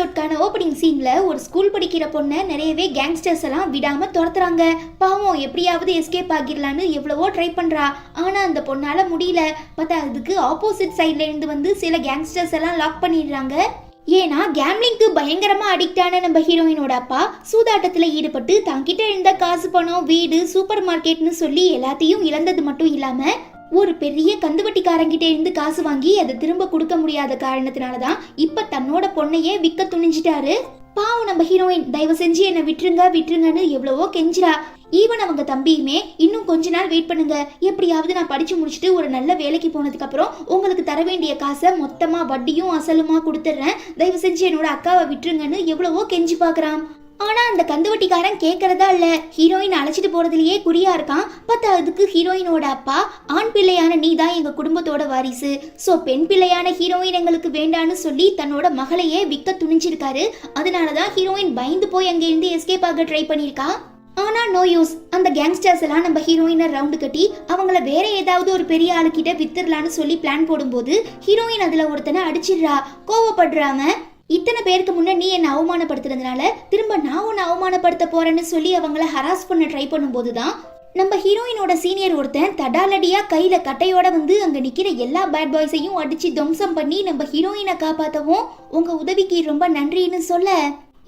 எபிசோட்கான opening சீன்ல ஒரு school படிக்கிற பொண்ணை நிறையவே கேங்ஸ்டர்ஸ் எல்லாம் விடாம துரத்துறாங்க. பாவம் எப்படியாவது எஸ்கேப் ஆகிடலான்னு எவ்வளவோ ட்ரை பண்றா. ஆனா அந்த பொண்ணால முடியல. பார்த்தா அதுக்கு ஆப்போசிட் சைட்ல இருந்து வந்து சில கேங்ஸ்டர்ஸ் எல்லாம் லாக் பண்ணிடுறாங்க. ஏன்னா கேம்லிங்க்கு பயங்கரமா அடிக்ட் ஆன நம்ம ஹீரோயினோட அப்பா சூதாட்டத்துல ஈடுபட்டு தங்கிட்ட இருந்த காசு, பணம், வீடு, சூப்பர் மார்க்கெட்னு சொல்லி எல்லாத்தையும் இழந்தது மட்டும் இல்லாம ஒரு பெரிய கந்துவட்டிக்காரங்கிட்ட இருந்து காசு வாங்கி அதை திரும்ப கொடுக்க முடியாத காரணத்தினாலதான் இப்ப தன்னோட பொண்ணையே விற்க துணிஞ்சிட்டாரு. பாவம் நம்ம ஹீரோயின் தயவு செஞ்சு என்னை விட்டுருங்கன்னு எவ்வளவோ கெஞ்சிரா. ஈவன் அவங்க தம்பியுமே இன்னும் கொஞ்ச நாள் வெயிட் பண்ணுங்க, எப்படியாவது நான் படிச்சு முடிச்சுட்டு ஒரு நல்ல வேலைக்கு போனதுக்கு அப்புறம் உங்களுக்கு தர வேண்டிய காசை மொத்தமா வட்டியும் அசலுமா கொடுத்துட்றேன், தயவு செஞ்சு என்னோட அக்காவை விட்டுருங்கன்னு எவ்வளவோ கெஞ்சி பாக்குறான். ஆனா அந்த கந்துவட்டிக்காரன் கேட்கறதா இல்ல, ஹீரோயின் அழைச்சிட்டு போறதுலயே குறியா இருக்கான். பார்த்தா அதுக்கு ஹீரோயினோட அப்பா ஆண் பிள்ளையான நீ தான் எங்க குடும்பத்தோட வாரிசு, சோ பெண் பிள்ளையான ஹீரோயின் எங்களுக்கு வேண்டான்னு சொல்லி தன்னோட மகளையே விற்க துணிஞ்சிருக்காரு. அதனாலதான் ஹீரோயின் பயந்து போய் அங்க இருந்து எஸ்கேப் ஆக ட்ரை பண்ணிருக்கா. ஆனா நோ யூஸ். அந்த கேங்ஸ்டர்ஸ் எல்லாம் நம்ம ஹீரோயினை ரவுண்டு கட்டி அவங்கள வேற ஏதாவது ஒரு பெரிய ஆளுக்கிட்ட வித்துடலான்னு சொல்லி பிளான் போடும்போது ஹீரோயின் அதுல ஒருத்தனை அடிச்சிடுறா. கோவப்படுறாம இத்தனை பேருக்கு முன்ன நீ என்ன அவமானப்படுத்துறதுனால திரும்ப நான் உன்னை அவமானப்படுத்த போறேன்னு சொல்லி அவங்கள ஹராஸ் பண்ண ட்ரை பண்ணும்போதுதான் நம்ம ஹீரோயினோட சீனியர் ஒருத்தன் தடாலடியா கையில கட்டையோட வந்து அங்க நிக்கிற எல்லா பேட் பாய்ஸையும் அடிச்சு துவம்சம் பண்ணி நம்ம ஹீரோயினை காப்பாத்தவும் உங்க உதவிக்கு ரொம்ப நன்றின்னு சொல்ல,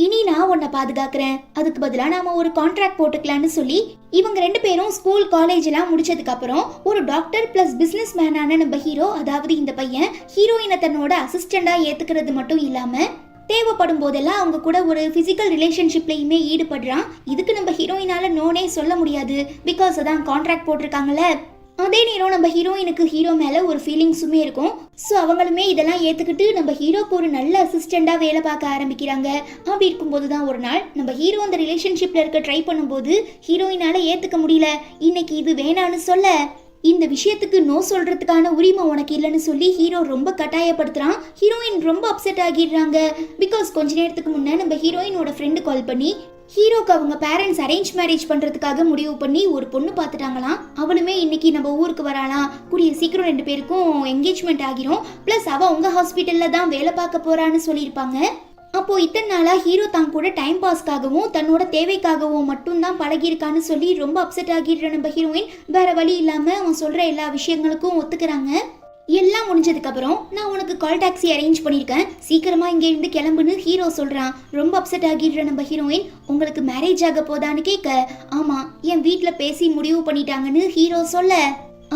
இனி நான் உன்னை பாதுகாக்கிறேன், அதுக்கு பதிலா நாம ஒரு கான்ட்ராக்ட் போட்டுக்கலான்னு சொல்லி இவங்க ரெண்டு பேரும் ஸ்கூல் காலேஜ் எல்லாம் முடிச்சதுக்கு அப்புறம் ஒரு டாக்டர் பிளஸ் பிசினஸ் மேனான நம்ம ஹீரோ, அதாவது இந்த பையன் ஹீரோயினை தன்னோட அசிஸ்டண்டா ஏத்துக்கிறது மட்டும் இல்லாம தேவைப்படும் போதெல்லாம் அவங்க கூட ஒரு பிசிக்கல் ரிலேஷன்ஷிப்லயுமே ஈடுபடுறான். இதுக்கு நம்ம ஹீரோயினால நோனே சொல்ல முடியாது, பிகாஸ் அதான் கான்ட்ராக்ட் போட்டிருக்காங்கல்ல. அதே நேரம் நம்ம ஹீரோயினுக்கு ஹீரோ மேல ஒரு ஃபீலிங்ஸுமே இருக்கும். ஸோ அவங்களுமே இதெல்லாம் ஏத்துக்கிட்டு நம்ம ஹீரோக்கு ஒரு நல்ல அசிஸ்டண்டா வேலை பார்க்க ஆரம்பிக்கிறாங்க. அப்படி இருக்கும்போது தான் ஒரு நாள் நம்ம ஹீரோ அந்த ரிலேஷன்ஷிப்ல இருக்க ட்ரை பண்ணும்போது ஹீரோயினால ஏத்துக்க முடியல. இன்னைக்கு இது வேணான்னு சொல்ல, இந்த விஷயத்துக்கு நோ சொல்றதுக்கான உரிமை உனக்கு இல்லைன்னு சொல்லி ஹீரோ ரொம்ப கட்டாயப்படுத்துறான். ஹீரோயின் ரொம்ப அப்செட் ஆகிடுறாங்க. பிகாஸ் கொஞ்ச நேரத்துக்கு முன்னே நம்ம ஹீரோயினோட ஃப்ரெண்டு கால் பண்ணி ஹீரோக்கு அவங்க பேரண்ட்ஸ் அரேஞ்ச் மேரேஜ் பண்றதுக்காக முடிவு பண்ணி ஒரு பொண்ணு பார்த்துட்டாங்களாம். அவளுமே இன்னைக்கு நம்ம ஊருக்கு வராலாம், கூடிய சீக்கிரம் ரெண்டு பேருக்கும் என்கேஜ்மெண்ட் ஆகிரும், பிளஸ் அவ உங்க ஹாஸ்பிட்டல்ல தான் வேலை பார்க்க போறான்னு சொல்லியிருப்பாங்க. அப்போ இத்தனை நாளா ஹீரோ தான் கூட டைம் பாஸ்க்காகவும் தன்னோட தேவைக்காகவும் மட்டும்தான் பழகியிருக்கான்னு சொல்லி ரொம்ப அப்செட் ஆகிடுற நம்ம ஹீரோயின் வேற வழி இல்லாம அவன் சொல்ற எல்லா விஷயங்களுக்கும் ஒத்துக்கிறாங்க. எல்லாம் முடிஞ்சதுக்கு அப்புறம் நான் உனக்கு கால் டாக்ஸி அரேஞ்ச் பண்ணியிருக்கேன், சீக்கிரமா இங்க இருந்து கிளம்புன்னு ஹீரோ சொல்றான். ரொம்ப அப்செட் ஆகிடுற நம்ம ஹீரோயின் உங்களுக்கு மேரேஜ் ஆக போதான்னு கேட்க, ஆமா என் வீட்டுல பேசி முடிவு பண்ணிட்டாங்கன்னு ஹீரோ சொல்ல,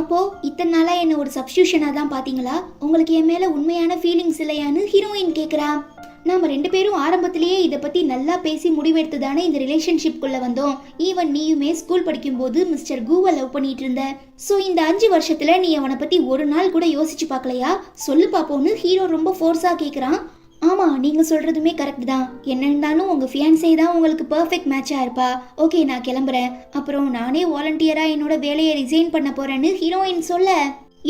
அப்போ இத்தனை நாளா என்ன ஒரு சப்ஸ்டியூஷனா தான் பாத்தீங்களா, உங்களுக்கு என் மேல உண்மையான ஃபீலிங்ஸ் இல்லையான்னு ஹீரோயின் கேக்குறா. நாம ரெண்டு பேரும் ஆரம்பத்திலேயே இதை பத்தி நல்லா பேசி முடிவெடுத்து தானே இந்த ரிலேஷன்ஷிப்குள்ள வந்தோம். ஈவன் நீயுமே ஸ்கூல் படிக்கும் போது மிஸ்டர் கூவை லவ் பண்ணிட்டு இருந்த. சோ இந்த 5 வருஷத்துல நீ அவனை பத்தி ஒரு நாள் கூட யோசிச்சு பார்க்கலையா, சொல்லு பாப்போன்னு ஹீரோ ரொம்ப ஃபோர்ஸா கேக்குறான். ஆமா நீங்க சொல்றதுமே கரெக்ட் தான், என்ன இருந்தாலும் உங்க ஃபியான்சே தான் உங்களுக்கு பெர்ஃபெக்ட் மேட்சா இருப்பா. ஓகே நான் கிளம்புறேன், அப்புறம் நானே வாலண்டியரா என்னோட வேலையை ரிசைன் பண்ண போறேன்னு ஹீரோயின் சொல்ல,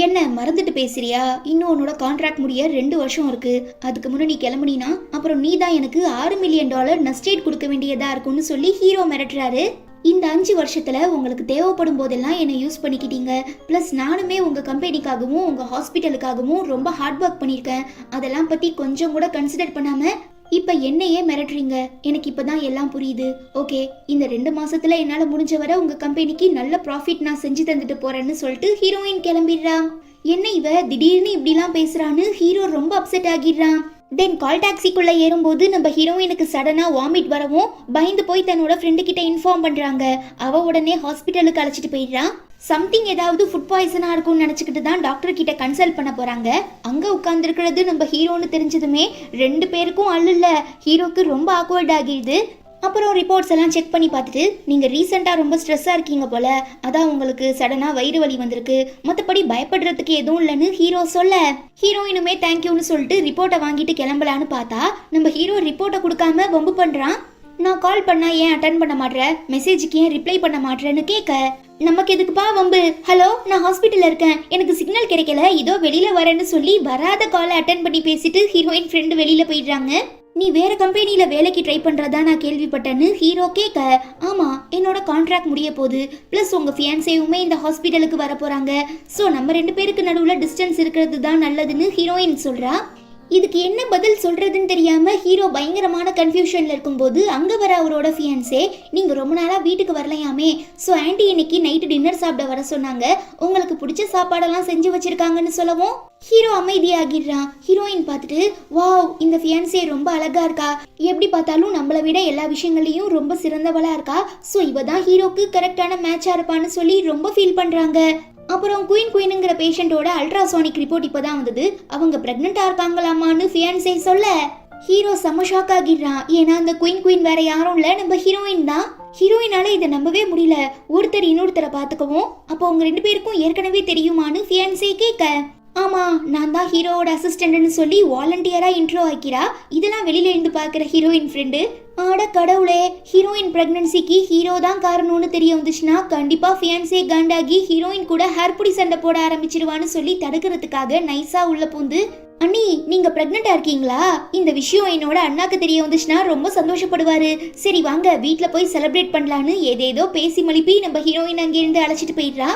என்ன மறந்துட்டு பேசுறியா, இன்னும் உன்னோட கான்ட்ராக்ட் முடிய 2 வருஷம் இருக்கு, அதுக்கு முன்னாடி நீ கிளம்புனா அப்புறம் நீ தான் எனக்கு $6 மில்லியன் நஸ்டேட் கொடுக்க வேண்டியதா இருக்கும்னு சொல்லி ஹீரோ மிரட்டுறாரு. இந்த 5 வருஷத்துல உங்களுக்கு தேவைப்படும் போதெல்லாம் என்னை யூஸ் பண்ணிக்கிட்டீங்க, பிளஸ் நானுமே உங்க கம்பெனிக்காகவும் உங்க ஹாஸ்பிட்டலுக்காகவும் ரொம்ப ஹார்ட் ஒர்க் பண்ணியிருக்கேன், அதெல்லாம் பத்தி கொஞ்சம் கூட கன்சிடர் பண்ணாம இப்ப என்னையே மிரட்டுறீங்க, எனக்கு இப்பதான் எல்லாம் புரியுது. ஓகே இந்த 2 மாசத்துல என்னால முடிஞ்ச வரை உங்க கம்பெனிக்கு நல்ல ப்ராஃபிட் நான் செஞ்சு தந்துட்டு போறேன்னு சொல்லிட்டு ஹீரோயின் கிளம்பிடுறான். என்ன இவ திடீர்னு இப்படிலாம் பேசுறான்னு ஹீரோ ரொம்ப அப்செட் ஆகிடுறான். தென் கால் டாக்ஸிக்குள்ள ஏறும்போது நம்ம ஹீரோயினுக்கு சடனா வாமிட் வரவும் பயந்து போய் தன்னோட ஃப்ரெண்டு கிட்ட இன்ஃபார்ம் பண்றாங்க. அவ உடனே ஹாஸ்பிட்டலுக்கு அழைச்சிட்டு போயிடுறான். சம்திங் ஏதாவது ஃபுட் பாய்சனா இருக்கும்னு நினைச்சுக்கிட்டு தான் டாக்டர் கிட்ட கன்சல்ட் பண்ண போறாங்க. அங்க உட்கார்ந்துருக்கிறது நம்ம ஹீரோன்னு தெரிஞ்சதுமே 2 பேருக்கும் அல்ல, ஹீரோக்கு ரொம்ப ஆக்வர்ட் ஆகிடுது. அப்புறம் ரிப்போர்ட்ஸ் எல்லாம் செக் பண்ணி பார்த்துட்டு நீங்க ரீசெண்டா ரொம்ப ஸ்ட்ரெஸ்ஸா இருக்கீங்க போல, அதான் உங்களுக்கு சடனா வயிறு வலி வந்திருக்கு, மற்றபடி பயப்படுறதுக்கு எதுவும் இல்லைன்னு ஹீரோ சொல்ல, ஹீரோயினுமே தேங்க்யூன்னு சொல்லிட்டு ரிப்போர்ட்டை வாங்கிட்டு கிளம்பலான்னு பார்த்தா நம்ம ஹீரோ ரிப்போர்ட்டை கொடுக்காம வம்பு பண்றான். நான் கால் பண்ணா ஏன் அட்டன் பண்ண மாட்டேற, மெசேஜுக்கு ஏன் ரிப்ளை பண்ண மாட்டேன்னு கேட்க, நமக்கு எதுக்குப்பா வம்பு, ஹலோ நான் ஹாஸ்பிட்டல்ல இருக்கேன், எனக்கு சிக்னல் கிடைக்கல, இதோ வெளியில வரேன்னு சொல்லி வராத காலை அட்டன் பண்ணி பேசிட்டு ஹீரோயின் ஃப்ரெண்டு வெளியில போயிடுறாங்க. நீ வேற கம்பெனில வேலைக்கு ட்ரை பண்றதா நான் கேள்விப்பட்டேன்னு ஹீரோ கேட்க, ஆமா என்னோட கான்ட்ராக்ட் முடிய போகுது, பிளஸ் உங்க ஃபியான்சேவுமே இந்த ஹாஸ்பிட்டலுக்கு வர போறாங்க, ஸோ நம்ம 2 பேருக்கு நடுவுல டிஸ்டன்ஸ் இருக்கிறது தான் நல்லதுன்னு ஹீரோயின் சொல்றா. இதுக்கு என்ன பதில் சொல்றதுன்னு தெரியாம ஹீரோ பயங்கரமான கன்ஃபியூஷன்ல இருக்கும்போது அங்க வர அவரோட ஃபியான்சே, நீங்க ரொம்ப நாளா வீட்டுக்கு வரலையாமே, ஸோ ஆன்ட்டி இன்னைக்கு நைட்டு டின்னர் சாப்பிட வர சொன்னாங்க, உங்களுக்கு பிடிச்ச சாப்பாடெல்லாம் செஞ்சு வச்சிருக்காங்கன்னு சொல்லவும் ஹீரோ அமைதியாகிடுறான். ஹீரோயின் பார்த்துட்டு, வாவ் இந்த ஃபியான்சே ரொம்ப அழகா இருக்கா, எப்படி பார்த்தாலும் நம்மளை விட எல்லா விஷயங்களையும் ரொம்ப சிறந்தவளா இருக்கா, ஸோ இவ தான் ஹீரோக்கு கரெக்டான மேட்சா இருப்பான்னு சொல்லி ரொம்ப ஃபீல் பண்றாங்க. அப்புறம் குயின்ங்கிற பேஷண்டோட அல்ட்ராசோனிக் ரிப்போர்ட் இப்பதான் வந்தது, அவங்க பிரெக்னெண்டா இருக்காங்களாமான்னு ஃபியான்சே சொல்ல ஹீரோ செம்ம ஷாக் ஆகிடுறான். ஏன்னா அந்த குயின் வேற யாரும் இல்ல, நம்ம ஹீரோயின் தான். ஹீரோயினால இதை நம்பவே முடியல. ஒருத்தர் இன்னொருத்தரை பார்த்துக்கவும், அப்போ அவங்க 2 பேருக்கும் ஏற்கனவே தெரியுமான்னு ஃபியான்சே கேட்க, ஆமா நான் தான் ஹீரோவோட அசிஸ்டன்ட்னு சொல்லி வாலண்டியரா இன்ட்ரோ ஆக்கிறா. இதெல்லாம் வெளியில இருந்து பாக்குற ஹீரோயின் ஃப்ரெண்டு, ஆட கடவுளே, ஹீரோயின் பிரெக்னன்சிக்கு ஹீரோ தான் காரணம்னு தெரிய வந்துச்சுன்னா கண்டிப்பா ஃபியான்சே காண்டாகி ஹீரோயின் கூட ஹேர்புடி சண்டை போட ஆரம்பிச்சிருவான்னு சொல்லி தடுக்கிறதுக்காக நைஸா உள்ள பூந்து, அண்ணி நீங்க பிரெக்னெண்டா இருக்கீங்களா, இந்த விஷயம் என்னோட அண்ணாக்கு தெரிய வந்துச்சுன்னா ரொம்ப சந்தோஷப்படுவாரு, சரி வாங்க வீட்டுல போய் செலிப்ரேட் பண்ணலான்னு ஏதேதோ பேசி மலிப்பி நம்ம ஹீரோயின் அங்கிருந்து அழைச்சிட்டு போயிடுறா.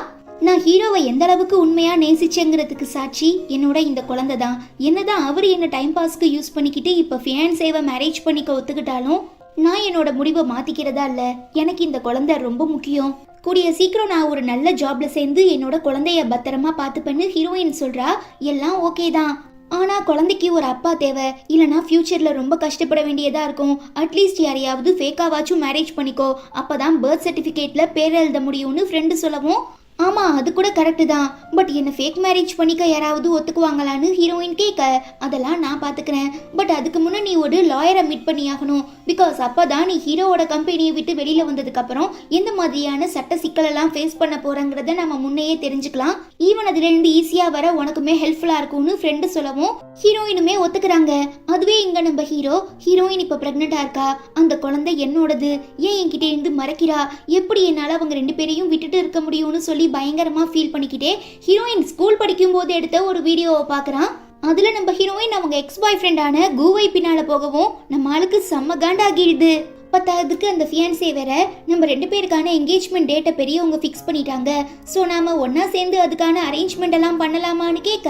நான் ஹீரோவை எந்த அளவுக்கு உண்மையா நேசிச்சேங்கிறதுக்கு சாட்சி என்னோட இந்த குழந்தை தான். என்னதான் அவர் என்ன டைம் பாஸ்க்கு யூஸ் பண்ணிக்கிட்டு இப்ப ஃபியான்சேவை மேரேஜ் பண்ணிக்க ஒத்துக்கிட்டாலும் நான் என்னோட முடிவை மாத்திக்கிறதா இல்ல. எனக்கு இந்த குழந்தை ரொம்ப முக்கியம். கூடிய சீக்கிரம் நான் ஒரு நல்ல ஜாப்ல சேர்ந்து என்னோட குழந்தைய பத்திரமா பார்த்துப்பேன்னு ஹீரோயின் சொல்றா. எல்லாம் ஓகே தான், ஆனா குழந்தைக்கு ஒரு அப்பா தேவை, இல்லனா ஃபியூச்சர்ல ரொம்ப கஷ்டப்பட வேண்டியதா இருக்கும். அட்லீஸ்ட் யாரையாவது ஃபேக்காவாச்சும் மேரேஜ் பண்ணிக்கோ, அப்பதான் பர்த் சர்டிபிகேட்ல பேர் எழுத முடியும்னு ஃப்ரெண்டு சொல்லவும், ஆமா அது கூட கரெக்டு தான், பட் என்ன ஃபேக் மேரேஜ் பண்ணிக்க யாராவது ஒத்துக்குவாங்களான்னு ஹீரோயின் கேட்க, அதெல்லாம் நான் பாத்துக்கிறேன், பட் அதுக்கு முன்னே நீ ஒரு லாயரை மீட் பண்ணி ஆகணும், பிகாஸ் அப்பதான் நீ ஹீரோவோட கம்பெனியை விட்டு வெளியில வந்ததுக்கு அப்புறம் எந்த மாதிரியான சட்ட சிக்கலெல்லாம் ஃபேஸ் பண்ண போறங்கிறத நம்ம முன்னையே தெரிஞ்சுக்கலாம். ஈவன் அதுல இருந்து ஈஸியா வர உனக்குமே ஹெல்ப்ஃபுல்லா இருக்கும்னு ஃப்ரெண்டு சொல்லவும் ஹீரோயினுமே ஒத்துக்கிறாங்க. அதுவே இங்க நம்ம ஹீரோயின் இப்ப பிரெக்னெண்டா இருக்கா, அந்த குழந்தை என்னோடது, ஏன் என்கிட்ட இருந்து மறைக்கிறா, எப்படி என்னால அவங்க 2 பேரையும் விட்டுட்டு இருக்க முடியும்னு சொல்லி பயங்கரமா ஃபீல் பண்ணிக்கிட்டே ஹீரோயின் ஸ்கூல் படிக்கும் போது எடுத்த ஒரு வீடியோவை பாக்குறான். அதுல நம்ம ஹீரோயின் அவங்க எக்ஸ் பாய் ஃப்ரெண்டான கூவை பின்னால போகவும் நம்ம ஆளுக்கு செம்ம காண்டாகிடுது. பத்தாவதுக்கு அந்த ஃபியான்சே வேற நம்ம 2 பேருக்கான என்கேஜ்மெண்ட் டேட்டை பெரியவங்க ஃபிக்ஸ் பண்ணிட்டாங்க, ஸோ நாம ஒன்னா சேர்ந்து அதுக்கான அரேஞ்ச்மெண்ட் எல்லாம் பண்ணலாமான்னு கேட்க,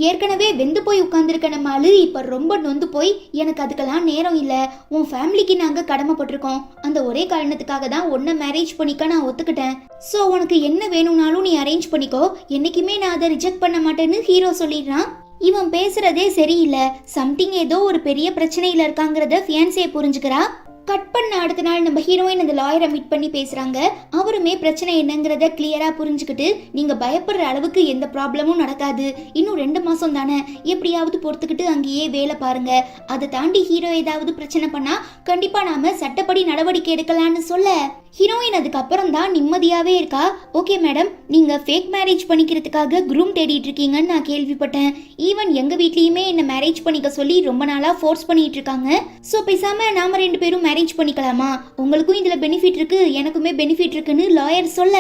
ஏற்கனவே வெந்து போய் உட்கார்ந்துருக்க நம்ம ஆளு இப்ப ரொம்ப நொந்து போய், எனக்கு அதுக்கெல்லாம் நேரம் இல்ல, உன் ஃபேமிலிக்கு நாங்க கடமைப்பட்டிருக்கோம், அந்த ஒரே காரணத்துக்காக தான் உன்னை மேரேஜ் பண்ணிக்க நான் ஒத்துக்கிட்டேன், ஸோ உனக்கு என்ன வேணும்னாலும் நீ அரேஞ்ச் பண்ணிக்கோ, என்னைக்குமே நான் அதை ரிஜெக்ட் பண்ண மாட்டேன்னு ஹீரோ சொல்லிடுறான். இவன் பேசுறதே சரியில்லை, சம்திங் ஏதோ ஒரு பெரிய பிரச்சனையில இருக்காங்கிறத ஃபியான்சே புரிஞ்சுக்கிறா. கட் பண்ண அடுத்த நாள் நம்ம ஹீரோயின் அந்த லாயரை மீட் பண்ணி பேசுறாங்க. அவருமே பிரச்சனை என்னங்கிறத கிளியரா புரிஞ்சுக்கிட்டு, நீங்க பயப்படுற அளவுக்கு எந்த ப்ராப்ளமும் நடக்காது, இன்னும் 2 மாசம் தானே, எப்படியாவது பொறுத்துக்கிட்டு அங்கேயே வேலை பாருங்க, அதை தாண்டி ஹீரோ ஏதாவது பிரச்சனை பண்ணா கண்டிப்பா நாம சட்டப்படி நடவடிக்கை எடுக்கலாம்னு சொல்ல, ஹீரோயின் அதுக்கப்புறம் தான் நிம்மதியாவே இருக்கா. ஓகே மேடம், நீங்க ஃபேக் மேரேஜ் பண்ணிக்கிறதுக்காக குரூம் தேடிட்டு இருக்கீங்கன்னு நான் கேள்விப்பட்டேன், ஈவன் எங்க வீட்லயுமே என்ன மேரேஜ் பண்ணிக்க சொல்லி ரொம்ப நாளா ஃபோர்ஸ் பண்ணிட்டு இருக்காங்க, ஸோ பேசாம நாம 2 பேரும் மேரேஜ் பண்ணிக்கலாமா, உங்களுக்கும் இதுல பெனிஃபிட் இருக்கு எனக்குமே பெனிஃபிட் இருக்குன்னு லாயர் சொல்ல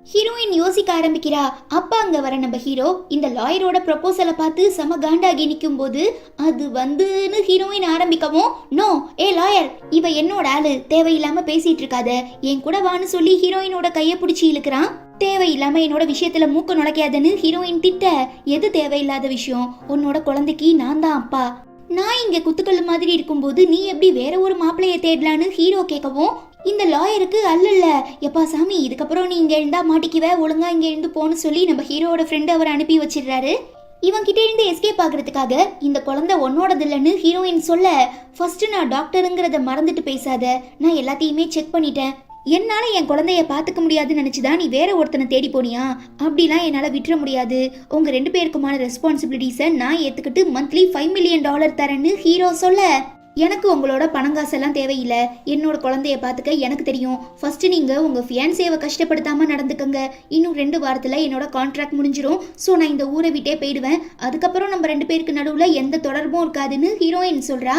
ஹீரோயின் யோசிக்க ஆரம்பிக்கிறா. அப்பா அங்க வர நம்ம ஹீரோ இந்த லாயரோட ப்ரொபோசலை பார்த்து செம காண்டாகி நிற்கும் போது, அது வந்துன்னு ஹீரோயின் ஆரம்பிக்கவும், நோ ஏ லாயர், இவ என்னோட ஆளு, தேவையில்லாம பேசிட்டு இருக்காத, என் கூட வான்னு சொல்லி ஹீரோயினோட கையை பிடிச்சி இழுக்கிறான். தேவையில்லாம என்னோட விஷயத்துல மூக்க நுழைக்காதன்னு ஹீரோயின் திட்ட, எது தேவையில்லாத விஷயம், உன்னோட குழந்தைக்கு நான் தான் அப்பா, நான் இங்க குத்துக்கல் மாதிரி இருக்கும்போது நீ எப்படி வேற ஒரு மாப்பிள்ளைய தேடலான்னு ஹீரோ கேட்கவும், இந்த லாயருக்கு அல்ல, எப்பா சாமி இதுக்கப்புறம் நீ இங்க இருந்தா மாட்டிக்குவ, ஒழுங்கா இங்க இருந்து போன்னு சொல்லி நம்ம ஹீரோட ஃப்ரெண்ட் அவர் அனுப்பி வச்சிடுறாரு. இவன் கிட்ட இருந்து எஸ்கேப் ஆகுறதுக்காக இந்த குழந்தை உன்னோடது இல்லைன்னு ஹீரோயின் சொல்ல, ஃபர்ஸ்ட் நான் டாக்டருங்கிறத மறந்துட்டு பேசாத, நான் எல்லாத்தையுமே செக் பண்ணிட்டேன், என்னால என் குழந்தைய பாத்துக்க முடியாதுன்னு நினைச்சுதான் நீ வேற ஒருத்தனை தேடி போனியா, அப்படிலாம் என்னால விட்டுற முடியாது, உங்க 2 பேருக்குமான ரெஸ்பான்சிபிலிட்டிஸை நான் ஏத்துக்கிட்டு மந்த்லி $5 மில்லியன் தரேன்னு ஹீரோ சொல்ல, எனக்கு உங்களோட பணங்காசெல்லாம் தேவையில்லை, என்னோட குழந்தைய பார்த்துக்க எனக்கு தெரியும், ஃபர்ஸ்ட் நீங்க உங்க ஃபியான்சேவை கஷ்டப்படுத்தாம நடந்துக்கங்க, இன்னும் 2 வாரத்துல என்னோட கான்ட்ராக்ட் முடிஞ்சிரும், ஸோ நான் இந்த ஊரை விட்டே போயிடுவேன், அதுக்கப்புறம் நம்ம 2 பேருக்கு நடுவுல எந்த தொடர்பும் இருக்காதுன்னு ஹீரோயின் சொல்றா.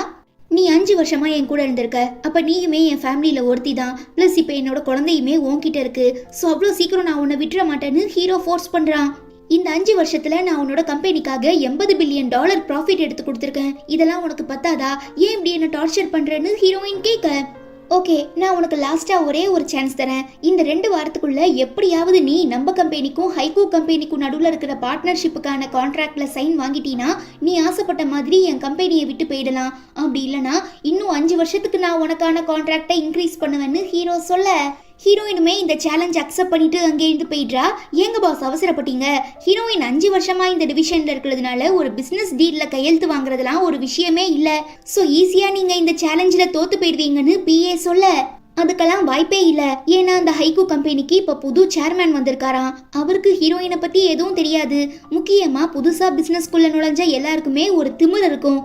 நீ 5 வருஷமா என் கூட இருந்திருக்க, அப்ப நீயுமே என் ஃபேமிலியில ஒருத்தி தான், பிளஸ் இப்ப என்னோட குழந்தையுமே உன்கிட்ட இருக்கு, ஸோ அவ்வளோ சீக்கிரம் நான் உன்னை விட்டுற மாட்டேன்னு ஹீரோ ஃபோர்ஸ் பண்றான். இந்த 5 வருஷத்துல நான் உன்னோட கம்பெனிக்காக $80 பில்லியன் ப்ராஃபிட் எடுத்து கொடுத்துருக்கேன், இதெல்லாம் உனக்கு பத்தாதா, ஏன் இப்படி என்ன டார்ச்சர் பண்றேன்னு ஹீரோயின் கேட்க, ஓகே, நான் உனக்கு லாஸ்டா ஒரே ஒரு சான்ஸ் தரேன். இந்த 2 வாரத்துக்குள்ள எப்படியாவது நீ நம்ம கம்பெனிக்கும் ஹைகூ கம்பெனிக்கும் நடுவில் இருக்கிற பார்ட்னர்ஷிப்புக்கான கான்ட்ராக்ட்ல சைன் வாங்கிட்டீனா நீ ஆசைப்பட்ட மாதிரி என் கம்பெனியை விட்டு போயிடலாம். அப்படி இல்லைனா இன்னும் 5 வருஷத்துக்கு நான் உனக்கான கான்ட்ராக்டை இன்க்ரீஸ் பண்ணுவேன்னு ஹீரோ சொல்ல, ஹீரோயினுமே இந்த சேலஞ்ச் அக்செப்ட் பண்ணிட்டு அங்கேருந்து போயிடுறா. ஏங்க பாஸ் அவசரப்பட்டீங்க? ஹீரோயின் 5 வருஷமா இந்த டிவிஷன்ல இருக்கிறதுனால ஒரு பிசினஸ் டீல்ல கையெழுத்து வாங்குறதுலாம் ஒரு விஷயமே இல்ல. சோ ஈஸியா நீங்க இந்த சேலஞ்சில் தோத்து போயிடுவீங்கன்னு பிஏ சொல்ல, அதுக்கெல்லாம் வாய்ப்பே இல்ல. ஏன்னா அந்த ஹைகூ கம்பெனிக்கு இப்ப புது சேர்மேன் வந்திருக்காராம். அவருக்கு ஹீரோயினை பத்தி எதுவும் தெரியாது. முக்கியமா புதுசா பிசினஸ்குள்ள நுழைஞ்ச எல்லாருக்குமே ஒரு திமிர் இருக்கும்.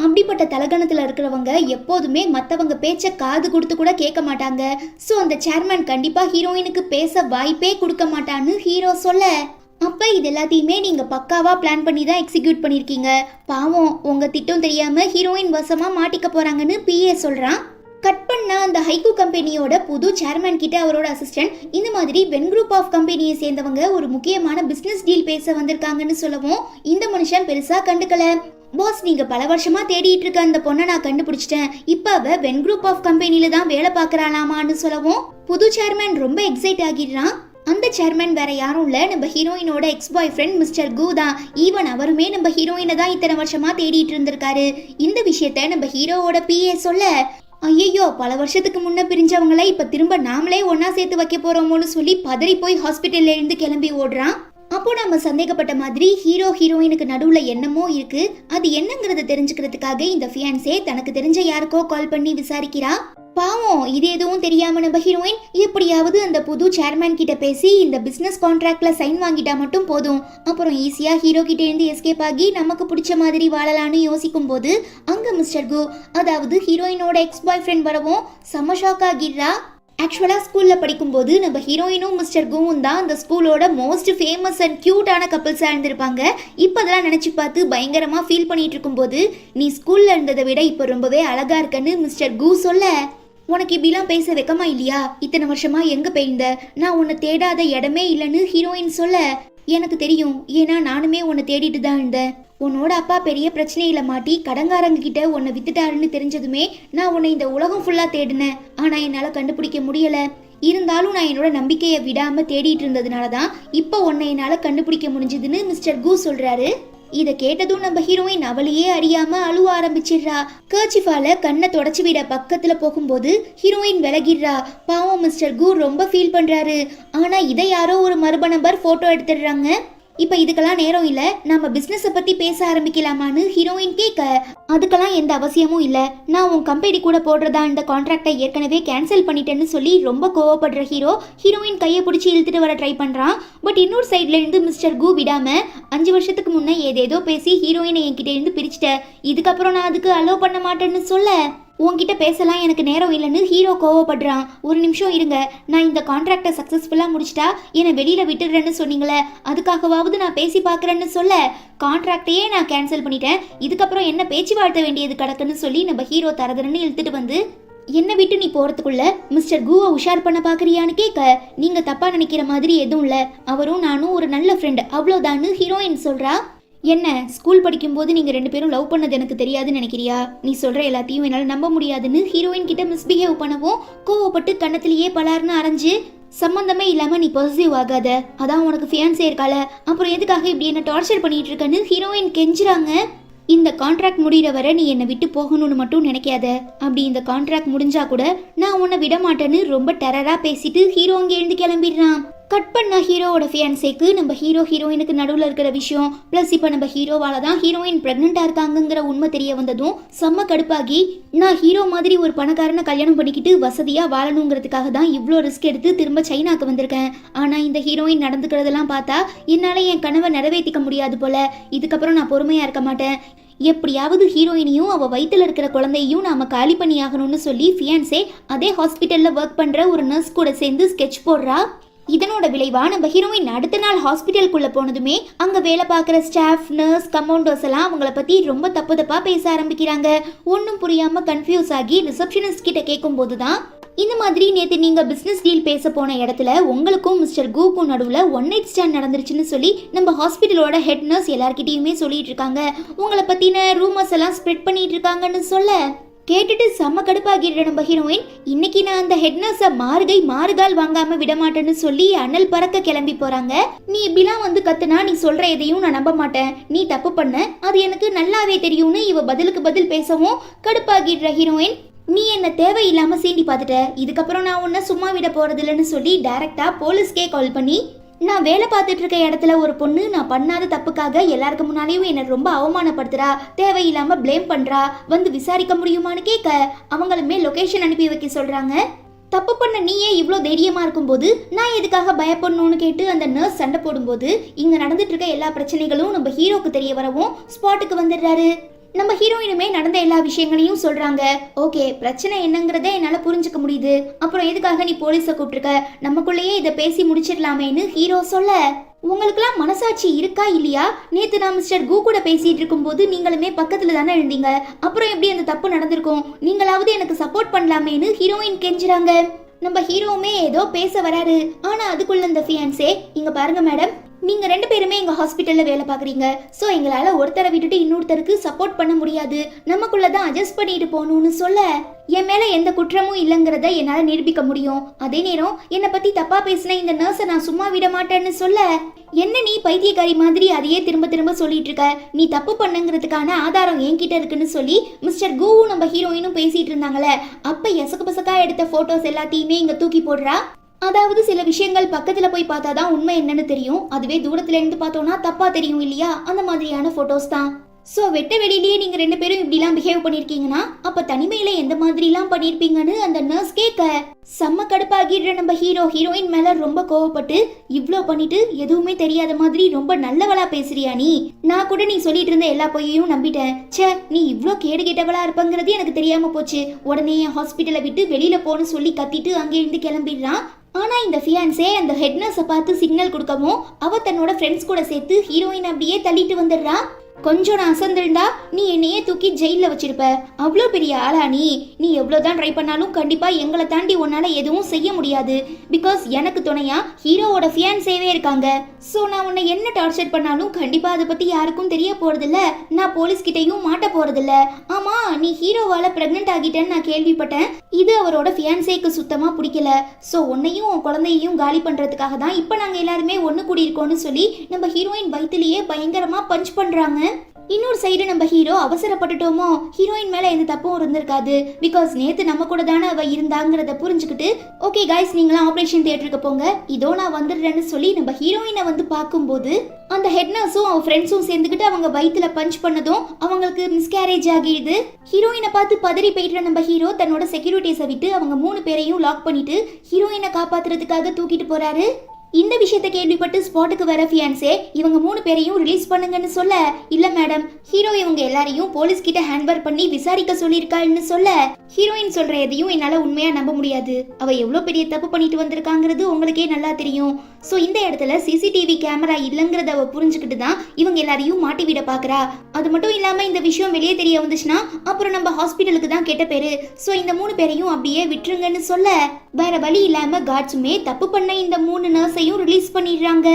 அப்படிப்பட்ட தலகணத்துல இருக்கிறவங்க எப்போதுமே மற்றவங்க பேச்ச காது கொடுத்து கூட கேட்க மாட்டாங்க. ஸோ அந்த சேர்மேன் கண்டிப்பா ஹீரோயினுக்கு பேச வாய்ப்பே கொடுக்க மாட்டான்னு ஹீரோ சொல்ல, அப்ப இது எல்லாத்தையுமே நீங்க பக்காவா பிளான் பண்ணி தான் எக்ஸிக்யூட் பண்ணிருக்கீங்க. பாவம் உங்க திட்டம் தெரியாம ஹீரோயின் வசமா மாட்டிக்க போறாங்கன்னு பிஏ சொல்றான். கட் பண்ணா அந்த ஹைகூ கம்பெனியோட புது சேர்மேன் கிட்ட அவரோட அசிஸ்டன்ட் இந்த மாதிரி வென் குரூப் ஆஃப் கம்பெனியை சேர்ந்தவங்க ஒரு முக்கியமான பிசினஸ் டீல் பேச வந்திருக்காங்கன்னு சொல்லவும் இந்த மனுஷன் பெருசா கண்டுக்கல. பாஸ், நீங்க பல வருஷமா தேடிட்டு இருக்க அந்த பொண்ணை நான் கண்டுபிடிச்சிட்டேன். இப்ப அவ வென் குரூப் ஆஃப் கம்பெனில தான் வேலை பார்க்கறாளாமான்னு சொல்லவும் புது சேர்மேன் ரொம்ப எக்ஸைட் ஆகிடுறான். அந்த சேர்மேன் வேற யாரும் இல்ல, நம்ம ஹீரோயினோட எக்ஸ் பாய் ஃப்ரெண்ட் மிஸ்டர் கு தான். ஈவன் அவருமே நம்ம ஹீரோயினை தான் இத்தனை வருஷமா தேடிட்டு இருந்திருக்காரு. இந்த விஷயத்த நம்ம ஹீரோவோட பிஏ சொல்ல, ஐயோ பல வருஷத்துக்கு முன்ன பிரிஞ்சவங்கள இப்ப திரும்ப நாமளே ஒன்னா சேர்த்து வைக்க போறோமோன்னு சொல்லி பதறி போய் ஹாஸ்பிட்டல்ல இருந்து கிளம்பி ஓடுறான். அப்போ நம்ம சந்தேகப்பட்ட மாதிரி ஹீரோயினுக்கு நடுவுல என்னமோ இருக்கு. அது என்னங்கிறத தெரிஞ்சுக்கிறதுக்காக இந்த ஃபியான்சே தனக்கு தெரிஞ்ச யாருக்கோ கால் பண்ணி விசாரிக்கிறா. பாவம் இது எதுவும் தெரியாம நம்ம ஹீரோயின் எப்படியாவது அந்த புது சேர்மேன் கிட்ட பேசி இந்த பிசினஸ் கான்ட்ராக்ட்ல சைன் வாங்கிட்டா மட்டும் போதும். அப்புறம் ஈஸியா ஹீரோ கிட்ட இருந்து எஸ்கேப் ஆகி நமக்கு பிடிச்ச மாதிரி வாழலான்னு யோசிக்கும் போது அங்க மிஸ்டர் கு, அதாவது ஹீரோயினோட எக்ஸ் பாய் ஃப்ரெண்ட் வரவும் செம்ம ஷாக் ஆகிடுறா. ஆக்சுவலா ஸ்கூல்ல படிக்கும்போது நம்ம ஹீரோயினும் மிஸ்டர் குவும் தான் அந்த ஸ்கூலோட மோஸ்ட் ஃபேமஸ் அண்ட் கியூட்டான கப்பிள்ஸா இருந்திருப்பாங்க. இப்போ அதெல்லாம் நினைச்சு பார்த்து பயங்கரமா ஃபீல் பண்ணிட்டு இருக்கும்போது, நீ ஸ்கூல்ல இருந்ததை விட இப்போ ரொம்பவே அழகா இருக்கன்னு மிஸ்டர் கு சொல்ல, உனக்கு இப்படிலாம் பேச வைக்கமா இல்லையா? இத்தனை வருஷமா எங்க போயிருந்த? நான் உன்னை தேடாத இடமே இல்லைன்னு ஹீரோயின் சொல்ல, எனக்கு தெரியும், ஏன்னா நானுமே உன்னை தேடிட்டு தான் இருந்தேன். உன்னோட அப்பா பெரிய பிரச்சனையில மாட்டி கடங்காரங்க கிட்ட உன்னை வித்துட்டாருன்னு தெரிஞ்சதுமே நான் உன்னை இந்த உலகம் ஃபுல்லா தேடினேன். ஆனா என்னால கண்டுபிடிக்க முடியல. இருந்தாலும் நான் என்னோட நம்பிக்கையை விடாம தேடிட்டு இருந்ததுனால தான் இப்போ உன்னை என்னால கண்டுபிடிக்க முடிஞ்சதுன்னு மிஸ்டர் கு சொல்றாரு. இத கேட்டதும் நம்ம ஹீரோயின் அவளையே அறியாம அழுவ ஆரம்பிச்சிடுறா. கர்ச்சிஃபால கண்ணை தொடச்சு விட பக்கத்துல போகும்போது ஹீரோயின் விலகிடுறா. பாவம் மிஸ்டர் கு ரொம்ப ஃபீல் பண்றாரு. ஆனா இதை யாரோ ஒரு மர்ம நபர் போட்டோ எடுத்துடுறாங்க. இப்ப இதுக்கெல்லாம் நேரம் இல்ல, நம்ம பிசினஸ பத்தி பேச ஆரம்பிக்கலாமான்னு ஹீரோயின் கேட்க, அதுக்கெல்லாம் எந்த அவசியமும் இல்ல, நான் உன் கம்பெனி கூட போடுறதா இந்த கான்ட்ராக்டை ஏற்கனவே கேன்சல் பண்ணிட்டேன்னு சொல்லி ரொம்ப கோவப்படுற ஹீரோயின் கையை பிடிச்சி இழுத்துட்டு வர ட்ரை பண்றான். பட் இன்னொரு சைட்ல இருந்து மிஸ்டர் கு விடாம 5 வருஷத்துக்கு முன்ன ஏதேதோ பேசி ஹீரோயினை என்கிட்ட இருந்து பிரிச்சுட்ட, இதுக்கப்புறம் நான் அதுக்கு அலோவ் பண்ண மாட்டேன்னு சொல்ல, உன்கிட்ட பேசலாம் எனக்கு நேரம் இல்லைன்னு ஹீரோ கோவப்படுறான். ஒரு நிமிஷம் இருங்க, நான் இந்த கான்ட்ராக்டை சக்ஸஸ்ஃபுல்லாக முடிச்சிட்டா என்னை வெளியில் விட்டுடுறேன்னு சொன்னீங்களே, அதுக்காகவாவது நான் பேசி பார்க்குறேன்னு சொல்ல, கான்ட்ராக்டையே நான் கேன்சல் பண்ணிட்டேன், இதுக்கப்புறம் என்ன பேச்சு வாழ்த்த வேண்டியது கிடக்குன்னு சொல்லி நம்ம ஹீரோ தரதரன்னு இழுத்துட்டு வந்து, என்னை விட்டு நீ போகிறதுக்குள்ள மிஸ்டர் குவை உஷார் பண்ண பார்க்குறியான்னு கேட்க, நீங்கள் தப்பாக நினைக்கிற மாதிரி எதுவும் இல்லை, அவரும் நானும் ஒரு நல்ல ஃப்ரெண்ட் அவ்வளோதான்னு ஹீரோயின் சொல்கிறா. என்ன ஸ்கூல் படிக்கும்போது நீங்கள் 2 பேரும் லவ் பண்ணது எனக்கு தெரியாதுன்னு நினைக்கிறியா? நீ சொல்கிற எல்லாத்தையும் என்னால் நம்ப முடியாதுன்னு ஹீரோயின் கிட்ட மிஸ்பிஹேவ் பண்ணவும் கோவப்பட்டு கண்ணத்திலேயே பலார்னு அரைஞ்சு, சம்பந்தமே இல்லாமல் நீ பாசிட்டிவ் ஆகாத, அதான் உனக்கு ஃபியான்ஸே இருக்கால, அப்புறம் எதுக்காக இப்படி என்ன டார்ச்சர் பண்ணிட்டு இருக்கன்னு ஹீரோயின் கெஞ்சுறாங்க. இந்த கான்ட்ராக்ட் முடிகிற வரை நீ என்னை விட்டு போகணும்னு மட்டும் நினைக்காத, அப்படி இந்த கான்ட்ராக்ட் முடிஞ்சா கூட நான் உன்னை விட மாட்டேன்னு ரொம்ப டெரரா பேசிட்டு ஹீரோ அங்கே எழுந்து கிளம்பிடுறான். கட் பண்ண ஹீரோவோட ஃபியான்சேக்கு நம்ம ஹீரோயினுக்கு நடுவில் இருக்கிற விஷயம் ப்ளஸ் இப்போ நம்ம ஹீரோவால தான் ஹீரோயின் ப்ரெக்னெண்ட்டாக இருக்காங்கங்கிற உண்மை தெரிய வந்ததும் செம்ம கடுப்பாகி, நான் ஹீரோ மாதிரி ஒரு பணக்காரனை கல்யாணம் பண்ணிக்கிட்டு வசதியாக வாழணுங்கிறதுக்காக தான் இவ்வளோ ரிஸ்க் எடுத்து திரும்ப சைனாக்கு வந்திருக்கேன். ஆனால் இந்த ஹீரோயின் நடந்துக்கிறதெல்லாம் பார்த்தா என்னால் என் கனவை நிறைவேற்றிக்க முடியாது போல, இதுக்கப்புறம் நான் பொறுமையாக இருக்க மாட்டேன், எப்படியாவது ஹீரோயினையும் அவள் வயிற்றில் இருக்கிற குழந்தையும் நாம காலி பண்ணி ஆகணும்னு சொல்லி ஃபியான்சே அதே ஹாஸ்பிட்டலில் ஒர்க் பண்ணுற ஒரு நர்ஸ் கூட சேர்ந்து ஸ்கெட்ச் போடுறா. இதனோட விளைவா நம்ம ஹீரோயின் அடுத்த நாள் ஹாஸ்பிட்டலுக்குள்ள போனதுமே அங்க வேலை பார்க்குற ஸ்டாஃப், நர்ஸ், கம்பவுண்டர்ஸ் எல்லாம் அவங்கள பத்தி ரொம்ப தப்பு தப்பா பேச ஆரம்பிக்கிறாங்க. ஒன்றும் புரியாம கன்ஃபியூஸ் ஆகி ரிசப்ஷனிஸ்ட் கிட்ட கேட்கும் போதுதான், இந்த மாதிரி நேற்று நீங்க பிசினஸ் டீல் பேச போன இடத்துல உங்களுக்கும் மிஸ்டர் குக்கும் நடுவில் 1 night stand நடந்துருச்சுன்னு சொல்லி நம்ம ஹாஸ்பிட்டலோட ஹெட் நர்ஸ் எல்லார்கிட்டயுமே சொல்லிட்டு இருக்காங்க, உங்களை பத்தின ரூமர்ஸ் எல்லாம் ஸ்ப்ரெட் பண்ணிட்டு இருக்காங்கன்னு சொல்ல, கேட்டுட்டு செம்ம கடுப்பாகிடுற நம்ம ஹீரோயின். இன்னைக்கு நான் அந்த ஹெட் நர்ஸ மாறுகால் வாங்காம விட மாட்டேன்னு சொல்லி அனல் பறக்க கிளம்பி போறாங்க. நீ இப்படிலாம் வந்து கத்துனா நீ சொல்ற எதையும் நான் நம்ப மாட்டேன், நீ தப்பு பண்ண, அது எனக்கு நல்லாவே தெரியும்னு இவ பதிலுக்கு பதில் பேசவும் கடுப்பாகிடுற ஹீரோயின். நீ என்ன தேவையில்லாம சீண்டி பார்த்துட்ட, இதுக்கப்புறம் நான் உன்னை சும்மா விட போறது இல்லைன்னு சொல்லி டைரக்டா போலீஸ்கே கால் பண்ணி, நான் வேலை பார்த்துட்டு இருக்க இடத்துல ஒரு பொண்ணு நான் பண்ணாத தப்புக்காக எல்லாருக்கு முன்னாலேயும் என்ன ரொம்ப அவமானப்படுத்துறா, தேவையில்லாம பிளேம் பண்றா, வந்து விசாரிக்க முடியுமான்னு கேட்க அவங்களுமே லொகேஷன் அனுப்பி வைக்க சொல்றாங்க. தப்பு பண்ண நீயே இவ்வளோ தைரியமா இருக்கும்போது நான் எதுக்காக பயப்படணும்னு கேட்டு அந்த நர்ஸ் சண்டை போடும்போது இங்க நடந்துட்டு இருக்க எல்லா பிரச்சனைகளும் நம்ம ஹீரோக்கு தெரிய வரவும் ஸ்பாட்டுக்கு வந்துடுறாரு. நம்ம ஹீரோயினுமே நடந்த எல்லா விஷயங்களையும் சொல்றாங்க. ஓகே, பிரச்சனை என்னங்கறத என்னால புரிஞ்சுக்க முடியுது, அப்புறம் எதுக்காக நீ போலீஸை கூப்பிட்டுருக்க, நமக்குள்ளேயே இதை பேசி முடிச்சிடலாமேன்னு ஹீரோ சொல்ல, உங்களுக்குலாம் மனசாட்சி இருக்கா இல்லையா? நேத்து நான் மிஸ்டர் கு கூட பேசிட்டு இருக்கும்போது நீங்களுமே பக்கத்துல தானே இருந்தீங்க, அப்புறம் எப்படி அந்த தப்பு நடந்திருக்கும், நீங்களாவது எனக்கு சப்போர்ட் பண்ணலாமேன்னு ஹீரோயின் கெஞ்சுறாங்க. நம்ம ஹீரோவுமே ஏதோ பேச வராரு. ஆனா அதுக்குள்ள இந்த ஃபியான்சே, இங்க பாருங்க மேடம், நீங்க 2 பேருமே எங்க ஹாஸ்பிட்டல்ல வேலை பாக்குறீங்க, சோ எங்களால ஒருத்தரை விட்டுட்டு இன்னொருத்தருக்கு சப்போர்ட் பண்ண முடியாது, நமக்குள்ளதான் அட்ஜஸ்ட் பண்ணிட்டு போகணும்னு சொல்ல, என் மேல எந்த குற்றமும் இல்லைங்கிறத என்னால நிரூபிக்க முடியும், அதே நேரம் என்னை பத்தி தப்பா பேசின இந்த நர்ஸை நான் சும்மா விட மாட்டேன்னு சொல்ல, என்ன நீ பைத்தியக்காரி மாதிரி அதையே திரும்ப திரும்ப சொல்லிட்டு இருக்க, நீ தப்பு பண்ணுங்கிறதுக்கான ஆதாரம் என்கிட்ட இருக்குன்னு சொல்லி மிஸ்டர் கூவும் நம்ம ஹீரோயினும் பேசிட்டு இருந்தாங்களே, அப்ப எசக்கு பசக்கா எடுத்த போட்டோஸ் எல்லாத்தையுமே இங்க தூக்கி போடுறா. அதாவது சில விஷயங்கள் பக்கத்துல போய் பார்த்தாதான் உண்மை என்னன்னு தெரியும், அதுவே தூரத்துல இருந்து பார்த்தோம்னா தப்பா தெரியும் இல்லையா, அந்த மாதிரியான போட்டோஸ் தான். சோ வெட்ட வெளியிலேயே நீங்க 2 பேரும் இப்படிலாம் பிஹேவ் பண்ணிருக்கீங்கன்னா அப்ப தனிமையில எந்த மாதிரிலாம் பண்ணிருப்பீங்கன்னு அந்த நர்ஸ் கேட்க செம்ம கடுப்பாகிடுற நம்ம ஹீரோயின் மேல ரொம்ப கோவப்பட்டு, இவ்ளோ பண்ணிட்டு எதுவுமே தெரியாத மாதிரி ரொம்ப நல்லவளா பேசுறியா நீ, நான் கூட நீ சொல்லிட்டு இருந்த எல்லா பொய்யையும் நம்பிட்டேன், ச்சே நீ இவ்ளோ கேடு கேட்டவளா இருப்பங்கிறது எனக்கு தெரியாம போச்சு, உடனே ஹாஸ்பிட்டலை விட்டு வெளியில போன்னு சொல்லி கத்திட்டு அங்கே இருந்து கிளம்பிடுறான். ஆனா இந்த ஃபியான்சே அந்த ஹெட் நர்ஸை பார்த்து சிக்னல் கொடுக்கவும் அவ தன்னோட ஃப்ரெண்ட்ஸ் கூட சேர்த்து ஹீரோயின் அப்படியே தள்ளிட்டு வந்துடுறா. கொஞ்சம் நான் அசந்திருந்தா நீ என்னையே தூக்கி ஜெயில வச்சிருப்ப, அவ்வளோ பெரிய ஆளா நீ எவ்வளோதான் ட்ரை பண்ணாலும் கண்டிப்பா எங்களை தாண்டி உன்னால எதுவும் செய்ய முடியாது, பிகாஸ் எனக்கு துணையா ஹீரோவோட ஃபியான்சேவே இருக்காங்க, ஸோ நான் உன்னை என்ன டார்ச்சர் பண்ணாலும் கண்டிப்பா அதை பத்தி யாருக்கும் தெரிய போறதில்ல, நான் போலீஸ் கிட்டையும் மாட்ட போறதில்ல. ஆமா, நீ ஹீரோவால பிரெக்னென்ட் ஆகிட்டேன்னு நான் கேள்விப்பட்டேன், இது அவரோட ஃபியான்சேக்கு சுத்தமா பிடிக்கல, ஸோ உன்னையும் உன் குழந்தையும் காலி பண்றதுக்காக தான் இப்போ நாங்க எல்லாருமே ஒன்று கூடியிருக்கோம்னு சொல்லி நம்ம ஹீரோயின் வயிற்றுலயே பயங்கரமா பஞ்ச் பண்றாங்க. இன்னொரு சைடு நம்ம ஹீரோ அவசரப்பட்டுட்டோமோ, ஹீரோயின் மேல எந்த தப்பும் இருந்திருக்காது, பிகாஸ் நேத்து நம்ம கூட தானே அவ இருந்தாங்கிறத புரிஞ்சுக்கிட்டு, ஓகே கைஸ் நீங்களாம் ஆபரேஷன் தியேட்டருக்கு போங்க, இதோ நான் வந்துடுறேன்னு சொல்லி நம்ம ஹீரோயினை வந்து பார்க்கும்போது அந்த ஹெட் நர்ஸும் அவ ஃப்ரெண்ட்ஸும் சேர்ந்துக்கிட்டு அவங்க வயிற்றுல பஞ்ச் பண்ணதும் அவங்களுக்கு மிஸ்கேரேஜ் ஆகிடுது. ஹீரோயினை பார்த்து பதறி போயிடுற நம்ம ஹீரோ தன்னோட செக்யூரிட்டிஸை விட்டு அவங்க 3 பேரையும் லாக் பண்ணிட்டு ஹீரோயினை காப்பாத்துறதுக்காக தூக்கிட்டு போறாரு. இந்த விஷயத்தை கேள்விப்பட்டு ஸ்பாட்டுக்கு வர ஃபியான்சே இவங்க 3 பேரையும் ரிலீஸ் பண்ணுங்கன்னு சொல்ல, இல்ல மேடம், ஹீரோ இவங்க எல்லாரையும் போலீஸ் கிட்ட ஹேண்ட்ஓவர் பண்ணி விசாரிக்க சொல்லியிருக்காள்னு சொல்ல, ஹீரோயின் சொல்ற எதையும் என்னால உண்மையா நம்ப முடியாது, அவ எவ்வளவு பெரிய தப்பு பண்ணிட்டு வந்திருக்காங்கிறது உங்களுக்கே நல்லா தெரியும், சோ இந்த இடத்துல சிசிடிவி கேமரா இல்லங்கிறத அவ புரிஞ்சுக்கிட்டு தான் இவங்க எல்லாரையும் மாட்டி விட பாக்குறா, அது மட்டும் இல்லாம இந்த விஷயம் வெளியே தெரிய வந்துச்சுன்னா அப்புறம் நம்ம ஹாஸ்பிட்டலுக்கு தான் கெட்ட பேரு, சோ இந்த 3 பேரையும் அப்படியே விட்டுருங்கன்னு சொல்ல, வேற வழி இல்லாம காட்ஸுமே தப்பு பண்ண இந்த 3 நர்ஸ் ரிலீஸ் பண்ணிடுறாங்க.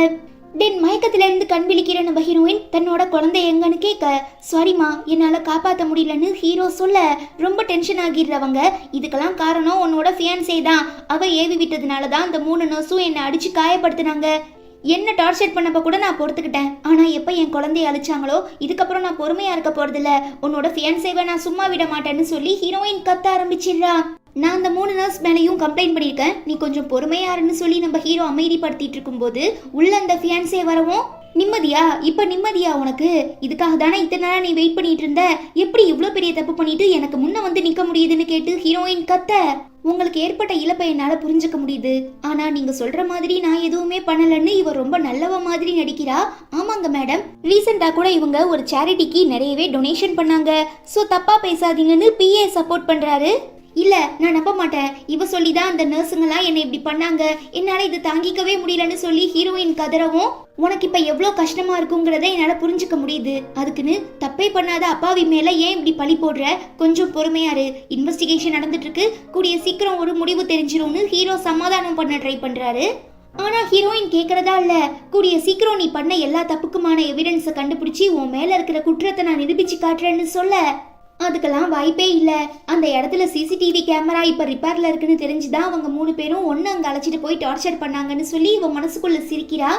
தென் மயக்கத்துல இருந்து கண் விழிக்கிற நம்ம ஹீரோயின் தன்னோட குழந்தை எங்கன்னு கேட்க, சாரிமா என்னால காப்பாற்ற முடியலன்னு ஹீரோ சொல்ல ரொம்ப டென்ஷன் ஆகிடுறவங்க, இதுக்கெல்லாம் காரணம் உன்னோட ஃபியான்சே தான், அவ ஏவி விட்டதுனால தான் அந்த 3 நர்ஸும் என்னை அடிச்சு காயப்படுத்தினாங்க, என்ன டார்ச்சர் பண்ணப்ப கூட நான் பொறுத்துக்கிட்டேன், ஆனா எப்ப என் குழந்தைய அழிச்சாங்களோ இதுக்கப்புறம் நான் பொறுமையா இருக்க போறதில்ல, உன்னோட ஃபியான்சேவை நான் சும்மா விட மாட்டேன்னு சொல்லி ஹீரோயின் கத்த ஆரம்பிச்சிடுறா. நான் அந்த 3 நர்ஸ் மேலேயும் கம்ப்ளைண்ட் பண்ணியிருக்கேன், நீ கொஞ்சம் பொறுமையாருன்னு சொல்லி நம்ம ஹீரோ அமைதிப்படுத்திட்டு இருக்கும்போது உள்ள அந்த ஃபியான்சே வரவும், நிம்மதியா இப்ப நிம்மதியா உனக்கு, இதுக்காக தானே இத்தனை நாளா நீ வெயிட் பண்ணிட்டு இருந்த, எப்படி இவ்வளோ பெரிய தப்பு பண்ணிட்டு எனக்கு முன்ன வந்து நிக்க முடியுதுன்னு கேட்டு ஹீரோயின் கத்த, உங்களுக்கு ஏற்பட்ட இழப்பை என்னால புரிஞ்சுக்க முடியுது, ஆனா நீங்க சொல்ற மாதிரி நான் எதுவுமே பண்ணலன்னு இவ ரொம்ப நல்லவ மாதிரி நடிக்கிறா. ஆமாங்க மேடம், ரீசெண்டா கூட இவங்க ஒரு சேரிட்டிக்கு நிறையவே டொனேஷன் பண்ணாங்க, சோ தப்பா பேசாதீங்கன்னு பிஏ சப்போர்ட் பண்றாரு. இல்ல நான் நம்ப மாட்டேன், இவ சொல்லிதான் அந்த நர்ஸுங்கெல்லாம் என்னை இப்படி பண்ணாங்க, என்னால இது தாங்கிக்கவே முடியலன்னு சொல்லி ஹீரோயின் கதறவும், உனக்கு இப்ப எவ்வளவு கஷ்டமா இருக்குங்கிறத என்னால புரிஞ்சுக்க முடியுது, அதுக்குன்னு தப்பே பண்ணாத அப்பாவி மேல ஏன் இப்படி பழி போடுற, கொஞ்சம் பொறுமையாரு, இன்வெஸ்டிகேஷன் நடந்துட்டு இருக்கு, கூடிய சீக்கிரம் ஒரு முடிவு தெரிஞ்சிரும்னு ஹீரோ சமாதானம் பண்ண ட்ரை பண்றாரு. ஆனா ஹீரோயின் கேக்குறதா இல்ல, கூடிய சீக்கிரம் நீ பண்ண எல்லா தப்புக்குமான எவிடன்ஸை கண்டுபிடிச்சி உன் மேல இருக்கிற குற்றத்தை நான் நிரூபிச்சு காட்டுறேன்னு சொல்ல, அதுக்கெல்லாம் வாய்ப்பே இல்ல. அந்த இடத்துல சிசிடிவி கேமரா இப்ப ரிப்பேர்ல இருக்குன்னு தெரிஞ்சுதான் அவங்க 3 பேரும் ஒன்னு அங்க அழைச்சிட்டு போய் டார்ச்சர் பண்ணாங்கன்னு சொல்லி இவ மனசுக்குள்ள சிரிக்கிறா.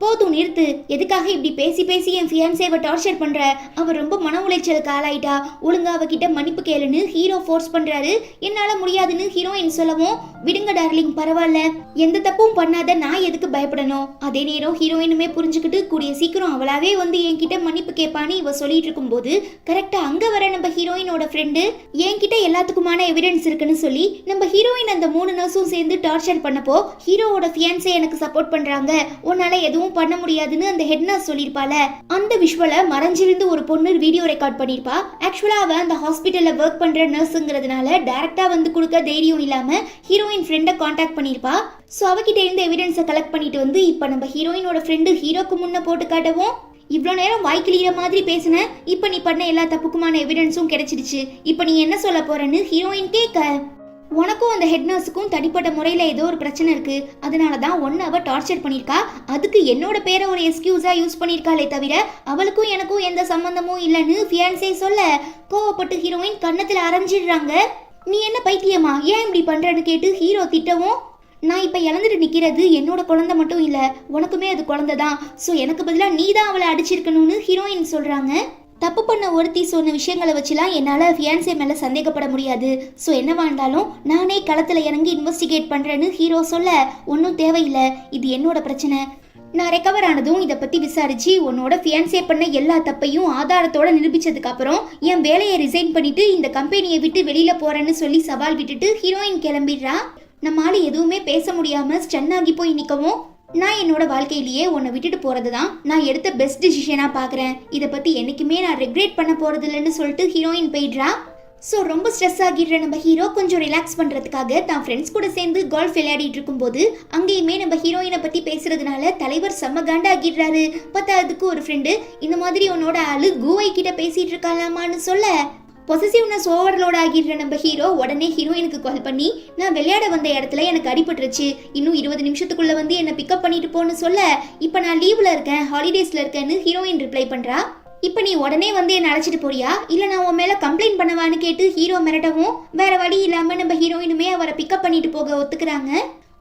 போதும் நிறுத்து. எதுக்காக இப்படி பேசி பேசி என் ஃபியான்சேவை டார்ச்சர் பண்ற? அவ ரொம்ப மன உளைச்சலுக்கு ஆளாயிட்டா. ஒழுங்கா அவகிட்ட மன்னிப்பு கேளுன்னு ஹீரோ ஃபோர்ஸ் பண்றாரு. என்னால முடியாதுன்னு ஹீரோயின் சொல்லவும், விடுங்க டார்லிங் பரவாயில்ல, எந்த தப்பும் பண்ணாத, நான் எதுக்கு பயப்படணும்? அதே நேரம் ஹீரோயினுமே புரிஞ்சுக்கிட்டு கூடிய சீக்கிரம் அவளாவே வந்து என்கிட்ட மன்னிப்பு கேட்பான்னு இவ சொல்லிட்டு இருக்கும் போது கரெக்டா அங்க வர நம்ம ஹீரோயினோட ஃப்ரெண்டு என்கிட்ட எல்லாத்துக்குமான எவிடன்ஸ் இருக்குன்னு சொல்லி நம்ம ஹீரோயின் அந்த 3 நர்ஸும் சேர்ந்து டார்ச்சர் பண்ணப்போ ஹீரோவோட ஃபியான்சே எனக்கு சப்போர்ட் பண்றாங்க, உன்னால எதுவும் பண்ண முடியாதுன்னு அந்த ஹெட் நர்ஸ் சொல்லிருப்பால. அந்த விஷுவலை மறைஞ்சிருந்து ஒரு பொண்ணு வீடியோ ரெக்கார்ட் பண்ணிருப்பா. ஆக்சுவலா அவ அந்த ஹாஸ்பிட்டல்ல ஒர்க் பண்ற நர்ஸ்ங்கிறதுனால டைரக்டா வந்து கொடுக்க தைரியம் இல்லாம ஹீரோயின் ஃப்ரெண்டை காண்டாக்ட் பண்ணிருப்பா. சோ அவகிட்ட இருந்த எவிடன்ஸை கலெக்ட் பண்ணிட்டு வந்து இப்ப நம்ம ஹீரோயினோட ஃப்ரெண்டு ஹீரோக்கு முன்ன போட்டு காட்டவும், இவ்வளோ நேரம் வாய்க்கிலிய மாதிரி பேசின, இப்ப நீ பண்ண எல்லா தப்புக்குமான எவிடன்ஸும் கிடைச்சிடுச்சு, இப்ப நீ என்ன சொல்ல போறன்னு ஹீரோயின் கேட்க, உனக்கும் அந்த ஹெட் நர்ஸுக்கும் தனிப்பட்ட முறையில் ஏதோ ஒரு பிரச்சனை இருக்கு, அதனால தான் ஒன்று அவள் டார்ச்சர் பண்ணியிருக்கா, அதுக்கு என்னோட பேரை ஒரு எக்ஸ்கியூஸாக யூஸ் பண்ணியிருக்காளே தவிர அவளுக்கும் எனக்கும் எந்த சம்மந்தமும் இல்லைன்னு ஃபியான்சே சொல்ல கோவப்பட்டு ஹீரோயின் கன்னத்தில் அரைஞ்சிடுறாங்க. நீ என்ன பைத்தியமா, ஏன் இப்படி பண்ணுறன்னு கேட்டு ஹீரோ திட்டவும், நான் இப்போ இழந்துட்டு நிற்கிறது என்னோட குழந்தை மட்டும் இல்லை, உனக்குமே அது குழந்தை தான், ஸோ எனக்கு பதிலாக நீ தான் அவளை அடிச்சிருக்கணும்னு ஹீரோயின் சொல்கிறாங்க. தப்பு பண்ண ஒருத்தி சொன்ன விஷயங்களை வச்சுலாம் என்னால் ஃபியான்சே மேலே சந்தேகப்பட முடியாது, ஸோ என்னவா இருந்தாலும் நானே களத்தில் இறங்கி இன்வெஸ்டிகேட் பண்ணுறேன்னு ஹீரோ சொல்ல, ஒன்றும் தேவையில்லை, இது என்னோட பிரச்சனை, நான் ரெக்கவர் ஆனதும் இதை பற்றி விசாரிச்சு உன்னோட ஃபியான்சே பண்ண எல்லா தப்பையும் ஆதாரத்தோட நிரூபிச்சதுக்கு அப்புறம் என் வேலையை ரிசைன் பண்ணிட்டு இந்த கம்பெனியை விட்டு வெளியில் போகிறேன்னு சொல்லி சவால் விட்டுட்டு ஹீரோயின் கிளம்பிடுறா. நம்மளால எதுவுமே பேச முடியாமல் ஸ்டன் ஆகி போய் நிற்கவும், நான் என்னோட வாழ்க்கையிலேயே உன்னை விட்டுட்டு போறது தான் நான் எடுத்த பெஸ்ட் டிசிஷனா பாக்குறேன், இதை பத்தி என்னைக்குமே நான் ரெக்ரெட் பண்ண போறது இல்லைன்னு சொல்லிட்டு ஹீரோயின் போயிடுறா. ஸோ ரொம்ப ஸ்ட்ரெஸ் ஆகிடுற நம்ம ஹீரோ கொஞ்சம் ரிலாக்ஸ் பண்றதுக்காக தான் ஃப்ரெண்ட்ஸ் கூட சேர்ந்து கோல்ஃப் விளையாடிட்டு இருக்கும்போது அங்கேயுமே நம்ம ஹீரோயினை பத்தி பேசுறதுனால தலைவர் செம்ம காண்டா ஆகிடுறாரு. பார்த்தா அதுக்கு ஒரு ஃப்ரெண்டு, இந்த மாதிரி உன்னோட ஆளு கூவை கிட்ட பேசிட்டு இருக்காளாமான்னு சொல்ல, பொசசிவ்னஸ் ஓவர்லோட் ஆகிடுற நம்ம ஹீரோ உடனே ஹீரோயினுக்கு கால் பண்ணி, நான் விளையாட வந்த இடத்துல எனக்கு அடிபட்டுருச்சு, இன்னும் 20 நிமிஷத்துக்குள்ள வந்து என்னை பிக்கப் பண்ணிட்டு போன்னு சொல்ல, இப்போ நான் லீவ்ல இருக்கேன், ஹாலிடேஸ்ல இருக்கேன்னு ஹீரோயின் ரிப்ளை பண்றா. இப்போ நீ உடனே வந்து என்னை அழைச்சிட்டு போறியா இல்லை நான் உன் மேலே கம்ப்ளைண்ட் பண்ணவான்னு கேட்டு ஹீரோ மிரட்டவும், வேற வழி இல்லாமல் நம்ம ஹீரோயினுமே அவரை பிக்கப் பண்ணிட்டு போக ஒத்துக்கிறாங்க.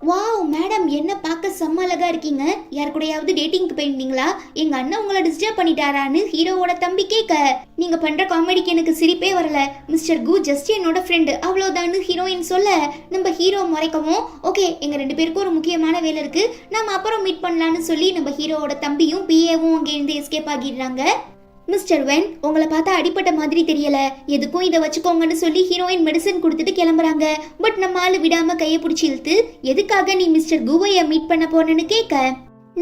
வாவ் மேடம், என்ன பார்க்க செம்ம அழகா இருக்கீங்க, யார் கூடயாவது டேட்டிங்க்கு போயிருந்தீங்களா, எங்க அண்ணன் உங்களை டிஸ்டர்ப் பண்ணிட்டாரான்னு ஹீரோவோட தம்பி கேட்க, நீங்க பண்ற காமெடிக்கு எனக்கு சிரிப்பே வரல, மிஸ்டர் கு ஜஸ்ட் என்னோட ஃப்ரெண்டு அவ்வளோதான்னு ஹீரோயின் சொல்ல, நம்ம ஹீரோ முறைக்கவும், ஓகே எங்க 2 பேருக்கும் ஒரு முக்கியமான வேலை இருக்கு, நம்ம அப்புறம் மீட் பண்ணலான்னு சொல்லி நம்ம ஹீரோவோட தம்பியும் பிஏவும் அங்கேருந்து எஸ்கேப் ஆகிடுறாங்க. மிஸ்டர் வென், உங்களை பார்த்தா அடிப்பட்ட மாதிரி தெரியல, எதுக்கும் இதை வச்சுக்கோங்கன்னு சொல்லி ஹீரோயின் மெடிசன் கொடுத்துட்டு கிளம்புறாங்க. பட் நம்ம ஆளு விடாம கையை பிடிச்சி இழுத்து, எதுக்காக நீ மிஸ்டர் குவையை மீட் பண்ண போனேன்னு கேட்க,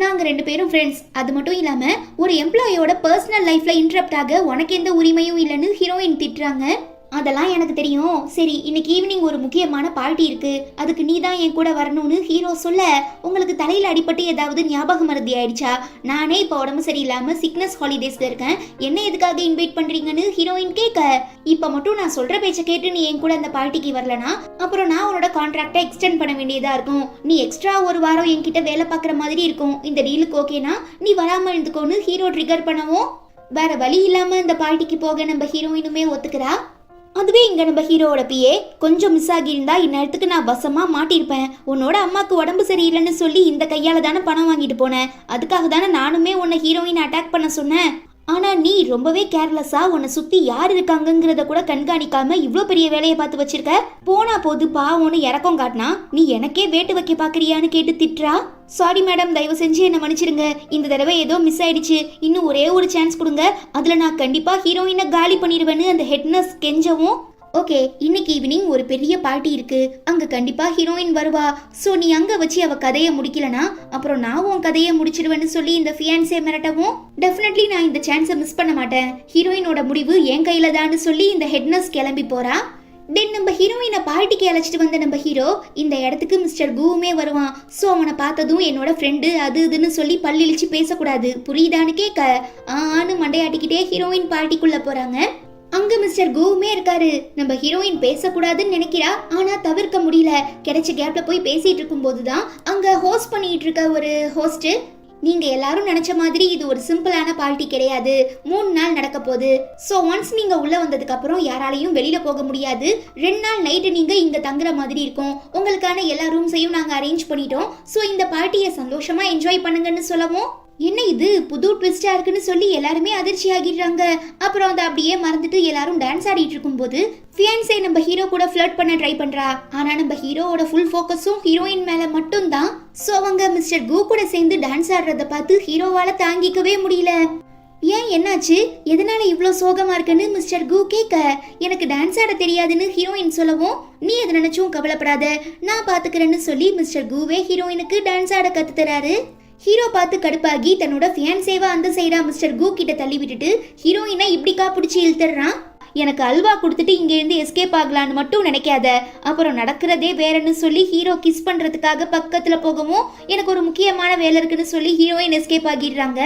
நாங்க 2 பேரும் ஃப்ரெண்ட்ஸ், அது மட்டும் இல்லாம ஒரு எம்ப்ளாயோட பர்சனல் லைஃப்ல இன்டரப்ட் ஆக உனக்கு எந்த உரிமையும் இல்லைன்னு ஹீரோயின் திட்டுறாங்க. அதெல்லாம் எனக்கு தெரியும், சரி இன்னைக்கு ஈவினிங் ஒரு முக்கியமான பார்ட்டி இருக்கு, அதுக்கு நீ தான் என் கூட வரணும்னு ஹீரோ சொல்ல, உங்களுக்கு தலையில் அடிபட்டு ஏதாவது ஞாபக மறதி ஆயிடுச்சா, நானே இப்போ உடம்பு சரியில்லாம சிக்னஸ் ஹாலிடேஸ்ல இருக்கேன், என்ன எதுக்காக இன்வைட் பண்றீங்கன்னு ஹீரோயின் கேட்க, இப்போ மட்டும் நான் சொல்ற பேச்சை கேட்டு நீ என் கூட அந்த பார்ட்டிக்கு வரலனா அப்புறம் நான் உன்னோட கான்ட்ராக்டை எக்ஸ்டெண்ட் பண்ண வேண்டியதா இருக்கும், நீ எக்ஸ்ட்ரா ஒரு வாரம் என்கிட்ட வேலை பார்க்குற மாதிரி இருக்கும், இந்த டீலுக்கு ஓகேனா நீ வராமல் இருந்துக்கோன்னு ஹீரோ ட்ரிகர் பண்ணவும், வேற வழி இல்லாம இந்த பார்ட்டிக்கு போக நம்ம ஹீரோயினுமே ஒத்துக்கிறா. அதுவே இங்க நம்ம ஹீரோவோட பிஏ, கொஞ்சம் மிஸ் ஆகியிருந்தா இந்நேரத்துக்கு நான் வசமா மாட்டிருப்பேன், உன்னோட அம்மாக்கு உடம்பு சரியில்லைன்னு சொல்லி இந்த கையால தானே பணம் வாங்கிட்டு போனேன், அதுக்காக தானே நானுமே உன்னை ஹீரோயின் அட்டாக் பண்ண சொன்னேன், ஆனா நீ ரொம்பவே கேர்லெஸ்ஸா உன்னை சுத்தி யார் இருக்காங்கிறத கூட கண்காணிக்காம இவ்வளோ பெரிய வேலையை பார்த்து வச்சிருக்க, போனா போது பாவம்னு இறக்கம் காட்டினா நீ எனக்கே வேட்டு வைக்க பாக்குறியான்னு கேட்டு திட்டுறா. சாரி மேடம், தயவு செஞ்சு என்ன மன்னிச்சிருங்க, இந்த தடவை ஏதோ மிஸ் ஆயிடுச்சு, இன்னும் ஒரே ஒரு சான்ஸ் கொடுங்க, அதுல நான் கண்டிப்பா ஹீரோயினை காலி பண்ணிடுவேன்னு அந்த ஹெட் நர்ஸ் கெஞ்சவும், ஓகே இன்னைக்கு ஈவினிங் ஒரு பெரிய பார்ட்டி இருக்கு, அங்க கண்டிப்பா ஹீரோயின் வருவா, சோ நீ அங்க வச்சு அவ கதையை முடிக்கலனா அப்புறம் நான் உன் கதையை முடிச்சிடுவேன்னு சொல்லி இந்த ஃபியான்சே மிரட்டவும், டெஃபினெட்லி நான் இந்த சான்ஸை மிஸ் பண்ண மாட்டேன், ஹீரோயினோட முடிவு என் கையில தான்னு சொல்லி இந்த ஹெட் நர்ஸ் கிளம்பி போறா. தென் நம்ம ஹீரோயினை பார்ட்டிக்கு அழைச்சிட்டு வந்த நம்ம ஹீரோ இந்த இடத்துக்கு மிஸ்டர் குவுமே வருவான். ஸோ அவனை பார்த்ததும் என்னோட ஃப்ரெண்டு அது இதுன்னு சொல்லி பல்லிழிச்சு பேசக்கூடாது புரியுதான்னு கேட்க, ஆன்னு மண்டையாட்டிக்கிட்டே ஹீரோயின் பார்ட்டிக்குள்ள போறாங்க. அங்க மிஸ்டர் குவுமே இருக்காரு. நம்ம ஹீரோயின் பேசக்கூடாதுன்னு நினைக்கிறா, ஆனா தவிர்க்க முடியல. கிடைச்ச கேப்ல போய் பேசிட்டு இருக்கும் போதுதான் அங்க ஹோஸ்ட் பண்ணிட்டு இருக்க ஒரு ஹோஸ்ட், நீங்க எல்லாரும் நினைச்ச மாதிரி இது ஒரு சிம்பிளான பார்ட்டி கிடையாது. 3 நாள் நடக்க போகுது. சோ ஒன்ஸ் நீங்க உள்ள வந்ததுக்கு அப்புறம் யாராலையும் வெளியில போக முடியாது. 2 நாள் நைட்டு நீங்க இங்க தங்குற மாதிரி இருக்கும். உங்களுக்கான எல்லா ரூம்ஸையும் நாங்க அரேஞ்ச் பண்ணிட்டோம். சோ இந்த பார்ட்டியை சந்தோஷமா என்ஜாய் பண்ணுங்கன்னு சொல்லவும், என்ன இது புது ட்விஸ்டா இருக்குன்னு சொல்லி எல்லாருமே அதிர்ச்சி ஆகிடுறாங்க. அப்புறம் அதை அப்படியே மறந்துட்டு எல்லாரும் டான்ஸ் ஆடிட்டு இருக்கும்போது ஃபியான்சே நம்ம ஹீரோ கூட ஃப்ளர்ட் பண்ண ட்ரை பண்றா. ஆனா நம்ம ஹீரோவோட ஃபுல் ஃபோக்கஸும் ஹீரோயின் மேல மட்டும் தான். சோ அவங்க மிஸ்டர் கு கூட சேர்ந்து டான்ஸ் ஆடுறத பார்த்து ஹீரோவால தாங்கிக்கவே முடியல. ஏன் என்னாச்சு, எதனால இவ்வளோ சோகமா இருக்குன்னு மிஸ்டர் கு கேட்க, எனக்கு டான்ஸ் ஆட தெரியாதுன்னு ஹீரோயின் சொல்லவும், நீ எதை நினைச்சும் கவலைப்படாத, நான் பாத்துக்கிறேன்னு சொல்லி மிஸ்டர் குவே ஹீரோயினுக்கு டான்ஸ் ஆட கத்து தராரு. ஹீரோ பார்த்து கடுப்பாகி தன்னோட ஃபியான்சேவா அந்த சைடா மிஸ்டர் கு கிட்ட தள்ளி விட்டுட்டு ஹீரோயினை இப்படிக்கா பிடிச்சி இழுத்துறான். எனக்கு அல்வா கொடுத்துட்டு இங்க இருந்து எஸ்கேப் ஆகலான்னு மட்டும் நினைக்காத, அப்புறம் நடக்கிறதே வேறன்னு சொல்லி ஹீரோ கிஸ் பண்றதுக்காக பக்கத்துல போகவும், எனக்கு ஒரு முக்கியமான வேலை இருக்குன்னு சொல்லி ஹீரோயின் எஸ்கேப் ஆகிடுறாங்க.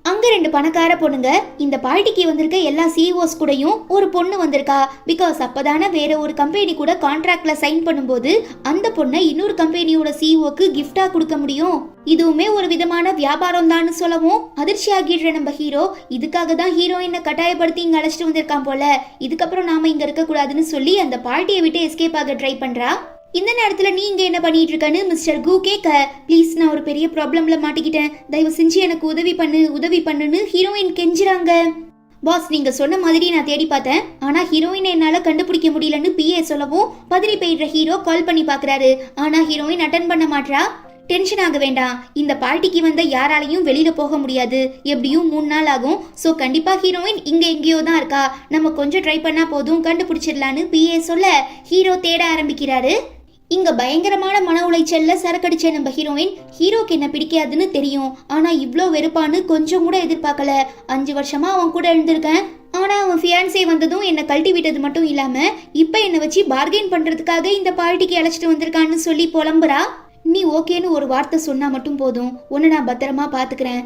அங்க 2 பணக்கார பொண்ணுங்க, இந்த பார்ட்டிக்கு வந்திருக்க எல்லா சிஇஓஸ் கூடயும் ஒரு பொண்ணு வந்திருக்கா. பிகாஸ் அப்பதானே வேற ஒரு கம்பெனி கூட கான்ட்ராக்ட்ல சைன் பண்ணும்போது அந்த பொண்ணை இன்னொரு கம்பெனியோட சிஇஓக்கு கிஃப்டா கொடுக்க முடியும். இதுவுமே ஒரு விதமான வியாபாரம் தான் சொல்லவும் அதிர்ச்சி ஆகிடுற நம்ம ஹீரோ, இதுக்காக தான் ஹீரோயினை கட்டாயப்படுத்தி இங்க அழைச்சிட்டு வந்திருக்கான் போல, இதுக்கப்புறம் நாம இங்க இருக்க கூடாதுன்னு சொல்லி அந்த பார்ட்டியை விட்டு எஸ்கேப் ஆக ட்ரை பண்றா. இந்த நேரத்துல நீ இங்க என்ன பண்ணிட்டு இருக்கன்னு மிஸ்டர் கு கேட்க, ப்ளீஸ் நான் ஒரு பெரிய ப்ராப்ளம்ல மாட்டிக்கிட்டேன், தயவு செஞ்சு எனக்கு உதவி பண்ணுன்னு ஹீரோயின் கெஞ்சுறாங்க. பாஸ், நீங்க சொன்ன மாதிரி நான் தேடி பார்த்தேன், ஆனா ஹீரோயினை என்னால கண்டுபிடிக்க முடியலன்னு பிஏ சொல்லவும் பதறி போயிடுற ஹீரோ கால் பண்ணி பாக்குறாரு. ஆனா ஹீரோயின் அட்டன் பண்ண மாட்றா. டென்ஷன் ஆக வேண்டாம், இந்த பார்ட்டிக்கு வந்த யாராலையும் வெளியில போக முடியாது, எப்படியும் 3 நாள் ஆகும். சோ கண்டிப்பா ஹீரோயின் இங்க எங்கேயோ தான் இருக்கா, நம்ம கொஞ்சம் ட்ரை பண்ணா போதும் கண்டுபிடிச்சிடலான்னு பிஏ சொல்ல ஹீரோ தேட ஆரம்பிக்கிறாரு. இங்க பயங்கரமான மன உளைச்சல்ல சரக்கடிச்ச நம்ம ஹீரோயின், ஹீரோக்கு என்ன பிடிக்காதுன்னு தெரியும், ஆனா இவ்ளோ வெறுப்பான்னு கொஞ்சம் கூட எதிர்பார்க்கல. 5 வருஷமா அவன் கூட இருந்திருக்கேன், ஆனா அவன் ஃபியான்சே வந்ததும் என்ன கழட்டி விட்டது மட்டும் இல்லாம இப்ப என்ன வச்சு பார்கெயின் பண்றதுக்காக இந்த பார்ட்டிக்கு அழைச்சிட்டு வந்திருக்கான்னு சொல்லி புலம்புறா. நீ ஓகேன்னு ஒரு வார்த்தை சொன்னா மட்டும் போதும், உன்னை நான் பத்திரமா பாத்துக்கிறேன்,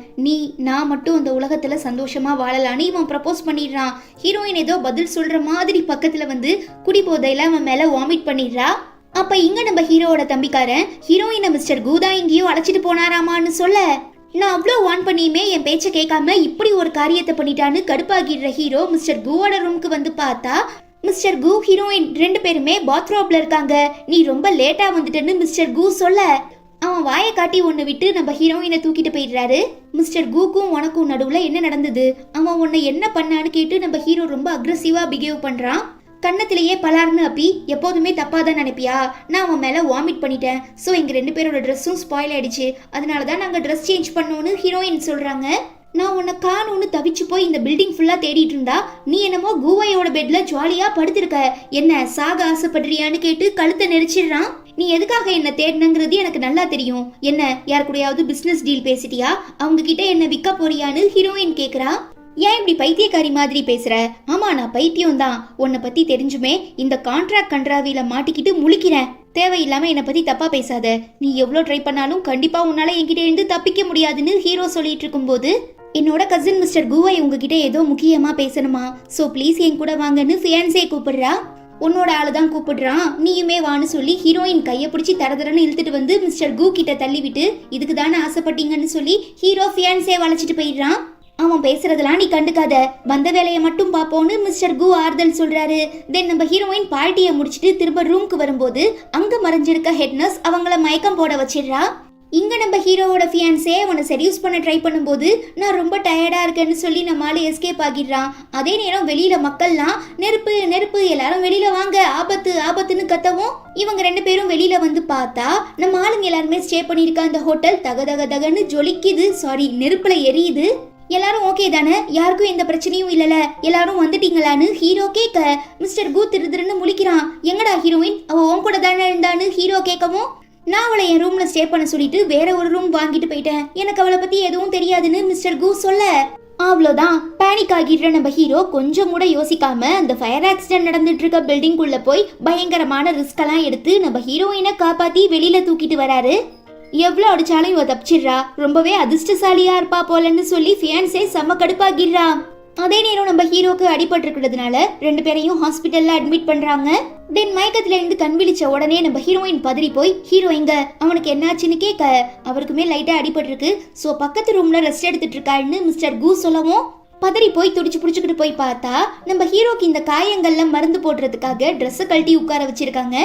நான் மட்டும் அந்த உலகத்துல சந்தோஷமா வாழலான்னு இவன் ப்ரப்போஸ் பண்ணிடுறான். ஹீரோயின் ஏதோ பதில் சொல்ற மாதிரி பக்கத்துல வந்து குடி போதையில அவன் மேல வாமிட் பண்ணிடுறா. அப்ப இங்க நம்ம ஹீரோவோட தம்பிக்காரன் ஹீரோயினை மிஸ்டர் குதா எங்கேயோ அழைச்சிட்டு போனாராமான்னு சொல்ல, நான் அவ்வளோ வான் பண்ணியுமே என் பேச்சை கேட்காம இப்படி ஒரு காரியத்தை பண்ணிட்டான்னு கடுப்பாகிடுற ஹீரோ மிஸ்டர் குவோட ரூமுக்கு வந்து பார்த்தா மிஸ்டர் கு ஹீரோயின் 2 பேருமே பாத்ரூம்ல இருக்காங்க. நீ ரொம்ப லேட்டா வந்துட்டேன்னு மிஸ்டர் கு சொல்ல, அவன் வாயை காட்டி ஒன்னு விட்டு நம்ம ஹீரோயினை தூக்கிட்டு போயிடுறாரு. மிஸ்டர் குக்கும் உனக்கும் நடுவுல என்ன நடந்தது, அவன் உன்னை என்ன பண்ணான்னு கேட்டு நம்ம ஹீரோ ரொம்ப அக்ரெசிவா பிஹேவ் பண்றான். கண்ணத்திலேயே பலார்னு அப்பி எப்போதுமே தப்பாதான் நினைப்பியா, நான் அவன் மேல வாமிட் பண்ணிட்டேன், ஸோ எங்க 2 பேரோட ட்ரெஸ்ஸும் ஸ்பாயில் ஆயிடுச்சு, அதனாலதான் நாங்க ட்ரெஸ் சேஞ்ச் பண்ணோன்னு ஹீரோயின் சொல்றாங்க. நான் உன்னை காணும்னு தவிச்சு போய் இந்த பில்டிங் ஃபுல்லா தேடிட்டு இருந்தா நீ என்னமோ கூவாயோட பெட்ல ஜாலியா படுத்திருக்க, என்ன சாக ஆசைப்படுறியான்னு கேட்டு கழுத்தை நெரிச்சிடுறான். நீ எதுக்காக என்ன தேடினங்கிறது எனக்கு நல்லா தெரியும், என்ன யார் கூடயாவது பிசினஸ் டீல் பேசிட்டியா, அவங்க கிட்ட என்ன விற்க போறியான்னு ஹீரோயின் கேக்குறா. ஏன் இப்படி பைத்தியக்காரி மாதிரி பேசுற? ஆமா நான் பைத்தியம் தான், உன்னை பத்தி தெரிஞ்சுமே இந்த கான்ட்ராக்ட் கண்ட்ராவில மாட்டிக்கிட்டு முழிக்கிறேன். தேவையில்லாம என்னை பத்தி தப்பா பேசாத, நீ எவ்வளோ ட்ரை பண்ணாலும் கண்டிப்பா உன்னால என்கிட்ட இருந்து தப்பிக்க முடியாதுன்னு ஹீரோ சொல்லிட்டு இருக்கும்போது, என்னோட கசின் மிஸ்டர் குவை உங்ககிட்ட ஏதோ முக்கியமா பேசணுமா, சோ ப்ளீஸ் என் கூட வாங்கன்னு ஃபியான்சே கூப்பிடுறா. உன்னோட ஆளுதான் கூப்பிடுறான், நீயுமே வான்னு சொல்லி ஹீரோயின் கையை பிடிச்சி தரதரன்னு இழுத்துட்டு வந்து மிஸ்டர் கு கிட்ட தள்ளி விட்டு, இதுக்கு தானே ஆசைப்பட்டீங்கன்னு சொல்லி ஹீரோ ஃபியான்சே வளைச்சிட்டு போயிடுறான். அவன் பேசுறதெல்லாம் நீ கண்டுக்காத, வந்த வேலையை மட்டும் பாப்போன்னு மிஸ்டர் கு ஆறுதல் சொல்றாரு. தென் நம்ம ஹீரோயின் பார்ட்டியை முடிச்சுட்டு திரும்ப ரூம்க்கு வரும்போது அங்க மறைஞ்சிருக்க ஹெட் நர்ஸ் அவங்கள மயக்கம் போட வச்சிடுறா. இங்க நம்ம ஹீரோவோட ஃபியான்சே அவனை செடியூஸ் பண்ண ட்ரை பண்ணும்போது நான் ரொம்ப டயர்டா இருக்கேன்னு சொல்லி நம்மளால எஸ்கேப் ஆகிடுறான். அதே நேரம் வெளியில மக்கள்லாம் நெருப்பு நெருப்பு எல்லாரும் வெளியில வாங்க, ஆபத்து ஆபத்துன்னு கத்தவும் இவங்க 2 பேரும் வெளியில வந்து பார்த்தா நம்ம ஆளுங்க எல்லாருமே ஸ்டே பண்ணிருக்க அந்த ஹோட்டல் தக தக தகன்னு ஜொலிக்குது, நெருப்புல எரியுது. எல்லாரும் ஓகே தானே, யாருக்கும் எந்த பிரச்சனையும் இல்லல, எல்லாரும் வந்துட்டீங்களான்னு ஹீரோ கேட்க மிஸ்டர் கு திருன்னு முழிக்கிறான். எங்கடா ஹீரோயின், அவ உன் கூட தானே இருந்தான்னு ஹீரோ கேட்கவும், நான் அவளை என் ரூம்ல ஸ்டே பண்ண சொல்லிட்டு வேற ஒரு ரூம் வாங்கிட்டு போயிட்டேன், எனக்கு அவளை பத்தி எதுவும் தெரியாதுன்னு மிஸ்டர் கு சொல்ல, அவ்வளோதான் பேனிக் ஆகிடுற நம்ம ஹீரோ கொஞ்சம் கூட யோசிக்காம அந்த ஃபயர் ஆக்சிடென்ட் நடந்துட்டு இருக்க பில்டிங் குள்ள போய் பயங்கரமான ரிஸ்க் எல்லாம் எடுத்து நம்ம ஹீரோயினை காப்பாத்தி வெளியில தூக்கிட்டு வராரு. எவ்வளோ அடிச்சாலும் இவ தப்பிச்சிடுறா, ரொம்பவே அதிர்ஷ்டசாலியா இருப்பா போலன்னு சொல்லி ஃபியான்சே செம்ம கடுப்பாகிடுறா. அதே நேரம் நம்ம ஹீரோக்கு அடிபட்டு இருக்கிறதுனால 2 பேரையும் ஹாஸ்பிட்டல்ல அட்மிட் பண்றாங்க. தென் மயக்கத்துல இருந்து கண் விழிச்ச உடனே நம்ம ஹீரோயின் பதறி போய் ஹீரோ எங்க அவனுக்கு என்னாச்சுன்னு கேட்க அவருக்குமே லைட்டா அடிபட்டு இருக்கு, சோ பக்கத்து ரூம்ல ரெஸ்ட் எடுத்துட்டு இருக்காருன்னு மிஸ்டர் கு சொல்லவும் பதறி போய் துடிச்சு புடிச்சுக்கிட்டு போய் பார்த்தா நம்ம ஹீரோக்கு இந்த காயங்கள்ல மருந்து போடுறதுக்காக ட்ரெஸ்ஸை கழட்டி உட்கார வச்சிருக்காங்க.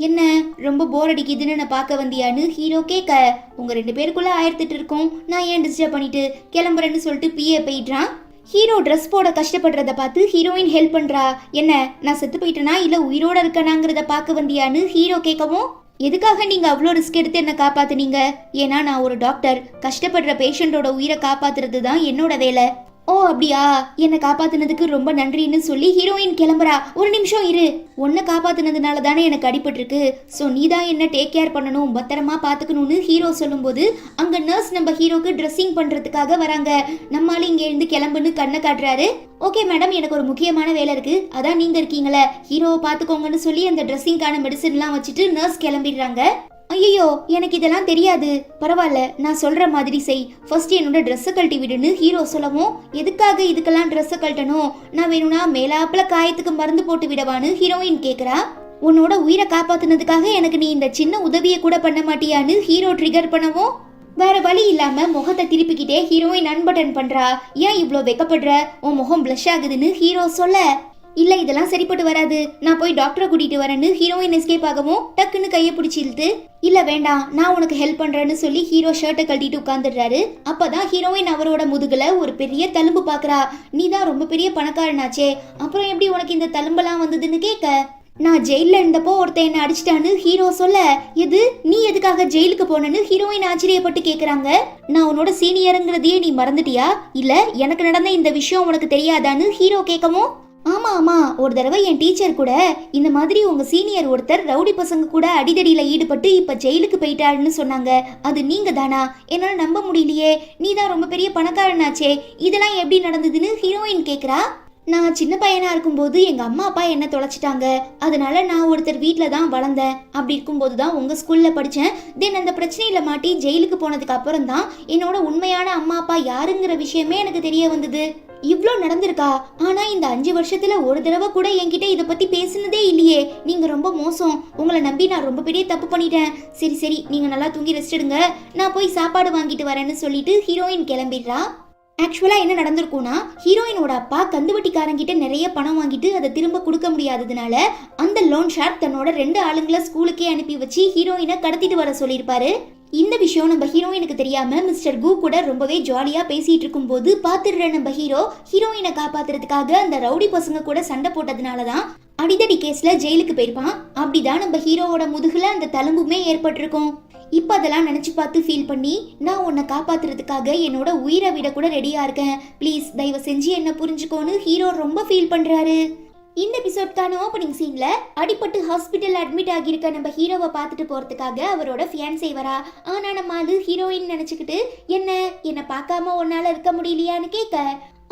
என்ன ரொம்ப போர் அடிக்குதுன்னு நான் பார்க்க வந்தியான்னு ஹீரோ கேட்க உங்க 2 பேருக்குள்ள ஆயிரத்திட்டு இருக்கும், நான் ஏன் டிஸ்டர்ப் பண்ணிட்டு கிளம்புறேன்னு சொல்லிட்டு பிஏ போயிடுறான். ஹீரோ ட்ரெஸ் போட கஷ்டப்படுறத பார்த்து ஹீரோயின் ஹெல்ப் பண்றா. என்ன நான் செத்து போயிட்டேனா இல்ல உயிரோட இருக்கனாங்கிறத பார்க்க வந்தியான்னு ஹீரோ கேட்கவும் எதுக்காக நீங்க அவ்வளோ ரிஸ்க் எடுத்து என்ன காப்பாத்துனீங்க? ஏன்னா நான் ஒரு டாக்டர், கஷ்டப்படுற பேஷண்டோட உயிரை காப்பாத்துறது தான் என்னோட வேலை. ஓ அப்படியா, என்னை காப்பாத்தினதுக்கு ரொம்ப நன்றின்னு சொல்லி ஹீரோயின் கிளம்புறா. ஒரு நிமிஷம் இரு, உன்னை காப்பாத்தினதுனால தானே எனக்கு அடிபட்டிருக்கு, ஸோ நீ தான் என்ன டேக் கேர் பண்ணணும், பத்திரமா பார்த்துக்கணும்னு ஹீரோ சொல்லும்போது அங்கே நர்ஸ் நம்ம ஹீரோக்கு ட்ரெஸ்ஸிங் பண்ணுறதுக்காக வராங்க. நம்மளால இங்கே இருந்து கிளம்புன்னு கண்ணை காட்டுறாரு. ஓகே மேடம், எனக்கு ஒரு முக்கியமான வேலை இருக்கு, அதான் நீங்க இருக்கீங்களே ஹீரோவை பார்த்துக்கோங்கன்னு சொல்லி அந்த ட்ரெஸ்ஸிங்கான மெடிசன்லாம் வச்சுட்டு நர்ஸ் கிளம்பிடுறாங்க. ஐயோ எனக்கு இதெல்லாம் தெரியாது, பரவாயில்ல நான் சொல்ற மாதிரி செய், ஃபர்ஸ்ட் என்னோட ட்ரெஸ்ஸை கழட்டி விடுன்னு ஹீரோ சொல்லவும் எதுக்காக இதுக்கெல்லாம் ட்ரெஸ்ஸை கழட்டணும், நான் வேணும்னா மேலாப்புல காயத்துக்கு மருந்து போட்டு விடவான்னு ஹீரோயின் கேட்குறா. உன்னோட உயிரை காப்பாத்துனதுக்காக எனக்கு நீ இந்த சின்ன உதவியை கூட பண்ண மாட்டியான்னு ஹீரோ ட்ரிகர் பண்ணவும் வேற வழி இல்லாம முகத்தை திருப்பிக்கிட்டே ஹீரோயின் அன்பட்டன் பண்றா. ஏன் இவ்வளோ வெக்கப்படுற, உன் முகம் பிளஷ் ஆகுதுன்னு ஹீரோ சொல்ல இல்ல இதெல்லாம் சரிப்பட்டு வராது, நான் போய் டாக்டரை கூட்டிட்டு வரேன்னு ஹீரோயின் எஸ்கேப் ஆகவும் டக்குன்னு கையை பிடிச்சி இழுத்து இல்ல வேண்டாம் நான் உனக்கு ஹெல்ப் பண்றேன்னு சொல்லி ஹீரோ ஷர்ட்டை கழட்டிட்டு உட்காந்துடுறாரு. அப்பதான் ஹீரோயின் அவரோட முதுகுல ஒரு பெரிய தழும்பு பாக்குறா. நீ தான் ரொம்ப பெரிய பணக்காரனாச்சே, அப்புறம் எப்படி உனக்கு இந்த தழும்பெல்லாம் வந்ததுன்னு கேட்க நான் ஜெயில இருந்தப்போ ஒருத்தன் என்ன அடிச்சிட்டான்னு ஹீரோ சொல்ல எது நீ எதுக்காக ஜெயிலுக்கு போனன்னு ஹீரோயின் ஆச்சரியப்பட்டு கேக்குறாங்க. நான் உன்னோட சீனியருங்கிறதையே நீ மறந்துட்டியா, இல்ல எனக்கு நடந்த இந்த விஷயம் உனக்கு தெரியாதான்னு ஹீரோ கேட்கவும் ஆமா ஆமா ஒரு தடவை என் டீச்சர் கூட இந்த மாதிரி உங்க சீனியர் ஒருத்தர் ரவுடி பசங்க கூட அடிதடியில ஈடுபட்டு இப்ப ஜெயிலுக்கு போயிட்டாருன்னு சொன்னாங்க, அது நீங்க தானா, என்னால நம்ப முடியலையே, நீ தான் ரொம்ப பெரிய பணக்காரனாச்சே, இதெல்லாம் எப்படி நடந்ததுன்னு ஹீரோயின் கேக்குறா. நான் சின்ன பையனா இருக்கும்போது எங்க அம்மா அப்பா என்ன தொலைச்சிட்டாங்க, அதனால நான் ஒருத்தர் வீட்டில தான் வளர்ந்தேன், அப்படி இருக்கும்போது தான் உங்க ஸ்கூல்ல படிச்சேன். தென் அந்த பிரச்சனையில மாட்டி ஜெயிலுக்கு போனதுக்கு அப்புறம் தான் என்னோட உண்மையான அம்மா அப்பா யாருங்கிற விஷயமே எனக்கு தெரிய வந்தது. இவ்ளோ நடந்திருக்கா, ஆனா இந்த 5 வருஷத்துல ஒரு தடவை கூட என்கிட்ட இத பத்தி பேசினதே இல்லையே, நீங்க ரொம்ப மோசம், உங்களை நம்பி நான் ரொம்ப பெரிய தப்பு பண்ணிட்டேன். சரி சரி நீங்க நல்லா தூங்கி ரெஸ்ட் எடுங்க, நான் போய் சாப்பாடு வாங்கிட்டு வரேன்னு சொல்லிட்டு ஹீரோயின் கிளம்பிடுறா. ஆக்சுவலா என்ன நடந்திருக்கும்னா ஹீரோயினோட அப்பா கந்துவட்டிக்காரங்கிட்ட நிறைய பணம் வாங்கிட்டு அதை திரும்ப கொடுக்க முடியாததுனால அந்த லோன் ஷார்க் தன்னோட 2 ஆளுங்களை ஸ்கூலுக்கே அனுப்பி வச்சு ஹீரோயினை கடத்திட்டு வர சொல்லியிருப்பாரு. இந்த விஷயம் நம்ம ஹீரோயினுக்கு தெரியாம மிஸ்டர் கு கூட ரொம்பவே ஜாலியா பேசிட்டு இருக்கும் போது பாத்துடுற நம்ம ஹீரோயினை காப்பாத்துறதுக்காக அந்த ரவுடி பசங்க கூட சண்டை போட்டதுனாலதான் அடிதடி கேஸ்ல ஜெயிலுக்கு போயிருப்பான். அப்படிதான் நம்ம ஹீரோவோட முதுகுல அந்த தழும்புமே ஏற்பட்டிருக்கும். இப்ப அதெல்லாம் நினைச்சு பார்த்து ஃபீல் பண்ணி நான் உன்னை காப்பாத்துறதுக்காக என்னோட உயிரை விட கூட ரெடியா இருக்கேன், ப்ளீஸ் தயவு செஞ்சு என்ன புரிஞ்சுக்கோன்னு ஹீரோ ரொம்ப ஃபீல் பண்றாரு. இந்த எபிசோட்கான ஓப்பனிங் சீன்ல அடிபட்டு ஹாஸ்பிட்டல் அட்மிட் ஆகியிருக்க நம்ம ஹீரோவை பார்த்துட்டு போறதுக்காக அவரோட ஃபியான்சே வரா. ஆனா நம்ம ஆளு ஹீரோயின் நினைச்சுக்கிட்டு என்ன பார்க்காம உன்னால இருக்க முடியலையான்னு கேட்க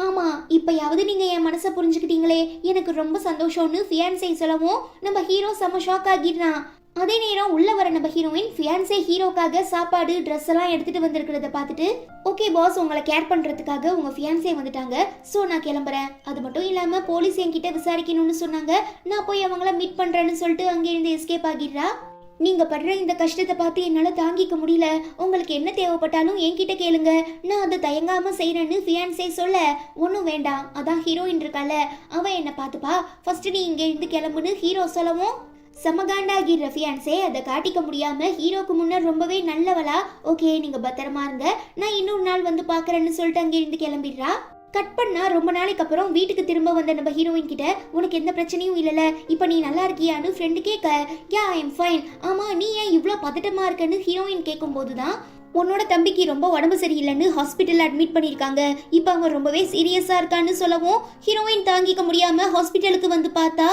ஆமா இப்பயாவது நீங்க என் மனசை புரிஞ்சுக்கிட்டீங்களே எனக்கு ரொம்ப சந்தோஷம்னு ஃபியான்சே சொல்லவும் நம்ம ஹீரோ செம்ம ஷாக் ஆகிடுறான். அதே நேரம் உள்ள வர நம்ம ஹீரோயின் ஃபியான்சே ஹீரோக்காக சாப்பாடு ட்ரெஸ் எல்லாம் எடுத்துட்டு வந்திருக்கிறத பார்த்துட்டு ஓகே பாஸ் உங்களை கேர் பண்றதுக்காக உங்க ஃபியான்சே வந்துட்டாங்க, சோ நான் கிளம்புறேன், அது மட்டும் இல்லாம போலீஸ் என்கிட்ட விசாரிக்கணும்னு சொன்னாங்க, நான் போய் அவங்கள மீட் பண்றேன்னு சொல்லிட்டு அங்கிருந்து எஸ்கேப் ஆகிடுறா. நீங்க படுற இந்த கஷ்டத்தை பார்த்து என்னால தாங்கிக்க முடியல, உங்களுக்கு என்ன தேவைப்பட்டாலும் என்கிட்ட கேளுங்க, நான் அதை தயங்காம செய்யறேன்னு ஃபியான்சே சொல்ல ஒன்னும் வேண்டாம், அதான் ஹீரோயின் இருக்கால அவ என்ன பார்த்துப்பா, ஃபர்ஸ்ட் நீ இங்க இருந்து கிளம்புன்னு ஹீரோ சொல்லவும் சமகாண்டாகிற ஃபியான்சே அதை காட்டிக்க முடியாம ஹீரோக்கு முன்னர் ரொம்பவே நல்லவளா ஓகே நீங்க பத்திரமா இருங்க நான் இன்னொரு நாள் வந்து பாக்குறேன்னு சொல்லிட்டு அங்கிருந்து கிளம்பிடுறா. கட் பண்ணா ரொம்ப நாளைக்கு அப்புறம் வீட்டுக்கு திரும்ப வந்த நம்ம ஹீரோயின் கிட்ட உனக்கு எந்த பிரச்சனையும் இல்லல, இப்ப நீ நல்லா இருக்கியான்னு ஃப்ரெண்டு கேட்க யா ஐ எம் ஃபைன், ஆமா நீ ஏன் இவ்வளோ பதட்டமா இருக்கன்னு ஹீரோயின் கேட்கும் போதுதான் உன்னோட தம்பிக்கு ரொம்ப உடம்பு சரியில்லைன்னு ஹாஸ்பிட்டல் அட்மிட் பண்ணியிருக்காங்க, இப்போ அவங்க ரொம்பவே சீரியஸா இருக்கான்னு சொல்லவும் ஹீரோயின் தாங்கிக்க முடியாம ஹாஸ்பிட்டலுக்கு வந்து பார்த்தா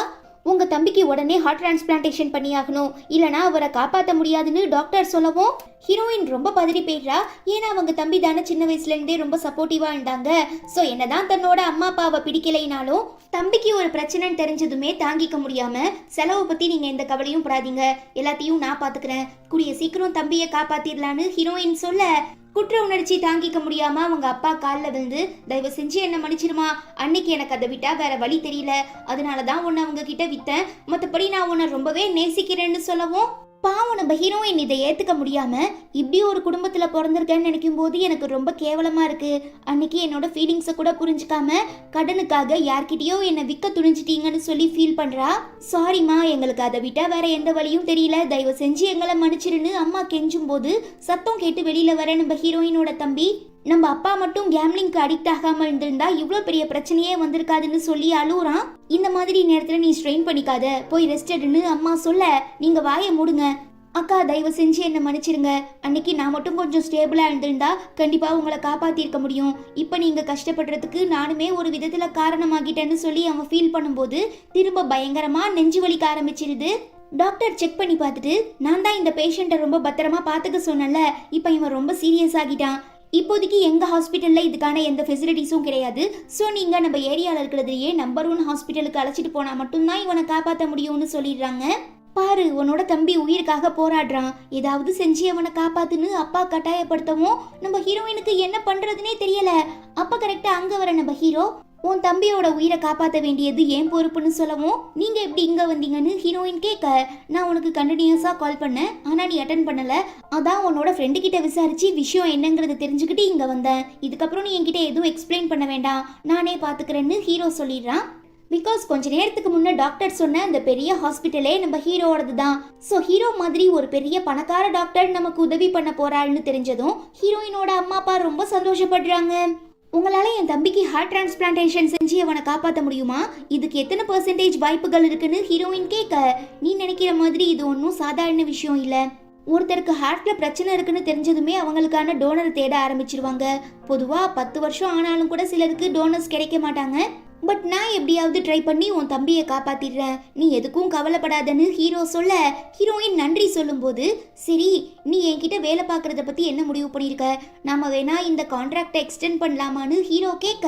உங்க தம்பிக்கு உடனே ஹார்ட் டிரான்ஸ்பிளான்டேஷன் பண்ணியாகணும், இல்லனா அவரை காப்பாற்ற முடியாதுன்னு டாக்டர் சொல்லவும் ஹீரோயின் ரொம்ப பதறி போயிடுறா. ஏன்னா அவங்க தம்பி தானே சின்ன வயசுல இருந்தே ரொம்ப சப்போர்ட்டிவா இருந்தாங்க, ஸோ என்னதான் தன்னோட அம்மா அப்பாவை பிடிக்கலைனாலும் தம்பிக்கு ஒரு பிரச்சனைன்னு தெரிஞ்சதுமே தாங்கிக்க முடியாம செலவை பத்தி நீங்க எந்த கவலையும் படாதீங்க, எல்லாத்தையும் நான் பாத்துக்கிறேன், கூடிய சீக்கிரம் தம்பியை காப்பாத்திடலான்னு ஹீரோயின் சொல்ல குற்ற உணர்ச்சி தாங்கிக்க முடியாம அவங்க அப்பா காலில் விழுந்து தயவு செஞ்சு என்ன மன்னிச்சிருமா, அன்னைக்கு எனக்கு அதை விட்டா வேற வழி தெரியல, அதனாலதான் உன்னை அவங்க கிட்ட வித்தேன், மற்றபடி நான் உன்னை ரொம்பவே நேசிக்கிறேன்னு சொல்லவும் பாவம் நம்ம ஹீரோயின் இதை ஏத்துக்க முடியாம இப்படி ஒரு குடும்பத்துல பிறந்திருக்கேன்னு நினைக்கும் போது எனக்கு ரொம்ப கேவலமா இருக்கு. அன்னைக்கு என்னோட ஃபீலிங்ஸை கூட புரிஞ்சுக்காம கடனுக்காக யார்கிட்டயோ என்னை விற்க துணிஞ்சிட்டீங்கன்னு சொல்லி ஃபீல் பண்றா. சாரிம்மா, எங்களுக்கு அதை விட்டா வேற எந்த வழியும் தெரியல, தயவு செஞ்சு எங்களை மன்னிச்சிருன்னு அம்மா கெஞ்சும் போது சத்தம் கேட்டு வெளியில வர நம்ம ஹீரோயினோட தம்பி நம்ம அப்பா மட்டும் கேம்லிங்க்கு அடிக்ட் ஆகாம இருந்திருந்தா இவ்வளோ பெரிய பிரச்சனையே வந்திருக்காதுன்னு சொல்லி அழுகுறான். இந்த மாதிரி நேரத்துல நீ ஸ்ட்ரெயின் பண்ணிக்காத, போய் ரெஸ்ட் எடுன்னு அம்மா சொல்ல நீங்க வாயை மூடுங்க. அக்கா தயவு செஞ்சு என்ன மன்னிச்சிருங்க, அன்னைக்கு நான் மட்டும் கொஞ்சம் ஸ்டேபிளா இருந்திருந்தா கண்டிப்பா உங்களை காப்பாத்திருக்க முடியும், இப்ப நீங்க கஷ்டப்படுறதுக்கு நானுமே ஒரு விதத்துல காரணமாகிட்டேன்னு சொல்லி அவன் ஃபீல் பண்ணும்போது திரும்ப பயங்கரமா நெஞ்சு வலிக்க ஆரம்பிச்சிருது. டாக்டர் செக் பண்ணி பார்த்துட்டு நான் தான் இந்த பேஷண்ட்டை ரொம்ப பத்திரமா பார்த்துக்க சொன்னல, இப்போ இவன் ரொம்ப சீரியஸ் ஆகிட்டான், இப்போதைக்கு எங்கள் ஹாஸ்பிட்டலில் இதுக்கான எந்த ஃபெசிலிட்டிஸும் கிடையாது, ஸோ நீங்கள் நம்ம ஏரியாவில் இருக்கிறதுலையே நம்பர் 1 ஹாஸ்பிட்டலுக்கு அழைச்சிட்டு போனால் மட்டும்தான் இவனை காப்பாற்ற முடியும்னு சொல்லிடுறாங்க. பாரு, உன்னோட தம்பி உயிருக்காக போராடுறான், ஏதாவது செஞ்சு அவனை காப்பாத்துன்னு அப்பா கட்டாயப்படுத்தவும் நம்ம ஹீரோயினுக்கு என்ன பண்ணுறதுனே தெரியல. அப்போ கரெக்டாக அங்கே வர நம்ம ஹீரோ உன் தம்பியோட உயிரை காப்பாற்ற வேண்டியது ஏன் பொறுப்புன்னு சொல்லவும் நீங்க எப்படி இங்க வந்தீங்கன்னு ஹீரோயின் கேட்க நான் உனக்கு கண்டினியூஸா கால் பண்ணேன், ஆனா நீ அட்டன் பண்ணல, அதான் உன்னோட ஃப்ரெண்டு கிட்ட விசாரிச்சு விஷயம் என்னங்கிறத தெரிஞ்சுக்கிட்டு இங்க வந்தேன், இதுக்கப்புறம் நீ என்கிட்ட எதுவும் எக்ஸ்பிளைன் பண்ண வேண்டாம், நானே பாத்துக்கிறேன்னு ஹீரோ சொல்லிடுறான். பிகாஸ் கொஞ்ச நேரத்துக்கு முன்ன டாக்டர் சொன்ன அந்த பெரிய ஹாஸ்பிட்டலே நம்ம ஹீரோவோடது தான். ஸோ ஹீரோ மாதிரி ஒரு பெரிய பணக்கார டாக்டர் நமக்கு உதவி பண்ண போறாள்னு தெரிஞ்சதும் ஹீரோயினோட அம்மா அப்பா ரொம்ப சந்தோஷப்படுறாங்க. உங்களால என் தம்பிக்கு ஹார்ட் டிரான்ஸ்பிளான்டேஷன் செஞ்சு அவனை காப்பாற்ற முடியுமா, இதுக்கு எத்தனை % வாய்ப்புகள் இருக்குன்னு ஹீரோயின் கேட்க நீ நினைக்கிற மாதிரி இது ஒன்றும் சாதாரண விஷயம் இல்லை. ஒருத்தருக்கு ஹார்ட்ல பிரச்சனை இருக்குன்னு தெரிஞ்சதுமே அவங்களுக்கான டோனர் தேட ஆரம்பிச்சிருவாங்க. பொதுவாக 10 வருஷம் ஆனாலும் கூட சிலருக்கு டோனர்ஸ் கிடைக்க மாட்டாங்க. பட் நான் எப்படியாவது ட்ரை பண்ணி உன் தம்பியை காப்பாத்திடுறேன், நீ எதுக்கும் கவலைப்படாதன்னு ஹீரோ சொல்ல ஹீரோயின் நன்றி சொல்லும்போது சரி நீ என்கிட்ட வேலை பார்க்கறத பத்தி என்ன முடிவு பண்ணியிருக்க, நாம வேணா இந்த கான்ட்ராக்டை எக்ஸ்டெண்ட் பண்ணலாமான்னு ஹீரோ கேட்க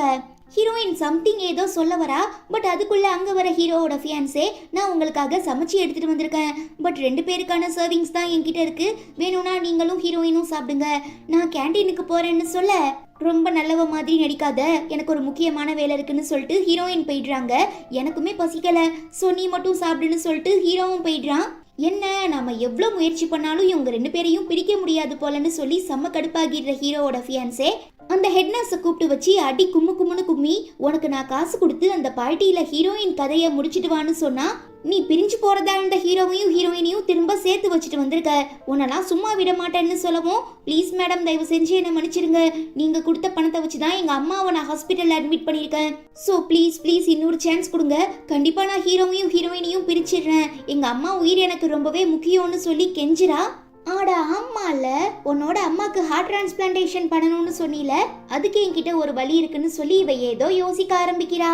ஹீரோயின் சம்திங் ஏதோ சொல்ல வரா. பட் அதுக்குள்ள அங்க வர ஹீரோவோட ஃபியான்ஸே நான் உங்களுக்காக சமைச்சு எடுத்துட்டு வந்திருக்கேன், பட் 2 பேருக்கான சர்விங்ஸ் தான் என்கிட்ட இருக்கு, வேணும்னா நீங்களும் ஹீரோயினும் சாப்பிடுங்க, நான் கேண்டீனுக்கு போறேன்னு சொல்ல ரொம்ப நல்லவ மாதிரி நடிக்காத, எனக்கு ஒரு முக்கியமான வேலை இருக்குன்னு சொல்லிட்டு ஹீரோயின் போயிடுறாங்க. எனக்குமே பசிக்கல, ஸோ நீ மட்டும் சாப்பிடுன்னு சொல்லிட்டு ஹீரோவும் போயிடுறான். என்ன நாம எவ்வளோ முயற்சி பண்ணாலும் இவங்க 2 பேரையும் பிடிக்க முடியாது போலன்னு சொல்லி செம்ம கடுப்பாகிடுற ஹீரோவோட ஃபியான்ஸே அந்த ஹெட் நர்ஸை கூப்பிட்டு வச்சு அடி கும்முன்னு கும்மி உனக்கு நான் காசு கொடுத்து அந்த பார்ட்டியில ஹீரோயின் கதையை முடிச்சிட்டு வான்னு சொன்னா நீ பிரிஞ்சு போறதா இருந்த ஹீரோவையும் ஹீரோயினையும் திரும்ப சேர்த்து வச்சுட்டு வந்திருக்க, உன்னெல்லாம் சும்மா விட மாட்டேன்னு சொல்லவும் ப்ளீஸ் மேடம் தயவு செஞ்சு என்ன மன்னிச்சிருங்க, நீங்க கொடுத்த பணத்தை வச்சு தான் எங்க அம்மாவை நான் ஹாஸ்பிட்டல்ல அட்மிட் பண்ணியிருக்கேன், ஸோ ப்ளீஸ் இன்னொரு சான்ஸ் கொடுங்க, கண்டிப்பா நான் ஹீரோவையும் ஹீரோயினையும் பிரிச்சிடுறேன், எங்க அம்மா உயிர் எனக்கு ரொம்பவே முக்கியம்னு சொல்லி கெஞ்சிரா. ஆடா ஆமால, உன்னோட அம்மாக்கு ஹார்ட் டிரான்ஸ்பிளான்டேஷன் பண்ணணும்னு சொன்னீல, அதுக்கு என்கிட்ட ஒரு வழி இருக்குன்னு சொல்லி இவ ஏதோ யோசிக்க ஆரம்பிக்கிறா.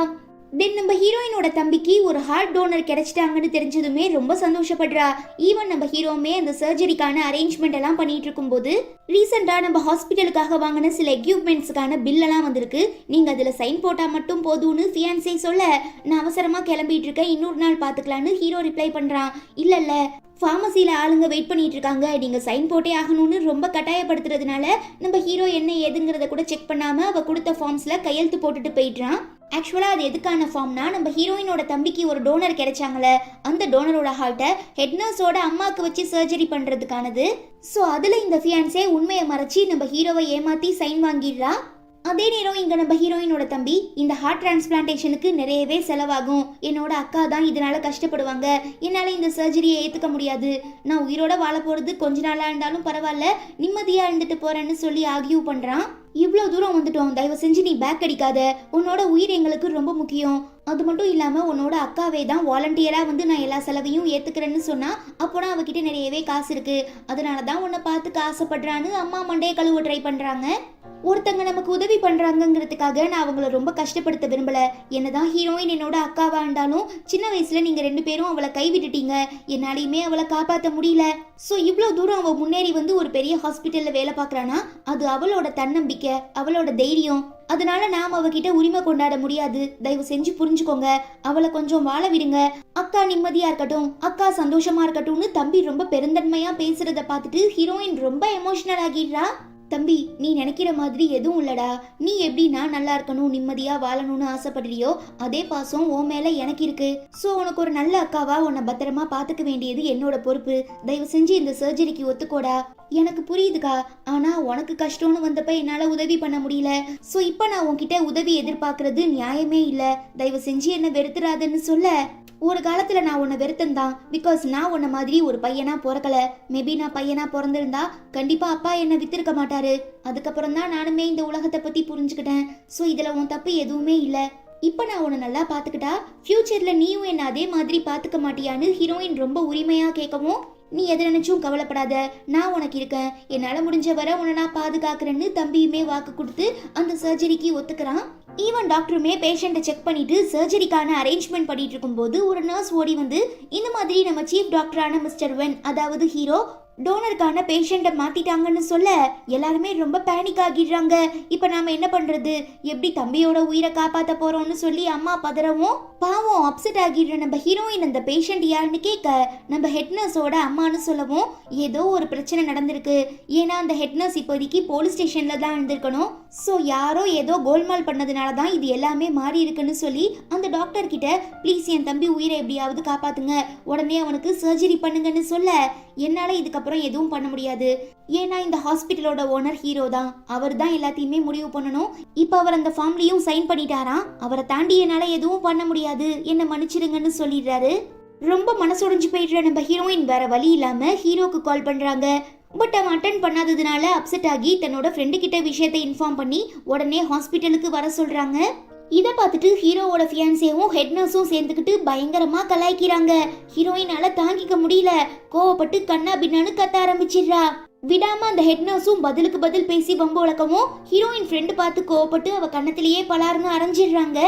தென் நம்ம ஹீரோயினோட தம்பிக்கு ஒரு ஹார்ட் டோனர் கிடைச்சிட்டாங்கன்னு தெரிஞ்சதுமே ரொம்ப சந்தோஷப்படுறா. ஈவன் நம்ம ஹீரோமே அந்த சர்ஜரிக்கான அரேஞ்ச்மெண்ட் எல்லாம் பண்ணிட்டு இருக்கும்போது ரீசெண்டா நம்ம ஹாஸ்பிட்டலுக்காக வாங்கின சில எக்யூப்மெண்ட்ஸுக்கான பில்லெல்லாம் வந்திருக்கு, நீங்க அதுல சைன் போட்டா மட்டும் போதும்னு ஃபியான்ஸே சொல்ல நான் அவசரமா கிளம்பிட்டு இருக்கேன், இன்னொரு நாள் பாத்துக்கலான்னு ஹீரோ ரிப்ளை பண்றான். இல்ல ஃபார்மசியில் ஆளுங்க வெயிட் பண்ணிட்டு இருக்காங்க, நீங்கள் சைன் போட்டே ஆகணும்னு ரொம்ப கட்டாயப்படுத்துறதுனால நம்ம ஹீரோ என்ன ஏதுங்கிறத கூட செக் பண்ணாமல் அவள் கொடுத்த ஃபார்ம்ஸில் கையெழுத்து போட்டுட்டு போயிடுறான். ஆக்சுவலாக அது எதுக்கான ஃபார்ம்னா நம்ம ஹீரோயினோட தம்பிக்கு ஒரு டோனர் கிடைச்சாங்களே, அந்த டோனரோட ஹார்ட்டை ஹெட் நர்ஸோட அம்மாவுக்கு வச்சு சர்ஜரி பண்ணுறதுக்கானது. ஸோ அதில் இந்த ஃபியான்ஸே உண்மையை மறைச்சி நம்ம ஹீரோவை ஏமாற்றி சைன் வாங்கிடுறா. அதே நேரம் இங்க நம்ம ஹீரோயினோட தம்பி இந்த ஹார்ட் டிரான்ஸ்பிளான்டேஷனுக்கு நிறையவே செலவாகும், என்னோட அக்கா தான் இதனால கஷ்டப்படுவாங்க, என்னால இந்த சர்ஜரியை ஏத்துக்க முடியாது, நான் உயிரோட வாழ போறது கொஞ்ச நாளா இருந்தாலும் பரவாயில்ல, நிம்மதியா இருந்துட்டு போறேன்னு சொல்லி ஆர்கியூ பண்றான். இவ்வளோ தூரம் வந்துட்டோம், தயவு செஞ்சு நீ பேக் அடிக்காத, உன்னோட உயிர் எங்களுக்கு ரொம்ப முக்கியம், அது மட்டும் இல்லாமல் உன்னோட அக்காவே தான் வாலண்டியராக வந்து நான் எல்லா செலவையும் ஏற்றுக்கிறேன்னு சொன்னால் அப்போனா அவகிட்ட நிறையவே காசு இருக்குது, அதனால தான் உன்னை பார்த்துக்க ஆசைப்படுறான்னு அம்மா மண்டையை கழுவ ட்ரை பண்ணுறாங்க. ஒருத்தங்க நமக்கு உதவி பண்ணுறாங்கங்கிறதுக்காக நான் அவங்கள ரொம்ப கஷ்டப்படுத்த விரும்பலை, என்னதான் ஹீரோயின் என்னோட அக்காவா இருந்தாலும் சின்ன வயசில் நீங்கள் 2 பேரும் அவளை கைவிட்டுட்டீங்க, என்னாலையுமே அவளை காப்பாற்ற முடியல. ஸோ இவ்வளோ தூரம் அவள் முன்னேறி வந்து ஒரு பெரிய ஹாஸ்பிட்டலில் வேலை பார்க்குறானா அது அவளோட தன்னம்பிக்கை, அவளோட தைரியம், அதனால நாம் அவகிட்ட உரிமை கொண்டாட முடியாது, தயவு செஞ்சு புரிஞ்சுக்கோங்க, அவளை கொஞ்சம் வாழ விடுங்க, அக்கா நிம்மதியா இருக்கட்டும், அக்கா சந்தோஷமா இருக்கட்டும்னு தம்பி ரொம்ப பெருந்தன்மையா பேசுறத பார்த்துட்டு ஹீரோயின் ரொம்ப எமோஷனல் ஆகிடுறா. தம்பி, நீ நினைக்கிற மாதிரி எதுவும் இல்லடா. நீ எப்படி நான் நல்லா இருக்கணும், நிம்மதியா வாழணும்னு ஆசைப்படுறியோ அதே பாசம் உன் மேல எனக்கு இருக்கு. சோ உனக்கு ஒரு நல்ல அக்காவா உன்னை பத்திரமா பாத்துக்க வேண்டியது என்னோட பொறுப்பு. தயவு செஞ்சு இந்த சர்ஜரிக்கு ஒத்துக்கோடா. எனக்கு புரியுதுக்கா, ஆனா உனக்கு கஷ்டம்னு வந்தப்ப என்னால உதவி பண்ண முடியல. சோ இப்ப நான் உன்கிட்ட உதவி எதிர்பார்க்கறது நியாயமே இல்ல. தயவு செஞ்சு என்ன வெறுத்துறாதுன்னு சொல்ல, ஒரு காலத்துல நான் உன்னை வெறுத்தந்தான். பிகாஸ் நான் உன்ன மாதிரி ஒரு பையனா பிறக்கல. மேபி நான் பையனா பிறந்திருந்தா கண்டிப்பா அப்பா என்ன வித்திருக்க மாட்டாரு. அதுக்கப்புறம் தான் நானுமே இந்த உலகத்தை பத்தி புரிஞ்சுக்கிட்டேன். சோ இதுல உன் தப்பு எதுவுமே இல்ல. இப்ப நான் உன்னை நல்லா பாத்துக்கிட்டா ஃபியூச்சர்ல நீயும் என்ன அதே மாதிரி பாத்துக்க மாட்டியான்னு ஹீரோயின் ரொம்ப உரிமையா கேட்கவும், நீ எதை நினைச்சும் கவலைப்படாத, நான் உனக்கு இருக்கேன், என்னால முடிஞ்ச வரை உன்னை நான் பாதுகாக்கிறேன்னு தம்பியுமே வாக்கு கொடுத்து அந்த சர்ஜரிக்கு ஒத்துக்கிறான். ஈவன் டாக்டருமே பேஷண்ட்டை செக் பண்ணிட்டு சர்ஜரிக்கான அரேஞ்ச்மெண்ட் பண்ணிட்டு இருக்கும்போது ஒரு நர்ஸ் ஓடி வந்து, இந்த மாதிரி நம்ம சீஃப் டாக்டரான மிஸ்டர் வென், அதாவது ஹீரோ, டோனருக்கான பேஷண்ட்டை மாத்திட்டாங்கன்னு சொல்ல எல்லாருமே ரொம்ப பேனிக் ஆகிடுறாங்க. இப்ப நாம என்ன பண்றது, எப்படி தம்பியோட உயிரை காப்பாத்த போறோம்னு சொல்லி அம்மா பதறவும், பாவம் அப்செட் ஆகிடுற நம்ம ஹீரோயின் அந்த பேஷண்ட் யாருன்னு கேட்க நம்ம ஹெட் நர்ஸோட அம்மான்னு சொல்லவும், ஏதோ ஒரு பிரச்சனை நடந்திருக்கு. ஏன்னா அந்த ஹெட் நர்ஸ் இப்போதைக்கு போலீஸ் ஸ்டேஷன்ல தான் இருந்திருக்கணும். ஸோ யாரோ ஏதோ கோல்மால் பண்ணதுனால தான் இது எல்லாமே மாறி இருக்குன்னு சொல்லி அந்த டாக்டர் கிட்ட, ப்ளீஸ் என் தம்பி உயிரை எப்படியாவது காப்பாத்துங்க, உடனே அவனுக்கு சர்ஜரி பண்ணுங்கன்னு சொல்ல, என்னால இதுக்கப்புறம் எதுவும் பண்ண முடியாது. ஏன்னா இந்த ஹாஸ்பிட்டலோட ஓனர் ஹீரோ தான், அவர் தான் எல்லாத்தையுமே முடிவு பண்ணணும். இப்ப அவர் அந்த ஃபார்ம்லயும் சைன் பண்ணிட்டாராம். அவரை தாண்டி என்னால எதுவும் பண்ண முடியாது, என்ன மன்னிச்சிடுங்கன்னு சொல்லிடுறாரு. ரொம்ப மனசுடைஞ்சு போயிடுற நம்ம ஹீரோயின் வேற வழி இல்லாம ஹீரோக்கு கால் பண்றாங்க. பட் அவன் அட்டன் பண்ணாததுனால அப்செட் ஆகி தன்னோட ஃப்ரெண்டு கிட்ட விஷயத்தை இன்ஃபார்ம் பண்ணி உடனே ஹாஸ்பிட்டலுக்கு வர சொல்றாங்க. இதை பார்த்துட்டு ஹீரோவோட ஃபியான்சேவும் ஹெட் நர்ஸும் சேர்ந்துக்கிட்டு பயங்கரமா கலாய்க்கிறாங்க. ஹீரோயினால தாங்கிக்க முடியல, கோவப்பட்டு கண்ணா பின்னான்னு கத்த ஆரம்பிச்சிடுறா. விடாம அந்த ஹெட் நர்ஸும் பதிலுக்கு பதில் பேசி வம்பு வளர்க்கவும் ஹீரோயின் ஃப்ரெண்டு பார்த்து கோவப்பட்டு அவ கண்ணத்திலேயே பலாருன்னு அரைஞ்சிடுறாங்க.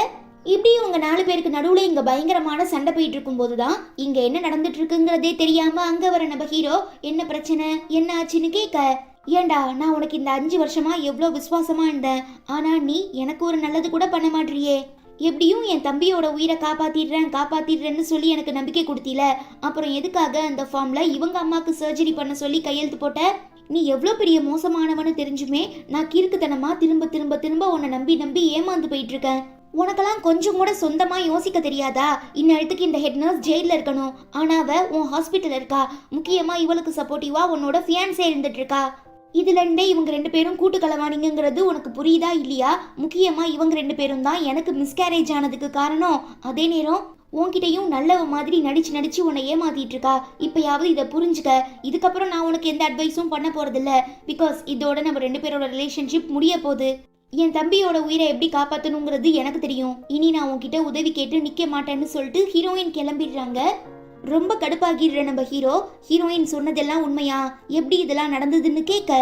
இப்படி உங்க 4 பேருக்கு நடுவுல இங்க பயங்கரமான சண்டை போயிட்டு இருக்கும் போதுதான் இங்க என்ன நடந்துட்டு இருக்குங்கிறதே தெரியாம அங்க வர நம்ம ஹீரோ, என்ன பிரச்சனை, என்ன ஆச்சுன்னு கேட்க, ஏண்டா நான் உனக்கு இந்த 5 வருஷமா எவ்வளோ விசுவாசமா இருந்தேன், ஆனா நீ எனக்கு ஒரு நல்லது கூட பண்ண மாட்டியே. எப்படியும் என் தம்பியோட உயிரை காப்பாத்திடுறேன்னு சொல்லி எனக்கு நம்பிக்கை கொடுத்தீல, அப்புறம் எதுக்காக அந்த ஃபார்ம்ல இவங்க அம்மாக்கு சர்ஜரி பண்ண சொல்லி கையெழுத்து போட்ட? நீ எவ்வளோ பெரிய மோசமானவனு தெரிஞ்சுமே நான் கிறுக்குத்தனமா திரும்ப திரும்ப திரும்ப உன்னை நம்பி ஏமாந்து போயிட்டு இருக்கேன். உனக்கெல்லாம் கொஞ்சம் கூட சொந்தமா யோசிக்க தெரியாதா? இந்நேரத்துக்கு இந்த ஹெட் நர்ஸ் ஜெயில இருக்கணும், ஆனா அவ உன் ஹாஸ்பிட்டல் இருக்கா. முக்கியமா இவளுக்கு சப்போர்ட்டிவா உன்னோட ஃபியான்சே இருந்துட்டு இருக்கா. இதுல இருந்தே இவங்க 2 பேரும் கூட்டு கலவானிங்கிறது உனக்கு புரியுதா இல்லையா? முக்கியமா இவங்க 2 பேரும் தான் எனக்கு மிஸ்கேரேஜ் ஆனதுக்கு காரணம். அதே நேரம் உன்கிட்டையும் நல்லவ மாதிரி நடிச்சு உன்னை ஏமாத்திட்டு இருக்கா. இப்பயாவது இதை புரிஞ்சுக்க. இதுக்கப்புறம் நான் உனக்கு எந்த அட்வைஸும் பண்ண போறதில்ல. பிகாஸ் இதோட நம்ம 2 பேரோட ரிலேஷன்ஷிப் முடிய போகுது. என் தம்பியோட உயிரை எப்படி காப்பாற்றணுங்கிறது எனக்கு தெரியும். இனி நான் உன்கிட்ட உதவி கேட்டு நிக்க மாட்டேன்னு சொல்லிட்டு ஹீரோயின் கிளம்பிடுறாங்க. ரொம்ப கடுப்பாகிடுற நம்ம ஹீரோயின் சொன்னதெல்லாம் உண்மையா, எப்படி இதெல்லாம் நடந்ததுன்னு கேட்க,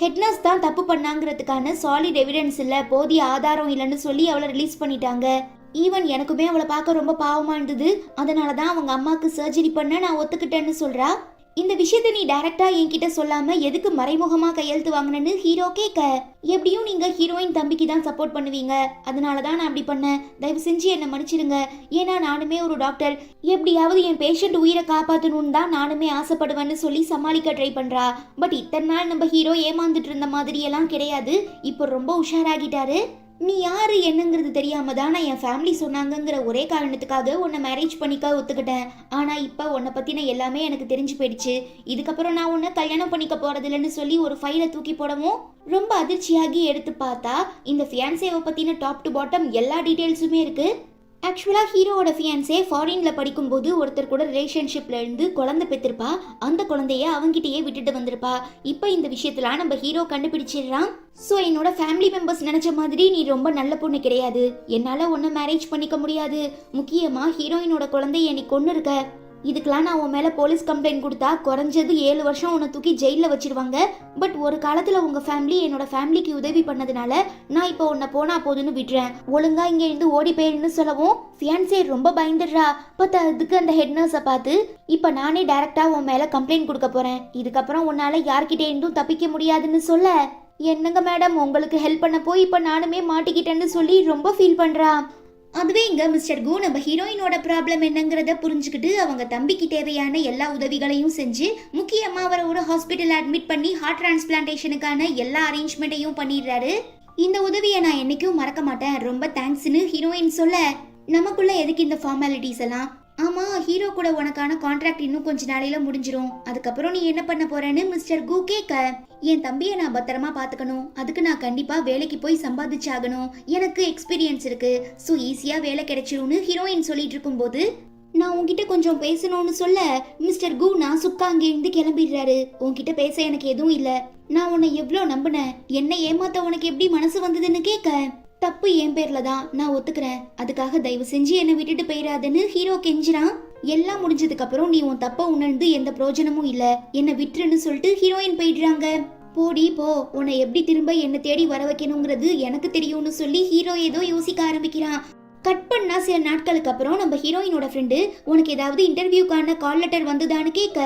ஹெட் நர்ஸ் தான் தப்பு பண்ணாங்கிறதுக்கான சாலிட் எவிடன்ஸ் இல்ல, போதிய ஆதாரம் இல்லைன்னு சொல்லி அவளை ரிலீஸ் பண்ணிட்டாங்க. ஈவன் எனக்குமே அவளை பார்க்க ரொம்ப பாவமா இருந்தது, அதனாலதான் அவங்க அம்மாக்கு சர்ஜரி பண்ண நான் ஒத்துக்கிட்டேன்னு சொல்றா. இந்த விஷயத்தை நீ டைரக்டா என்கிட்ட சொல்லாம எதுக்கு மறைமுகமா கையெழுத்து வாங்கினு ஹீரோ கேட்க, எப்படியும் நீங்க ஹீரோயின் தம்பிக்கு தான் சப்போர்ட் பண்ணுவீங்க, அதனாலதான் நான் அப்படி பண்ணேன், தயவு செஞ்சு என்ன மன்னிச்சிடுங்க. ஏன்னா நானுமே ஒரு டாக்டர், எப்படியாவது என் பேஷண்ட் உயிரை காப்பாற்றணும்னு தான் நானுமே ஆசைப்படுவேன்னு சொல்லி சமாளிக்க ட்ரை பண்றா. பட் இத்தனை நாள் நம்ம ஹீரோ ஏமாந்துட்டு இருந்த மாதிரி எல்லாம் கிடையாது, இப்போ ரொம்ப உஷாராகிட்டாரு. நீ யாரு என்னங்கிறது தெரியாம தான் நான் என் ஃபேமிலி சொன்னாங்கங்கிற ஒரே காரணத்துக்காக உன்னை மேரேஜ் பண்ணிக்க ஒத்துக்கிட்டேன். ஆனா இப்ப உன்னை பத்தின எல்லாமே எனக்கு தெரிஞ்சு போயிடுச்சு. இதுக்கப்புறம் நான் உன்னை கல்யாணம் பண்ணிக்க போறதில்லைன்னு சொல்லி ஒரு ஃபைலை தூக்கி போடவும் ரொம்ப அதிர்ச்சியாகி எடுத்து பார்த்தா இந்த ஃபியான்சேவை பத்தின டாப் டு பாட்டம் எல்லா டீட்டெயில்ஸுமே இருக்கு. ஆக்சுவலாக ஹீரோவோட ஃபியான்சே ஃபாரினில் படிக்கும்போது ஒருத்தர் கூட ரிலேஷன்ஷிப்பில் இருந்து குழந்தை பெற்றிருப்பா. அந்த குழந்தைய அவங்கிட்டயே விட்டுட்டு வந்திருப்பா. இப்போ இந்த விஷயத்தெல்லாம் நம்ம ஹீரோ கண்டுபிடிச்சிடுறான். ஸோ என்னோட ஃபேமிலி மெம்பர்ஸ் நினச்ச மாதிரி நீ ரொம்ப நல்ல பொண்ணு கிடையாது, என்னால் ஒன்று மேரேஜ் பண்ணிக்க முடியாது. முக்கியமாக ஹீரோயினோட குழந்தைய நீ கொண்டு இருக்க. இதுக்கெல்லாம் நான் உன் மேலே போலீஸ் கம்ப்ளைண்ட் கொடுத்தா குறைஞ்சது 7 வருஷம் உன்னை தூக்கி ஜெயிலில் வச்சிருவாங்க. பட் ஒரு காலத்தில் உங்கள் ஃபேமிலி என்னோட ஃபேமிலிக்கு உதவி பண்ணதுனால நான் இப்போ உன்னை போனா போதுன்னு விடுறேன், ஒழுங்கா இங்கே இருந்து ஓடி போயிருன்னு சொல்லவும் ஃபியான்சே ரொம்ப பயந்துடுறா. பட் அதுக்கு அந்த ஹெட் நர்ஸை பார்த்து, இப்போ நானே டைரக்டாக உன் மேலே கம்ப்ளைண்ட் கொடுக்க போகிறேன், இதுக்கப்புறம் உன்னால் யார்கிட்டே இருந்தும் தப்பிக்க முடியாதுன்னு சொல்ல, என்னங்க மேடம் உங்களுக்கு ஹெல்ப் பண்ண போய் இப்போ நானுமே மாட்டிக்கிட்டேன்னு சொல்லி ரொம்ப ஃபீல் பண்ணுறா. அதுவே இங்க மிஸ்டர் கு நம்ம ஹீரோயினோட ப்ராப்ளம் என்னங்கறத புரிஞ்சுக்கிட்டு அவங்க தம்பிக்கு தேவையான எல்லா உதவிகளையும் செஞ்சு முக்கியமா அவரை ஒரு ஹாஸ்பிட்டல் அட்மிட் பண்ணி ஹார்ட் டிரான்ஸ்பிளான்டேஷனுக்கான எல்லா அரேஞ்ச்மெண்ட்டையும் பண்ணிடுறாரு. இந்த உதவியை நான் என்னைக்கும் மறக்க மாட்டேன், ரொம்ப தேங்க்ஸ்னு ஹீரோயின் சொல்ல, நமக்குள்ள எதுக்கு இந்த ஃபார்மாலிட்டிஸ் எல்லாம், ஆமா ஹீரோ கூட உனக்கான கான்ட்ராக்ட் இன்னும் கொஞ்ச நாளையில முடிஞ்சிரும், அதுக்கப்புறம் நீ என்ன பண்ண போறேன்னு மிஸ்டர் கு கேட்க, என் தம்பியை நான் பத்திரமா பாத்துக்கணும், அதுக்கு நான் கண்டிப்பா வேலைக்கு போய் சம்பாதிச்சாகணும், எனக்கு எக்ஸ்பீரியன்ஸ் இருக்கு, ஸோ ஈஸியா வேலை கிடைச்சிரும்னு ஹீரோயின் சொல்லிட்டு இருக்கும் போது, நான் உன்கிட்ட கொஞ்சம் பேசணும்னு சொல்ல மிஸ்டர் கு நான் சுக்கா அங்கிருந்து கிளம்பிடுறாரு. உன்கிட்ட பேச எனக்கு எதுவும் இல்ல, நான் உன்னை எவ்வளோ நம்பினேன், என்னை ஏமாத்த உனக்கு எப்படி மனசு வந்ததுன்னு கேட்க, தப்பு என் பேர்ல தான், நான் ஒத்துக்கிறேன், அதுக்காக தயவு செஞ்சு என்னை விட்டுட்டு போயிடாதுன்னு ஹீரோ கெஞ்சிரான். எல்லாம் முடிஞ்சதுக்கு அப்புறம் நீ உன் தப்ப உணர்ந்து எந்த பிரயோஜனமும் இல்ல, என்னை விட்டுருன்னு சொல்லிட்டு ஹீரோயின் போயிடுறாங்க. போடி போ, உன்னை எப்படி திரும்ப என்ன தேடி வர வைக்கணுங்கிறது எனக்கு தெரியும்னு சொல்லி ஹீரோ ஏதோ யோசிக்க ஆரம்பிக்கிறான். கட் பண்ணா சில நாட்களுக்கு அப்புறம் நம்ம ஹீரோயினோட ஃப்ரெண்டு, உனக்கு ஏதாவது இன்டர்வியூக்கான கால் லெட்டர் வந்ததான்னு கேட்க,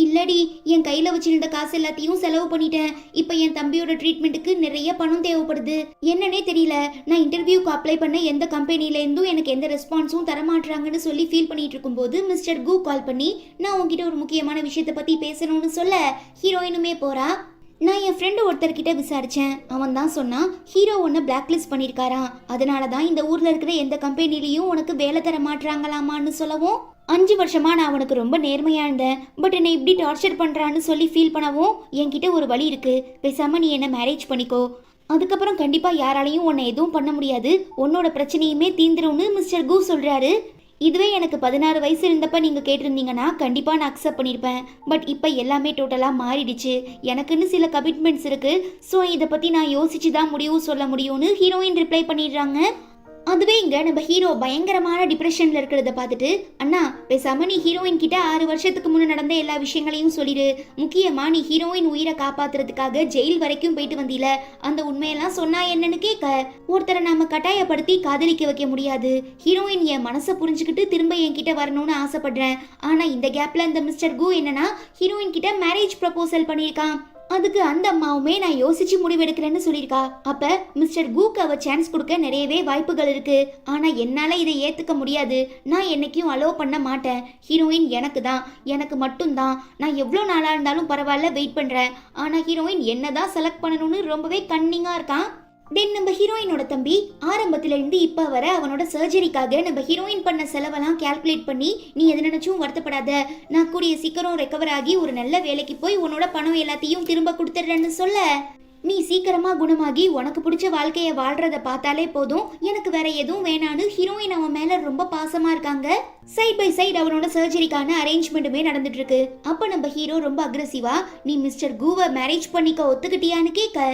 இல்லடி என் கையில வச்சிருந்த காசு எல்லாத்தையும் செலவு பண்ணிட்டேன், இப்ப என் தம்பியோட ட்ரீட்மெண்ட்டுக்கு நிறைய பணம் தேவைப்படுது, என்னன்னே தெரியல, நான் இன்டர்வியூக்கு அப்ளை பண்ண எந்த கம்பெனில இருந்தும் எனக்கு எந்த ரெஸ்பான்ஸும் தரமாட்டாங்கன்னு சொல்லி ஃபீல் பண்ணிட்டு இருக்கும்போது மிஸ்டர் கு கால் பண்ணி, நான் உங்ககிட்ட ஒரு முக்கியமான விஷயத்தை பத்தி பேசணும்னு சொல்ல ஹீரோயினுமே போறா. நான் என் ஃப்ரெண்டு ஒருத்தர்கிட்ட விசாரிச்சேன், அவன் தான் சொன்னான் ஹீரோ ஒன்று பிளாக் லிஸ்ட் பண்ணியிருக்காராம், அதனால தான் இந்த ஊர்ல இருக்கிற எந்த கம்பெனிலையும் உனக்கு வேலை தர மாட்டாங்களாமான்னு சொல்லவும், 5 வருஷமா நான் அவனுக்கு ரொம்ப நேர்மையா இருந்தேன், பட் என்னை இப்படி டார்ச்சர் பண்றான்னு சொல்லி ஃபீல் பண்ணவும், என்கிட்ட ஒரு வழி இருக்கு, பேசாம நீ என்ன மேரேஜ் பண்ணிக்கோ, அதுக்கப்புறம் கண்டிப்பா யாராலையும் உன்னை எதுவும் பண்ண முடியாது, உன்னோட பிரச்சனையுமே தீந்துரும்னு மிஸ்டர் கு சொல்றாரு. இதுவே எனக்கு 16 வயசு இருந்தப்ப நீங்க கேட்டிருந்தீங்கன்னா கண்டிப்பா நான் அக்செப்ட் பண்ணிருப்பேன், பட் இப்ப எல்லாமே டோட்டலா மாறிடுச்சு, எனக்குன்னு சில கமிட்மெண்ட்ஸ் இருக்கு, ஸோ இதை பத்தி நான் யோசிச்சு தான் முடிவு சொல்ல முடியும்னு ஹீரோயின் ரிப்ளை பண்ணிடுறாங்க. அதுவே இங்க நம்ம ஹீரோ பயங்கரமான டிப்ரெஷன்ல இருக்கிறத பார்த்துட்டு, அண்ணா பேசாம நீ ஹீரோயின் கிட்ட 6 வருஷத்துக்கு முன்ன நடந்த எல்லா விஷயங்களையும் சொல்லிடு, முக்கியமா நீ ஹீரோயின் உயிரை காப்பாத்துறதுக்காக ஜெயில் வரைக்கும் போயிட்டு வந்தீல, அந்த உண்மையெல்லாம் சொன்னா என்னன்னு கேட்க, ஒருத்தரை நாம கட்டாயப்படுத்தி காதலிக்க வைக்க முடியாது, ஹீரோயின் என் மனசை புரிஞ்சுக்கிட்டு திரும்ப என்கிட்ட வரணும்னு ஆசைப்படுறேன், ஆனா இந்த கேப்ல இந்த மிஸ்டர் கு என்னன்னா ஹீரோயின் கிட்ட மேரேஜ் ப்ரப்போசல் பண்ணியிருக்கான், அதுக்கு அந்த அம்மாவுமே நான் யோசிச்சு முடிவெடுக்கிறேன்னு சொல்லியிருக்கா, அப்ப மிஸ்டர் கூக்கு அவ சான்ஸ் கொடுக்க நிறையவே வாய்ப்புகள் இருக்கு, ஆனா என்னால இதை ஏத்துக்க முடியாது, நான் என்னைக்கும் அலோவ் பண்ண மாட்டேன், ஹீரோயின் எனக்கு தான், எனக்கு மட்டும்தான், நான் எவ்வளோ நாளா இருந்தாலும் பரவாயில்ல வெயிட் பண்றேன், ஆனா ஹீரோயின் என்னதான் செலக்ட் பண்ணணும்னு ரொம்பவே கன்னிங்கா இருக்கான். தென் நம்ம ஹீரோயினோட தம்பி ஆரம்பத்துல இருந்து இப்ப வர அவனோட சர்ஜரிக்காக நம்ம ஹீரோயின் பண்ண செலவெல்லாம் கால்குலேட் பண்ணி, நீ எது நினைச்சும் வருத்தப்படாத, நான் கூடிய சீக்கிரம் ரெக்கவர் ஆகி ஒரு நல்ல வேலைக்கு போய் உன்னோட பணம் எல்லாத்தையும் திரும்ப கொடுத்துடுறேன்னு சொல்ல, நீ சீக்கிரமா குணமாகி உனக்கு பிடிச்ச வாழ்க்கைய வாழ்றத பார்த்தாலே போதும், எனக்கு வேற எதுவும் வேணான்னு ஹீரோயின் அவன் மேல ரொம்ப பாசமா இருக்காங்க. சைட் பை சைட் அவனோட சர்ஜரிக்கான அரேஞ்ச்மெண்ட்டுமே நடந்துட்டு இருக்கு. அப்ப நம்ம ஹீரோ ரொம்ப அக்ரெசிவா, நீ மிஸ்டர் கூவை மேரேஜ் பண்ணிக்க ஒத்துக்கிட்டியான்னு கேட்க,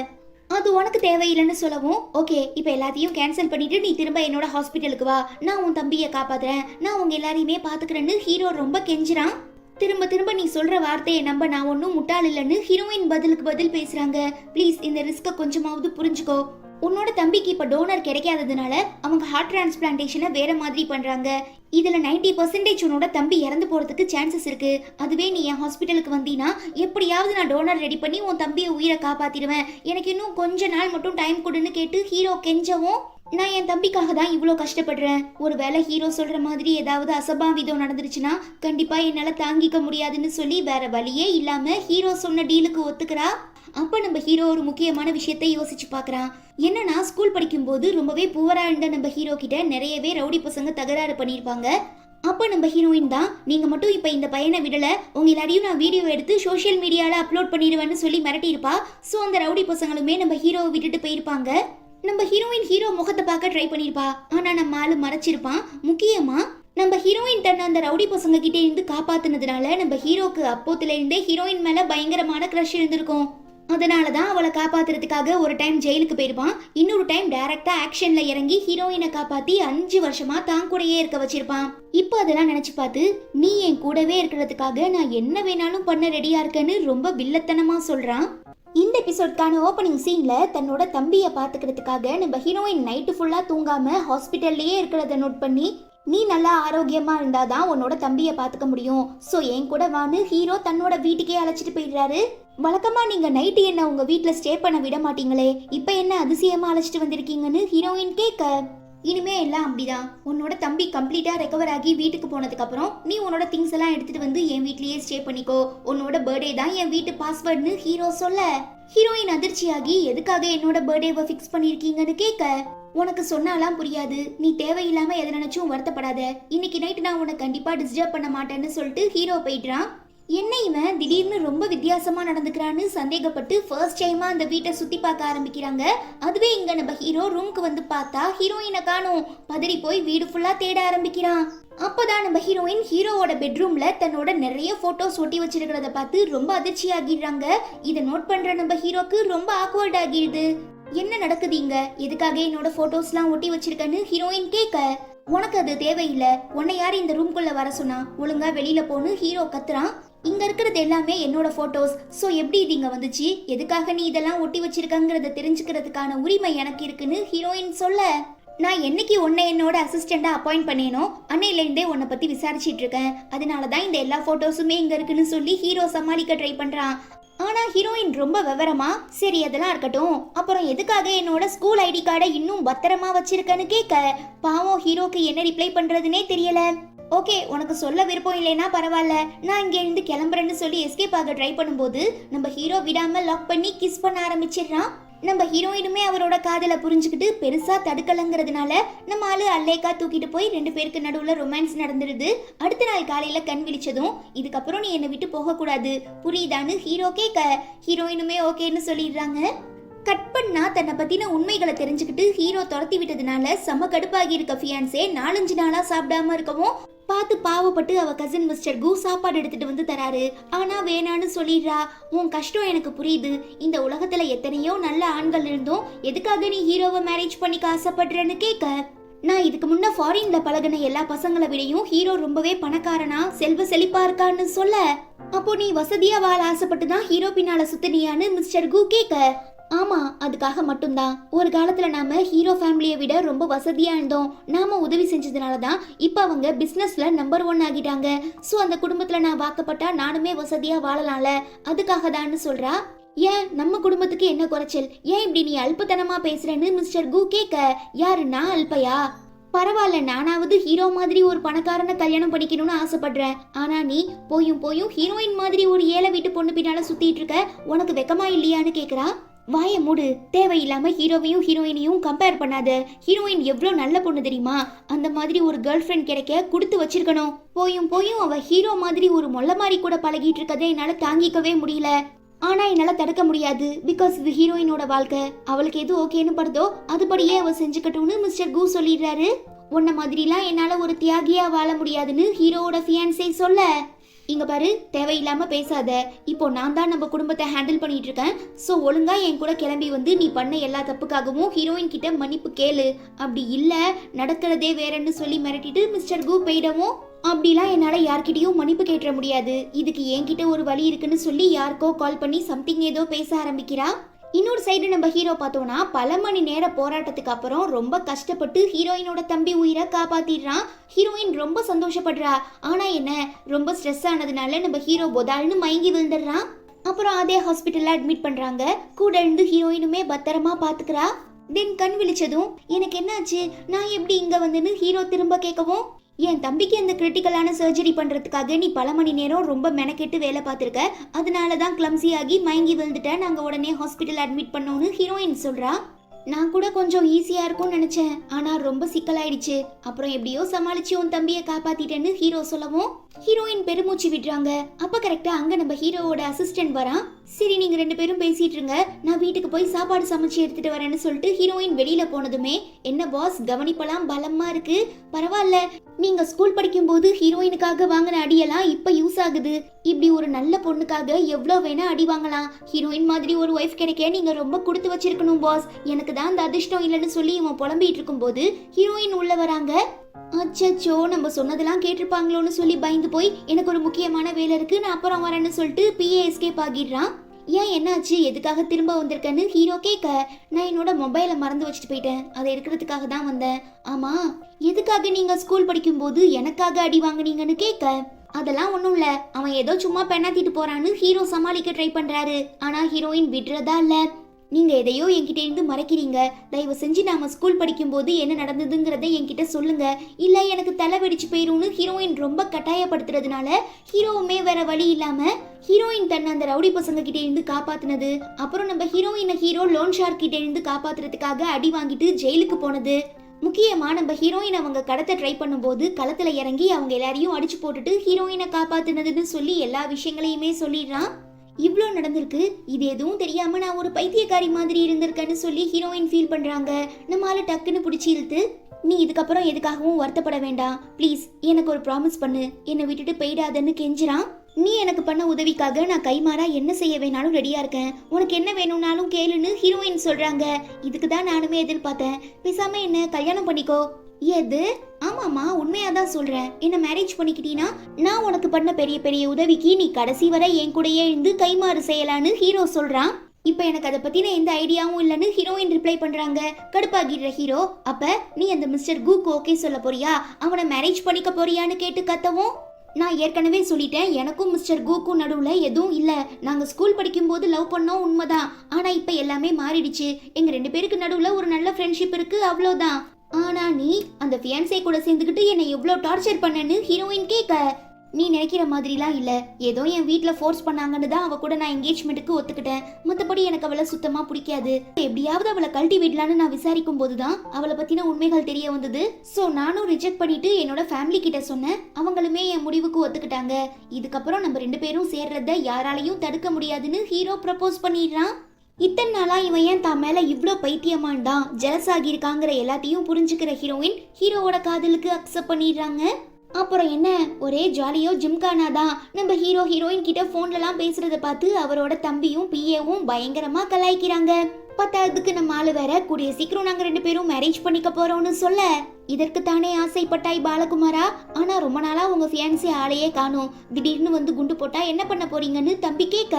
அது உனக்கு தேவையில்லைன்னு சொல்லவும், ஓகே இப்போ எல்லாத்தையும் கேன்சல் பண்ணிட்டு நீ திரும்ப என்னோட ஹாஸ்பிட்டலுக்கு வா, நான் உன் தம்பியை காப்பாத்துறேன், நான் உங்க எல்லாரையுமே பாத்துக்கிறேன்னு ஹீரோ ரொம்ப கெஞ்சுறான். திரும்ப திரும்ப நீ சொல்ற வார்த்தையை நம்ப நான் ஒன்னும் முட்டாள் இல்லைன்னு ஹீரோயின் பதிலுக்கு பதில் பேசுறாங்க. ப்ளீஸ் இந்த ரிஸ்கை கொஞ்சமாவது புரிஞ்சுக்கோ, உன்னோட தம்பிக்கு இப்ப டோனர் கிடைக்காததுனால அவங்க ஹார்ட் டிரான்ஸ்பிளான்டேஷனை வேற மாதிரி பண்றாங்க, இதுல 90% உன்னோட தம்பி இறந்து போறதுக்கு சான்சஸ் இருக்கு, அதுவே நீ என் ஹாஸ்பிட்டலுக்கு வந்தீனா எப்படியாவது நான் டோனர் ரெடி பண்ணி உன் தம்பியை உயிரை காப்பாத்திடுவேன், எனக்கு இன்னும் கொஞ்ச நாள் மட்டும் டைம் கொடுன்னு கேட்டு ஹீரோ கெஞ்சவும், நான் என் தம்பிக்காக தான் இவ்வளோ கஷ்டப்படுறேன், ஒருவேளை ஹீரோ சொல்ற மாதிரி ஏதாவது அசம்பாவிதம் நடந்துருச்சுன்னா கண்டிப்பா என்னால தாங்கிக்க முடியாதுன்னு சொல்லி வேற வழியே இல்லாம ஹீரோ சொன்ன டீலுக்கு ஒத்துக்கிறா. அப்ப நம்ம ஹீரோ ஒரு முக்கியமான விஷயத்தை யோசிச்சு பாக்குறான். என்னன்னா ஸ்கூல் படிக்கும் போது ரொம்பவே புவரா இருந்த நம்ம ஹீரோ கிட்ட நிறையவே ரவுடி பசங்க தகராறு பண்ணிருப்பாங்க. அப்ப நம்ம ஹீரோயின் தான், நீங்க மட்டும் இப்ப இந்த பையனை விடல, உங்க எல்லாரையும் நான் வீடியோ எடுத்து சோஷியல் மீடியால அப்லோட் பண்ணிடுவேன்னு சொல்லி மிரட்டி இருப்பா. சோ அந்த ரவுடி பசங்களுமே நம்ம ஹீரோவை விட்டுட்டு போயிருப்பாங்க. நம்ம ஹீரோயின் ஹீரோ முகத்தை பார்க்க ட்ரை பண்ணிருப்பா, ஆனா நம்ம ஆளு மறைச்சிருப்பான். முக்கியமா நம்ம ஹீரோயின் தன்னை அந்த ரவுடி பசங்க கிட்டே இருந்து காப்பாத்துனதுனால நம்ம ஹீரோக்கு அப்போத்துல இருந்தே ஹீரோயின் மேல பயங்கரமான கிரஷ் இருந்திருக்கும். அதனாலதான் அவளை காப்பாத்துறதுக்காக ஒரு டைம் ஜெயிலுக்கு போயிருப்பான், இன்னொரு டைம் டைரக்டா ஆக்ஷன்ல இறங்கி ஹீரோயினை காப்பாத்தி 5 வருஷமா தான் கூடயே இருக்க வச்சிருப்பான். இப்போ அதெல்லாம் நினைச்சு பார்த்து, நீ என் கூடவே இருக்கிறதுக்காக நான் என்ன வேணாலும் பண்ண ரெடியா இருக்கேன்னு ரொம்ப வில்லத்தனமா சொல்றான். இந்த எபிசோட்கான ஓப்பனிங் சீன்ல தன்னோட தம்பியை பாத்துக்கிறதுக்காக நம்ம ஹீரோயின் நைட்டு ஃபுல்லா தூங்காம ஹாஸ்பிட்டல்லையே இருக்கிறத நோட் பண்ணி, நீ நல்லா ஆரோக்கியமா இருந்தாதான் உன்னோட தம்பியை பாத்துக்க முடியும், சோ என் கூட வான்னு ஹீரோ தன்னோட வீட்டுக்கே அழைச்சிட்டு போயிடுறாரு. வழக்கமா நீங்க நைட்டு என்ன உங்க வீட்டுல ஸ்டே பண்ண விட மாட்டீங்களே, இப்ப என்ன அதிசயமா அழைச்சிட்டு வந்திருக்கீங்கன்னு ஹீரோயின் கேட்க, இனிமே எல்லாம் அப்படிதான். உன்னோட தம்பி கம்ப்ளீட்டா ரெக்கவர் ஆகி வீட்டுக்கு போனதுக்கு அப்புறம் நீ உன்னோட திங்ஸ் எல்லாம் எடுத்துட்டு வந்து என் வீட்லயே ஸ்டே பண்ணிக்கோ. உன்னோட பர்த்டே தான் என் வீட்டு பாஸ்வேர்ட்னு ஹீரோ சொல்ல, ஹீரோயின் அதிர்ச்சியாகி எதுக்காக என்னோட பர்த்டேவை ஃபிக்ஸ் பண்ணிருக்கீங்கன்னு கேட்க, உனக்கு சொன்னாலாம் புரியாது, நீ தேவையில்லாம எதை நினைச்சும் வருத்தப்படாத, இன்னைக்கு நைட்டு நான் உன்னை கண்டிப்பா டிஸ்டர்ப் பண்ண மாட்டேன்னு சொல்லிட்டு ஹீரோ போயிடுறான். என்ன இவன் திடீர்னு ரொம்ப வித்தியாசமா நடந்துக்கிறான்னு சந்தேகப்பட்டு ஃபர்ஸ்ட் டைமா அந்த வீட்டை சுத்தி பார்க்க ஆரம்பிக்கிறாங்க. அதுவே இங்க நம்ம ஹீரோ ரூம்க்கு வந்து பார்த்தா ஹீரோயினை காணோம். பதறி போய் வீடு ஃபுல்லா தேட ஆரம்பிக்கிறான். அப்பதான் நம்ம ஹீரோயின் ஹீரோவோட பெட்ரூம்ல தன்னோட நிறைய போட்டோஸ் ஒட்டி வச்சிருக்கிறத பார்த்து ரொம்ப அதிர்ச்சி ஆகிடுறாங்க. இதை நோட் பண்ற நம்ம ஹீரோக்கு ரொம்ப ஆக்வர்ட் ஆகிடுது. என்ன நடக்குது இங்க, எதுக்காக என்னோட போட்டோஸ்லாம் ஒட்டி வச்சிருக்கன்னு ஹீரோயின் கேட்க, உனக்கு அது தேவையில்லை, உன்னை யாரு இந்த ரூம்குள்ள வர சொன்னா, ஒழுங்கா வெளியில போன்னு ஹீரோ கத்துறான். இங்க இருக்கிறது எல்லாமே என்னோட போட்டோஸ், சோ எப்படி இது இங்க வந்துச்சு, எதுக்காக நீ இதெல்லாம் ஒட்டி வச்சிருக்கங்கிறத தெரிஞ்சுக்கிறதுக்கான உரிமை எனக்கு இருக்குன்னு ஹீரோயின் சொல்ல, நான் என்னைக்கு உன்னை என்னோட அசிஸ்டண்டா அப்பாயிண்ட் பண்ணேனோ அன்னையில இருந்தே உன்னை பத்தி விசாரிச்சிட்டு இருக்கேன், அதனாலதான் இந்த எல்லா போட்டோஸுமே இங்க இருக்குன்னு சொல்லி ஹீரோ சமாளிக்க ட்ரை பண்றான். ஆனா ஹீரோயின் ரொம்ப விவரமா, சரி அதெல்லாம் இருக்கட்டும், அப்புறம் எதுக்காக என்னோட ஸ்கூல் ஐடி கார்டை இன்னும் பத்திரமா வச்சிருக்கன்னு கேட்க, பாவம் ஹீரோக்கு என்ன ரிப்ளை பண்றதுனே தெரியல. ஓகே, உனக்கு சொல்ல விருப்பம் இல்லைன்னா பரவாயில்ல, நான் இங்க இருந்து கிளம்புறேன்னு சொல்லி எஸ்கேப் ஆக ட்ரை பண்ணும்போது நம்ம ஹீரோ விடாம லாக் பண்ணி கிஸ் பண்ண ஆரம்பிச்சிடுறான். நம்ம ஹீரோயினுமே அவரோட காதலை புரிஞ்சுக்கிட்டு பெருசா தடுக்கலங்கிறதுனால நம்ம ஆளு அல்லேக்கா தூக்கிட்டு போய் 2 பேருக்கு நடுவுல ரொமான்ஸ் நடந்துருது. அடுத்த நாள் காலையில கண் விழிச்சதும், இதுக்கப்புறம் நீ என்னை விட்டு போக கூடாது புரியுதான்னு ஹீரோ கேட்க, ஹீரோயினுமே ஓகேன்னு சொல்லிடுறாங்க. கட் பண்ணா தன்னை பத்தின உண்மைகளை தெரிஞ்சுக்கிட்டு ஹீரோ துரத்தி விட்டதுனால செம கடுப்பாகி இருக்க ஃபியான்சே 4-5 நாளா சாப்பிடாம இருக்கவும் பார்த்து பாவப்பட்டு அவ கசின் மிஸ்டர் கு சாப்பாடு எடுத்துட்டு வந்து தராரு. ஆனா வேணான்னு சொல்லிடுறா. உன் கஷ்டம் எனக்கு புரியுது, இந்த உலகத்துல எத்தனையோ நல்ல ஆண்கள் இருந்தும் எதுக்காக நீ ஹீரோவை மேரேஜ் பண்ணிக்க ஆசைப்படுறேன்னு கேட்க, நான் இதுக்கு முன்ன ஃபாரின்ல பழகின எல்லா பசங்களை விடையும் ஹீரோ ரொம்பவே பணக்காரனா செல்வ செழிப்பா இருக்கான்னு சொல்ல, அப்போ நீ வசதியா வாழ ஆசைப்பட்டு தான் ஹீரோ பின்னால சுத்தினியான்னு மிஸ்டர் கு கேட்க, ஆமா அதுக்காக மட்டும்தான். ஒரு காலத்துல நாம ஹீரோ ஃபேமிலியை விட ரொம்ப வசதியா இருந்தோம், நாம உதவி செஞ்சதுனாலதான் இப்ப அவங்க பிசினஸ்ல நம்பர் 1 ஆகிட்டாங்க. சோ அந்த குடும்பத்துல நான் வாக்கப்பட்டா நானுமே வசதியா வாழலாம்ல, அதுக்காக தான்னு சொல்றா. ஏன் நம்ம குடும்பத்துக்கு என்ன குறைச்சல், ஏன் இப்படி நீ அல்பத்தனமா பேசுறேன்னு மிஸ்டர் கு கேட்க, யாரு நான் அல்பையா, பரவாயில்ல நானாவது ஹீரோ மாதிரி ஒரு பணக்காரனை கல்யாணம் பண்ணிக்கணும்னு ஆசைப்படுறேன், ஆனா நீ போயும் ஹீரோயின் மாதிரி ஒரு ஏழை வீட்டு பொண்ணு பின்னால சுத்திட்டு இருக்க, உனக்கு வெக்கமா இல்லையான்னு கேக்குறா. வாய மூடு, தேவையில்லாம ஹீரோவையும் ஹீரோயினையும் கம்பேர் பண்ணாத, ஹீரோயின் எவ்வளவு நல்ல பொண்ணு தெரியுமா, அந்த மாதிரி ஒரு கேர்ள் ஃப்ரெண்ட் கிடைக்க கொடுத்து வச்சிருக்கணும். போயும் அவ ஹீரோ மாதிரி ஒரு மொல்ல மாதிரி கூட பழகிட்டு இருக்கதை என்னால தாங்கிக்கவே முடியல. ஆனா என்னால தடுக்க முடியாது, பிகாஸ் இது ஹீரோயினோட வாழ்க்கை, அவளுக்கு எது ஓகேன்னு படுதோ அதுபடியே அவ செஞ்சுக்கட்டும்னு மிஸ்டர் கு சொல்லிடுறாரு. உன்ன மாதிரிலாம் என்னால ஒரு தியாகியா வாழ முடியாதுன்னு ஹீரோவோட ஃபியான்சே சொல்ல, இங்க பாரு தேவையில்லாம பேசாத, இப்போ நான் தான் நம்ம குடும்பத்தை ஹேண்டில் பண்ணிட்டு இருக்கேன், சோ ஒழுங்கா என் கூட கிளம்பி வந்து நீ பண்ண எல்லா தப்புக்காகவும் ஹீரோயின் கிட்ட மன்னிப்பு கேளு, அப்படி இல்ல நடக்கிறதே வேறன்னு சொல்லி மிரட்டிட்டு மிஸ்டர் கு போயிடவும், அப்படிலாம் என்னால யார்கிட்டயும் மன்னிப்பு கேட்டுற முடியாது, இதுக்கு என்கிட்ட ஒரு வழி இருக்குன்னு சொல்லி யாருக்கோ கால் பண்ணி சம்திங் ஏதோ பேச ஆரம்பிக்கிறா. இன்னொரு சைடு நம்ம ஹீரோ பார்த்தோம்னா பல மணி நேர போராட்டத்துக்கு அப்புறம் ரொம்ப கஷ்டப்பட்டு ஹீரோயினோட தம்பி உயிரை காப்பாத்திடுறான். ஹீரோயின் ரொம்ப சந்தோஷப்படுறா. ஆனா என்ன, ரொம்ப ஸ்ட்ரெஸ் ஆனதுனால நம்ம ஹீரோ போதால்னு மயங்கி விழுந்துடுறான். அப்புறம் அதே ஹாஸ்பிட்டல்ல அட்மிட் பண்றாங்க. கூட இருந்து ஹீரோயினுமே பத்திரமா பாத்துக்கிறா. தென் கண் விழிச்சதும், எனக்கு என்னாச்சு, நான் எப்படி இங்க வந்துன்னு ஹீரோ திரும்ப கேட்கவும், என் தம்பிக்கு இந்த கிரிட்டிக்கலான சர்ஜரி பண்றதுக்காக நீ பல மணி நேரம் ரொம்ப மெனக்கெட்டு வேலை பார்த்துருக்க, அதனாலதான் கிளம்ஸி ஆகி மயங்கி விழுந்துட்ட, நாங்க உடனே ஹாஸ்பிட்டல் அட்மிட் பண்ணோன்னு ஹீரோயின் சொல்றா. நான் கூட கொஞ்சம் ஈஸியா இருக்கும்னு நினைச்சேன், ஆனா ரொம்ப சிக்கலாயிடுச்சு, அப்புறம் எப்படியோ சமாளிச்சு உன் தம்பியை காப்பாத்திட்டேன்னு ஹீரோ சொல்லவும் ஹீரோயின் பெருமூச்சு விடுறாங்க. அப்ப கரெக்டா அங்க நம்ம ஹீரோவோட அசிஸ்டன்ட் வரான். சரி நீங்க 2 பேரும் பேசிட்டு இருங்க, நான் வீட்டுக்கு போய் சாப்பாடு சமைச்சு எடுத்துட்டு வரேன்னு சொல்லிட்டு ஹீரோயின் வெளியில போனதுமே, என்ன பாஸ் கவனிப்பெல்லாம் பலமா இருக்கு, பரவாயில்ல, நீங்க ஸ்கூல் படிக்கும் போது ஹீரோயினுக்காக வாங்கின அடியெல்லாம் இப்ப யூஸ் ஆகுது, இப்படி ஒரு நல்ல பொண்ணுக்காக எவ்வளவு வேணா அடி வாங்கலாம், ஹீரோயின் மாதிரி ஒரு ஒய்ஃப் கிடைக்க நீங்க ரொம்ப கொடுத்து வச்சிருக்கணும் பாஸ், எனக்கு தான் அந்த அதிர்ஷ்டம் இல்லைன்னு சொல்லி இவன் புலம்பிட்டு இருக்கும் போது ஹீரோயின் உள்ள வராங்க. அச்சோ நம்ம சொன்னதெல்லாம் கேட்டிருப்பாங்களோன்னு சொல்லி பயந்து போய், எனக்கு ஒரு முக்கியமான வேலை இருக்கு நான் அப்புறம் வரேன்னு சொல்லிட்டு பிஏ எஸ்கேப் ஆகிடுறான். ஏன் என்னாச்சு, எதுக்காக திரும்ப வந்திருக்கேன்னு ஹீரோ கேட்க, நான் என்னோட மொபைலை மறந்து வச்சுட்டு போயிட்டேன், அதை எடுக்கிறதுக்காக தான் வந்தேன். ஆமா எதுக்காக நீங்க ஸ்கூல் படிக்கும் போது எனக்காக அடி வாங்குனீங்கன்னு கேட்க, அதெல்லாம் ஒண்ணும் இல்ல, அவன் ஏதோ சும்மா பெண்ணாத்திட்டு போறான்னு ஹீரோ சமாளிக்க ட்ரை பண்றாரு. ஆனா ஹீரோயின் விடுறதா இல்ல, நீங்க எதையோ என்கிட்ட இருந்து மறைக்கிறீங்க. தயவு செஞ்சு நாம ஸ்கூல் படிக்கும் போது என்ன நடந்ததுங்கிறத என்கிட்ட சொல்லுங்க, இல்ல எனக்கு தலை வெடிச்சு போயிரும்னு ஹீரோயின் ரொம்ப கட்டாயப்படுத்துறதுனால ஹீரோவுமே வேற வழி இல்லாம ஹீரோயின் தன்னை அந்த ரவுடி பசங்க கிட்ட இருந்து காப்பாத்துனது, அப்புறம் நம்ம ஹீரோயினை ஹீரோ லோன் ஷார்க் கிட்ட இருந்து காப்பாத்துறதுக்காக அடி வாங்கிட்டு ஜெயிலுக்கு போனது, முக்கியமா நம்ம ஹீரோயின் அவங்க கடத்த ட்ரை பண்ணும்போது களத்துல இறங்கி அவங்க எல்லாரையும் அடிச்சு போட்டுட்டு ஹீரோயினை காப்பாத்துனதுன்னு சொல்லி எல்லா விஷயங்களையுமே சொல்லிடுறான். இவ்ளோ நடந்திருக்கு, இது எதுவும் தெரியாம நான் ஒரு பைத்தியக்காரி மாதிரி இருந்திருக்கேன்னு சொல்லி ஹீரோயின் ஃபீல் பண்றாங்க. நம்மால டக்குன்னு பிடிச்சி இழுத்து, நீ இதுக்கப்புறம் எதுக்காகவும் வருத்தப்பட வேண்டாம், ப்ளீஸ் எனக்கு ஒரு ப்ராமிஸ் பண்ணு, என்னை விட்டுட்டு போயிடாதன்னு கெஞ்சுறான். நீ எனக்கு பண்ண உதவிக்காக நான் கைமாறா என்ன செய்ய வேணாலும் ரெடியா இருக்கேன், உனக்கு என்ன வேணும்னாலும் கேளுன்னு ஹீரோயின் சொல்றாங்க. இதுக்கு தான் நானுமே எதிர்பார்த்தேன், பேசாம என்ன கல்யாணம் பண்ணிக்கோ. எது? ஆமாமா, உண்மையாதான் சொல்றேன், என்ன மேரேஜ் பண்ணிக்கிட்டீனா நான் உனக்கு பண்ண பெரிய பெரிய உதவிக்கு நீ கடைசி வரை என் கூடயே இருந்து கைமாறு செய்யலான்னு ஹீரோ சொல்றான். இப்ப எனக்கு அதை பத்தின எந்த ஐடியாவும் இல்லைன்னு ஹீரோயின் ரிப்ளை பண்றாங்க. கடுப்பாகிடுற ஹீரோ, அப்ப நீ அந்த மிஸ்டர் கூக்கு ஓகே சொல்ல போறியா, அவனை மேரேஜ் பண்ணிக்க போறியான்னு கேட்டு கத்தவும், நான் ஏற்கனவே சொல்லிட்டேன், எனக்கும் மிஸ்டர் கூக்கும் நடுவுல எதுவும் இல்ல, நாங்க ஸ்கூல் படிக்கும் போது லவ் பண்ணோம் உண்மைதான், ஆனா இப்ப எல்லாமே மாறிடுச்சு, எங்க 2 பேருக்கு நடுவுல ஒரு நல்ல ஃப்ரெண்ட்ஷிப் இருக்கு, அவ்வளவுதான். ஆனா நீ அந்த ஃபியான்சே கூட சேர்ந்துக்கிட்டு என்னை எவ்வளவு டார்ச்சர் பண்ணன்னு ஹீரோயின் கேட்க, நீ நினைக்கிற மாதிரிலாம் இல்ல, ஏதோ என் வீட்ல ஃபோர்ஸ் பண்ணாங்கன்னு தான் அவ கூட நான் என்கேஜ்மெண்ட்டுக்கு ஒத்துக்கிட்டேன், மத்தபடி எனக்கு அவளை சுத்தமா பிடிக்காது, எப்படியாவது அவளை கழட்டி விடலான்னு நான் விசாரிக்கும் போதுதான் அவளை பத்தின உண்மைகள் தெரிய வந்தது. சோ நானும் ரிஜெக்ட் பண்ணிட்டு என்னோட ஃபேமிலி கிட்ட சொன்னேன், அவங்களுமே என் முடிவுக்கு ஒத்துக்கிட்டாங்க. இதுக்கப்புறம் நம்ம 2 பேரும் சேர்றத யாராலையும் தடுக்க முடியாதுன்னு ஹீரோ ப்ரப்போஸ் பண்ணிடுறான். இத்தனை நாளா இவன் ஏன் தான் மேல இவ்ளோ பைத்தியமான்டான் ஜெலஸ் ஆகியிருக்காங்கிற எல்லாத்தையும் புரிஞ்சுக்கிற ஹீரோயின் ஹீரோவோட காதலுக்கு அக்செப்ட் பண்ணிடுறாங்க. அப்புறம் என்ன, ஒரே ஜாலியோ ஜிம்கானா தான். நம்ம ஹீரோயின் கிட்ட போன்லலாம் பேசுறத பார்த்து அவரோட தம்பியும் பிஏவும் பயங்கரமா கலாய்க்கிறாங்க. பத்தாவதுக்கு நம்ம ஆளு வேற கூடிய சீக்கிரம் நாங்க 2 பேரும் மேரேஜ் பண்ணிக்க போறோம்னு சொல்ல, இதற்கு தானே ஆசைப்பட்டாய் பாலகுமாரா, ஆனா ரொம்ப நாளா உங்க ஃபியான்சி ஆளையே காணோம், திடீர்னு வந்து குண்டு போட்டா என்ன பண்ண போறீங்கன்னு தம்பி கேட்க,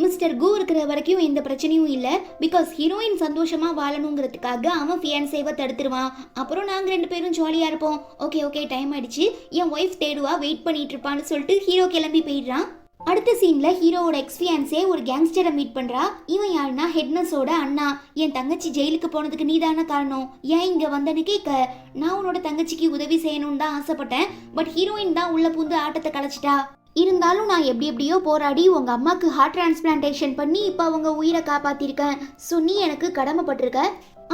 மிஸ்டர் கூ இருக்கிற வரைக்கும் எந்த பிரச்சனையும் இல்ல, பிகாஸ் ஹீரோயின் சந்தோஷமா வாழணுங்கிறதுக்காக அவன் ஃபியான்சேவை தடுத்துருவான், அப்புறம் நாங்க 2 பேரும் ஜாலியா இருப்போம், ஓகே டைம் ஆயிடுச்சு, என் ஒய்ஃப் தேடுவா, வெயிட் பண்ணிட்டு இருப்பான்னு சொல்லிட்டு ஹீரோ கிளம்பி போயிடுறான். அடுத்த சீன்ல ஹீரோவோட எக்ஸ்பியான்ஸே ஒரு கேங்ஸ்டரை மீட் பண்றா. இவன் யாருன்னா ஹெட்னஸோட அண்ணா. என் தங்கச்சி ஜெயிலுக்கு போனதுக்கு நீதான காரணம், ஏன் இங்க வந்தன்னு கேட்க, நான் உன்னோட தங்கச்சிக்கு உதவி செய்யணும்னு தான் ஆசைப்பட்டேன், பட் ஹீரோயின் தான் உள்ள பூந்து ஆட்டத்தை கலைச்சிட்டா, இருந்தாலும் நான் எப்படியோ போராடி உங்க அம்மாக்கு ஹார்ட் டிரான்ஸ்பிளான்டேஷன் பண்ணி இப்ப அவங்க உயிரை காப்பாத்திருக்கேன். ஸோ நீ எனக்கு கடமைப்பட்டிருக்க,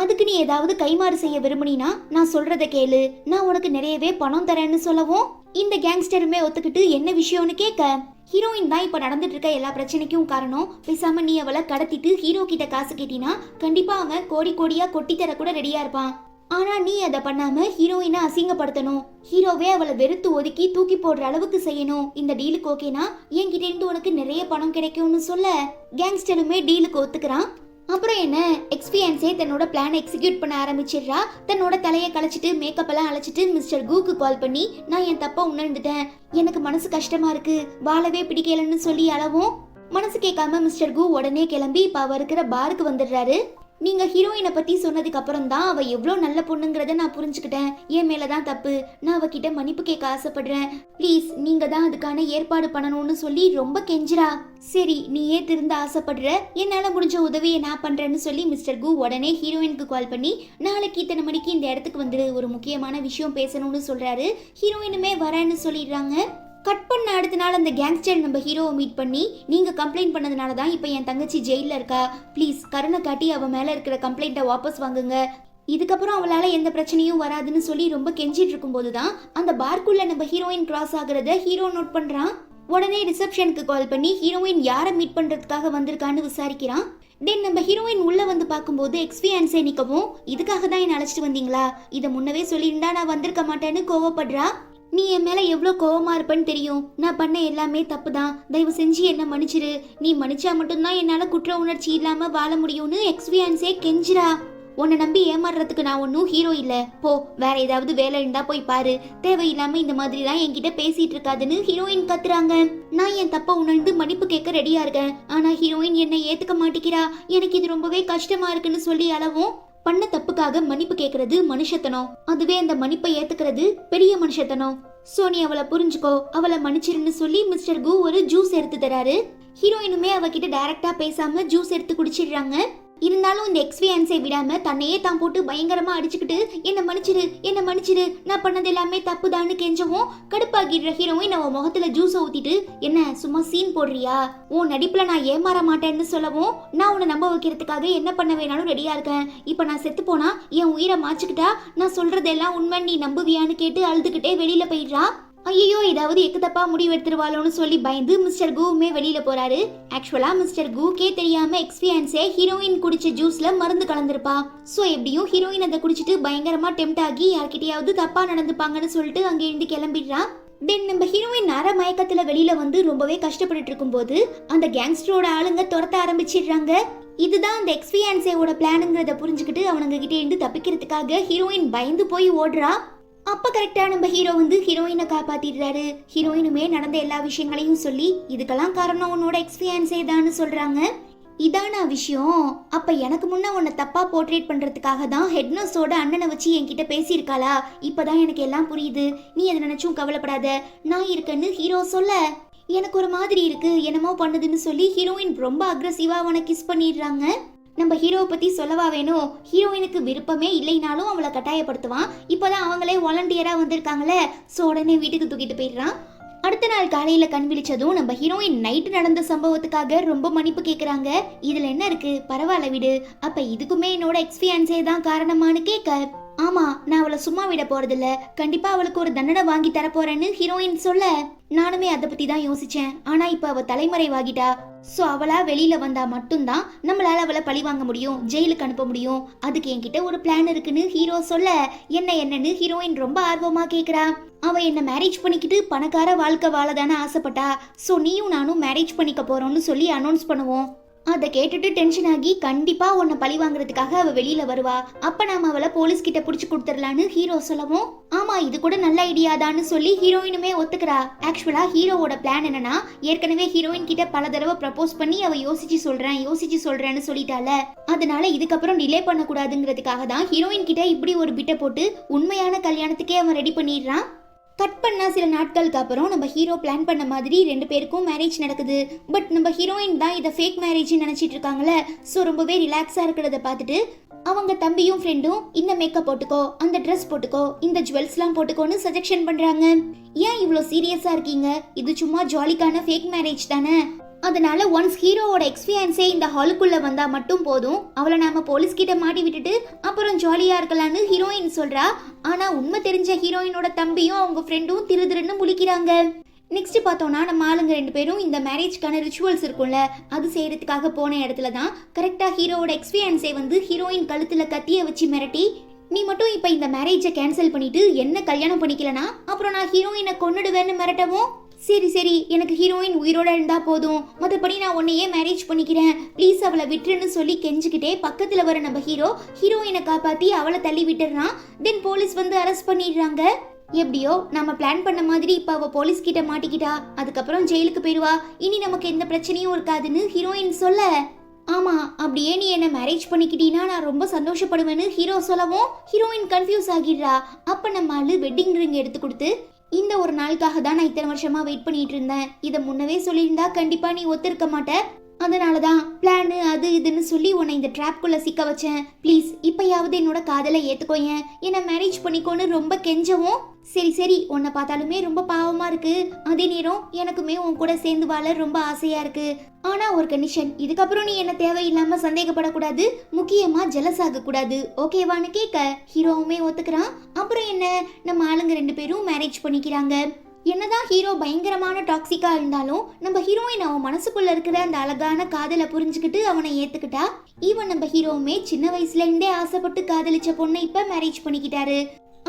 அதுக்கு நீ ஏதாவது கைமாறு செய்ய விரும்பினா நான் சொல்றத கேளு, நான் உனக்கு நிறையவே பணம் தரேன்னு சொல்லவும், இந்த கேங்ஸ்டருமே ஒத்துக்கிட்டு என்ன விஷயம்னு கேட்க, ஹீரோயின் தான் இப்ப நடந்துட்டு இருக்க எல்லா பிரச்சனைக்கும் காரணம், பேசாம நீ அவளை கடத்திட்டு ஹீரோ கிட்ட காசு கேட்டினா கண்டிப்பா அவன் கோடி கோடியா கொட்டி தர கூட ரெடியா இருப்பான், ஆனா நீ அதை பண்ணாம ஹீரோயினை அசிங்கப்படுத்தணும், ஹீரோவே அவளை வெறுத்து ஒதுக்கி தூக்கி போடுற அளவுக்கு செய்யணும், இந்த டீலுக்கு ஓகேனா என்கிட்ட இருந்து உனக்கு நிறைய பணம் கிடைக்கும்னு சொல்ல, கேங்ஸ்டருமே டீலுக்கு ஒத்துக்கிறான். அப்புறம் என்ன, எக்ஸ்பியன்ஸே தன்னோட பிளான் எக்ஸிக்யூட் பண்ண ஆரம்பிச்சிடுறா. தன்னோட தலையை களைச்சிட்டு மேக்கப் எல்லாம் அழைச்சிட்டு மிஸ்டர் கூக்கு கால் பண்ணி, நான் என் தப்ப உணர்ந்துட்டேன், எனக்கு மனசு கஷ்டமா இருக்கு, வாழவே பிடிக்கலன்னு சொல்லி அளவும், மனசு கேட்காம மிஸ்டர் கூ உடனே கிளம்பி இப்ப அவர் இருக்கிற பாருக்கு வந்துடுறாரு. நீங்க ஹீரோயினை பத்தி சொன்னதுக்கு அப்புறம் தான் அவ எவ்வளோ நல்ல பொண்ணுங்கிறத நான் புரிஞ்சுக்கிட்டேன், என் மேலதான் தப்பு, நான் அவகிட்ட மன்னிப்பு கேட்க ஆசைப்படுறேன், ப்ளீஸ் நீங்க தான் அதுக்கான ஏற்பாடு பண்ணணும்னு சொல்லி ரொம்ப கெஞ்சிரா. சரி நீயே திருந்த ஆசைப்படுற, என்னால முடிஞ்ச உதவியை நான் பண்றேன்னு சொல்லி மிஸ்டர் கூ உடனே ஹீரோயினுக்கு கால் பண்ணி, நாளைக்கு இத்தனை மணிக்கு இந்த இடத்துக்கு வந்துடு, ஒரு முக்கியமான விஷயம் பேசணும்னு சொல்றாரு. ஹீரோயினுமே வரேன்னு சொல்லிடுறாங்க. கட் பண்ண அடுத்த நாள் அந்த கேங்ஸ்டர் நம்ம ஹீரோவை மீட் பண்ணி, நீங்க கம்ப்ளைண்ட் பண்ணதுனால தான் இப்போ என் தங்கச்சி ஜெயிலில் இருக்கா, ப்ளீஸ் கருணை காட்டி அவ மேல இருக்கிற கம்ப்ளைண்ட்டை வாபஸ் வாங்குங்க, இதுக்கப்புறம் அவளால எந்த பிரச்சனையும் வராதுன்னு சொல்லி ரொம்ப கெஞ்சிட்டு இருக்கும் போதுதான் அந்த பார்க்குள்ள நம்ம ஹீரோயின் கிராஸ் ஆகுறத ஹீரோ நோட் பண்றான். உடனே ரிசப்ஷனுக்கு கால் பண்ணி ஹீரோயின் யாரை மீட் பண்றதுக்காக வந்திருக்கான்னு விசாரிக்கிறான். தென் நம்ம ஹீரோயின் உள்ள வந்து பார்க்கும்போது எக்ஸ்பியான்ஸே நிக்கவும், இதுக்காக தான் என்ன அழைச்சிட்டு வந்தீங்களா, இதை முன்னவே சொல்லியிருந்தா நான் வந்திருக்க மாட்டேன்னு கோவப்படுறா. நீ என் மேல எவ்வளவு கோவமா இருப்பேன்னு தெரியும், நான் பண்ண எல்லாமே தப்பு தான், தயவு செஞ்சு என்ன மன்னிச்சிரு, நீ மன்னிச்சா மட்டும்தான் என்னால குற்ற உணர்ச்சி இல்லாம வாழ முடியும்னு எக்ஸ்பியான்ஸே கெஞ்சிரா. உன்னை நம்பி ஏமாறுறதுக்கு நான் ஒன்னும் ஹீரோ இல்ல, போ வேற ஏதாவது வேலை இருந்தா போய் பாரு, தேவையில்லாம இந்த மாதிரிலாம் என்கிட்ட பேசிட்டு இருக்காதுன்னு ஹீரோயின் கத்துறாங்க. நான் என் தப்ப உணர்ந்து மன்னிப்பு கேட்க ரெடியா இருக்கேன், ஆனா ஹீரோயின் என்னை ஏத்துக்க மாட்டேங்கிறா, எனக்கு இது ரொம்பவே கஷ்டமா இருக்குன்னு சொல்லி அளவும், பண்ண தப்புக்காக மன்னிப்பு கேட்கறது மனுஷத்தனம், அதுவே அந்த மன்னிப்பை ஏத்துக்கிறது பெரிய மனுஷத்தனம், சோ நீ அவளை புரிஞ்சுக்கோ, அவளை மன்னிச்சிருன்னு சொல்லி மிஸ்டர் கூ ஒரு ஜூஸ் எடுத்து தராரு. ஹீரோயினுமே அவகிட்ட டைரக்டா பேசாம ஜூஸ் எடுத்து குடிச்சிடுறாங்க. இருந்தாலும் இந்த எக்ஸ்பீரியன்ஸை விடாம தன்னையே தான் போட்டு பயங்கரமா அடிச்சுக்கிட்டு என்ன மன்னிச்சிரு நான் பண்ணது எல்லாமே தப்புதான்னு கெஞ்சவும் கடுப்பாகிடுற ஹீரோயின் அவன் முகத்துல ஜூஸ் ஊத்திட்டு என்ன சும்மா சீன் போடுறியா, உன் நடிப்புல நான் ஏமாற மாட்டேன்னு சொல்லவும் நான் உன்னை நம்ப வைக்கிறதுக்காக என்ன பண்ண வேணாலும் ரெடியா இருக்கேன். இப்ப நான் செத்து போனா என் உயிரை மாச்சுக்கிட்டா நான் சொல்றதெல்லாம் உண்மை நீ நம்புவியான்னு கேட்டு அழுதுகிட்டே வெளியில போயிடுறா. ஐயோ ஏதாவது எக்கு தப்பா முடிவு எடுத்துருவாளோன்னு சொல்லி பயந்து மிஸ்டர் கூவுமே வெளியில போறாரு. ஆக்சுவலா மிஸ்டர் கூக்கே தெரியாம எக்ஸ்பீரியன்ஸே ஹீரோயின் குடிச்ச ஜூஸ்ல மருந்து கலந்துருப்பா. சோ எப்படியும் ஹீரோயின் அதை குடிச்சிட்டு பயங்கரமா டெம்ட் ஆகி யார்கிட்டயாவது தப்பா நடந்துப்பாங்கன்னு சொல்லிட்டு அங்க இருந்து கிளம்பிடுறா. தென் நம்ம ஹீரோயின் அரை மயக்கத்துல வெளியில வந்து ரொம்பவே கஷ்டப்பட்டு இருக்கும் போது அந்த கேங்ஸ்டரோட ஆளுங்க துரத்த ஆரம்பிச்சிடுறாங்க. இதுதான் அந்த எக்ஸ்பீரியன்ஸோட பிளானுங்கிறத புரிஞ்சுக்கிட்டு அவனுங்க கிட்டே இருந்து தப்பிக்கிறதுக்காக ஹீரோயின் பயந்து போய் ஓடுறா. அப்ப கரெக்டா நம்ம ஹீரோ வந்து ஹீரோயினை காப்பாத்திடுறாரு. ஹீரோயினுமே நடந்த எல்லா விஷயங்களையும் சொல்லி இதுக்கெல்லாம் காரணம் உன்னோட எக்ஸ்பீரியன்ஸே தான்னு சொல்றாங்க. இதான விஷயம், அப்ப எனக்கு முன்ன உன்னை தப்பா போர்ட்ரேட் பண்றதுக்காக தான் ஹெட் நர்ஸோட அண்ணனை வச்சு என்கிட்ட பேசியிருக்காளா, இப்பதான் எனக்கு எல்லாம் புரியுது, நீ அதை நினைச்சும் கவலைப்படாத, நான் இருக்கேன்னு ஹீரோ சொல்ல எனக்கு ஒரு மாதிரி இருக்கு என்னமோ பண்ணுதுன்னு சொல்லி ஹீரோயின் ரொம்ப அக்ரெசிவா அவனை கிஸ் பண்ணிடுறாங்க. நம்ம ஹீரோவை பத்தி சொல்லவா வேணும், ஹீரோயினுக்கு விருப்பமே இல்லைனாலும் அவளை கட்டாயப்படுத்துவான். இப்பதான் அவங்களே வாலண்டியரா வந்திருக்காங்களே, சோ உடனே வீட்டுக்கு தூக்கிட்டு போயிடுறான். அடுத்த நாள் காலையில கண் விழிச்சதும் நம்ம ஹீரோயின் நைட்டு நடந்த சம்பவத்துக்காக ரொம்ப மன்னிப்பு கேக்குறாங்க. இதுல என்ன இருக்கு, பரவாயில்ல விடு, அப்ப இதுக்குமே என்னோட எக்ஸ்பீரியன்ஸே தான் காரணமானு கேட்க ஆமா நான் அவளை சும்மா விட போறதில்ல, கண்டிப்பா அவளுக்கு ஒரு தண்டனை வாங்கி தர போறேன்னு ஹீரோயின் சொல்ல நானுமே அதை பத்தி தான் யோசிச்சேன். ஆனா இப்ப அவ தலைமறைவாகிட்டா, சோ அவளா வெளியில வந்தா மட்டும்தான் நம்மளால அவளை பழி வாங்க முடியும், ஜெயிலுக்கு அனுப்ப முடியும். அதுக்கு என்கிட்ட ஒரு பிளான் இருக்குன்னு ஹீரோ சொல்ல என்னன்னு ஹீரோயின் ரொம்ப ஆர்வமா கேக்குறா. அவ என்ன மேரேஜ் பண்ணிக்கிட்டு பணக்கார வாழ்க்கை வாழதானே ஆசைப்பட்டா, சோ நீயும் நானும் மேரேஜ் பண்ணிக்க போறோம்னு சொல்லி அனௌன்ஸ் பண்ணுவோம். அதை கேட்டுட்டு டென்ஷன் ஆகி கண்டிப்பா உன்னை பழி வாங்குறதுக்காக அவ வெளியில வருவா, அப்ப நாம அவளை போலீஸ் கிட்ட புடிச்சு கொடுத்துடலான்னு ஹீரோ சொல்லவும் ஆமா இது கூட நல்ல ஐடியாதான்னு சொல்லி ஹீரோயினுமே ஒத்துக்கிறா. ஆக்சுவலா ஹீரோவோட பிளான் என்னன்னா, ஏற்கனவே ஹீரோயின் கிட்ட பல தடவை ப்ரப்போஸ் பண்ணி அவ யோசிச்சு சொல்றேன்னு சொல்லிட்டால, அதனால இதுக்கப்புறம் டிலே பண்ண கூடாதுங்கிறதுக்காக தான் ஹீரோயின் கிட்ட இப்படி ஒரு பிட்ட போட்டு உண்மையான கல்யாணத்துக்கே அவன் ரெடி பண்ணிடுறான். கட் பண்ணா சில நாட்களுக்கு அப்புறம் நம்ம ஹீரோ பிளான் பண்ண மாதிரி 2 பேருக்கும் மேரேஜ் நடக்குது. பட் நம்ம ஹீரோயின் தான் இதை ஃபேக் மேரேஜ் நினைச்சிட்டு இருக்காங்களே, ஸோ ரொம்பவே ரிலாக்ஸா இருக்கிறத பார்த்துட்டு அவங்க தம்பியும் ஃப்ரெண்டும் இந்த மேக்கப் போட்டுக்கோ, அந்த ட்ரெஸ் போட்டுக்கோ, இந்த ஜுவல்ஸ்லாம் போட்டுக்கோன்னு சஜெக்ஷன் பண்றாங்க. ஏன் இவ்வளோ சீரியஸா இருக்கீங்க, இது சும்மா ஜாலிக்கான ஃபேக் மேரேஜ் தானே, அதனால ஒன்ஸ் ஹீரோவோட எக்ஸ்பீரியன்ஸே இந்த ஹாலுக்குள்ள வந்தா மட்டும் போதும், அவளை நாம போலீஸ் கிட்ட மாட்டி விட்டுட்டு அப்புறம் ஜாலியா இருக்கலாம்னு ஹீரோயின் சொல்றா. ஆனா உண்மை தெரிஞ்ச ஹீரோயினோட தம்பியும் அவங்க ஃப்ரெண்டும் திருன்னு முழிக்கிறாங்க. நெக்ஸ்ட் பார்த்தோம்னா நம்ம ஆளுங்க 2 பேரும் இந்த மேரேஜ்க்கான ரிச்சுவல்ஸ் இருக்கும்ல அது செய்யறதுக்காக போன இடத்துல தான் கரெக்டா ஹீரோவோட எக்ஸ்பீரியன்ஸே வந்து ஹீரோயின் கழுத்துல கத்திய வச்சு மிரட்டி நீ மட்டும் இப்ப இந்த மேரேஜை கேன்சல் பண்ணிட்டு என்ன கல்யாணம் பண்ணிக்கலனா அப்புறம் நான் ஹீரோயினை கொன்னுடுவேன்னு மிரட்டவும் சரி எனக்கு ஹீரோயின் உயிரோட இருந்தா போதும், மற்றபடி நான் உன்னையே மேரேஜ் பண்ணிக்கிறேன், ப்ளீஸ் அவளை விட்டுருன்னு சொல்லி கெஞ்சிக்கிட்டே பக்கத்துல வர நம்ம ஹீரோயினை காப்பாத்தி அவளை தள்ளி விட்டுறான். தென் போலீஸ் வந்து அரெஸ்ட் பண்ணிடுறாங்க. எப்படியோ நம்ம பிளான் பண்ண மாதிரி இப்ப அவ போலீஸ் கிட்ட மாட்டிக்கிட்டா, அதுக்கப்புறம் ஜெயிலுக்கு போயிடுவா, இனி நமக்கு எந்த பிரச்சனையும் இருக்காதுன்னு ஹீரோயின் சொல்ல ஆமா அப்படியே நீ என்ன மேரேஜ் பண்ணிக்கிட்டீன்னா நான் ரொம்ப சந்தோஷப்படுவேன்னு ஹீரோ சொல்லவும் ஹீரோயின் கன்ஃபியூஸ் ஆகிடுறா. அப்ப நம்ம ஆளு வெட்டிங் ரிங் எடுத்து கொடுத்து இந்த ஒரு நாளுக்காக தான் நான் இத்தனை வருஷமா வெயிட் பண்ணிட்டு இருந்தேன், இதை முன்னவே சொல்லியிருந்தா கண்டிப்பா நீ ஒத்துருக்க மாட்ட, அதனாலதான் பிளான் அது இதுன்னு சொல்லி உன்னை இந்த ட்ராப்குள்ள சிக்க வச்சேன், ப்ளீஸ் இப்பயாவது என்னோட காதலை ஏத்துக்கோயேன், என்ன மேரேஜ் பண்ணிக்கோன்னு ரொம்ப கெஞ்சவும் சரி உன்னை பார்த்தாலுமே ரொம்ப பாவமா இருக்கு, அதே நேரம் எனக்குமே உன் கூட சேர்ந்து வாழ ரொம்ப ஆசையா இருக்கு, ஆனா ஒரு கண்டிஷன், இதுக்கப்புறம் நீ என்ன தேவையில்லாம சந்தேகப்படக்கூடாது, முக்கியமா ஜெலஸ் ஆக கூடாது, ஓகேவான்னு கேட்க ஹீரோவுமே ஒத்துக்கிறான். அப்புறம் என்ன நம்ம ஆளுங்க 2 பேரும் மேரேஜ் பண்ணிக்கிறாங்க. என்னதான் ஹீரோ பயங்கரமான டாக்ஸிக்கா இருந்தாலும் நம்ம ஹீரோயின் அவன் மனசுக்குள்ள இருக்கிற அந்த அழகான காதலை புரிஞ்சுக்கிட்டு அவனை ஏத்துக்கிட்டா. ஈவன் நம்ம ஹீரோவுமே சின்ன வயசுல இருந்தே ஆசைப்பட்டு காதலிச்ச பொண்ணை இப்ப மேரேஜ் பண்ணிக்கிட்டாரு.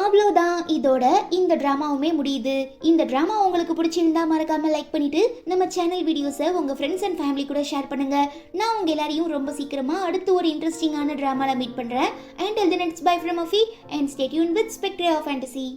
அவ்வளோதான், இதோட இந்த டிராமாவுமே முடியுது. இந்த டிராமா உங்களுக்கு பிடிச்சிருந்தா மறக்காம லைக் பண்ணிட்டு நம்ம சேனல் வீடியோஸை உங்க ஃப்ரெண்ட்ஸ் அண்ட் ஃபேமிலி கூட ஷேர் பண்ணுங்க. நான் உங்க எல்லாரையும் ரொம்ப சீக்கிரமா அடுத்து ஒரு இன்ட்ரெஸ்டிங்கான டிராமால மீட் பண்றேன். And till the next bye from Afi and stay tuned with Spectre of Fantasy.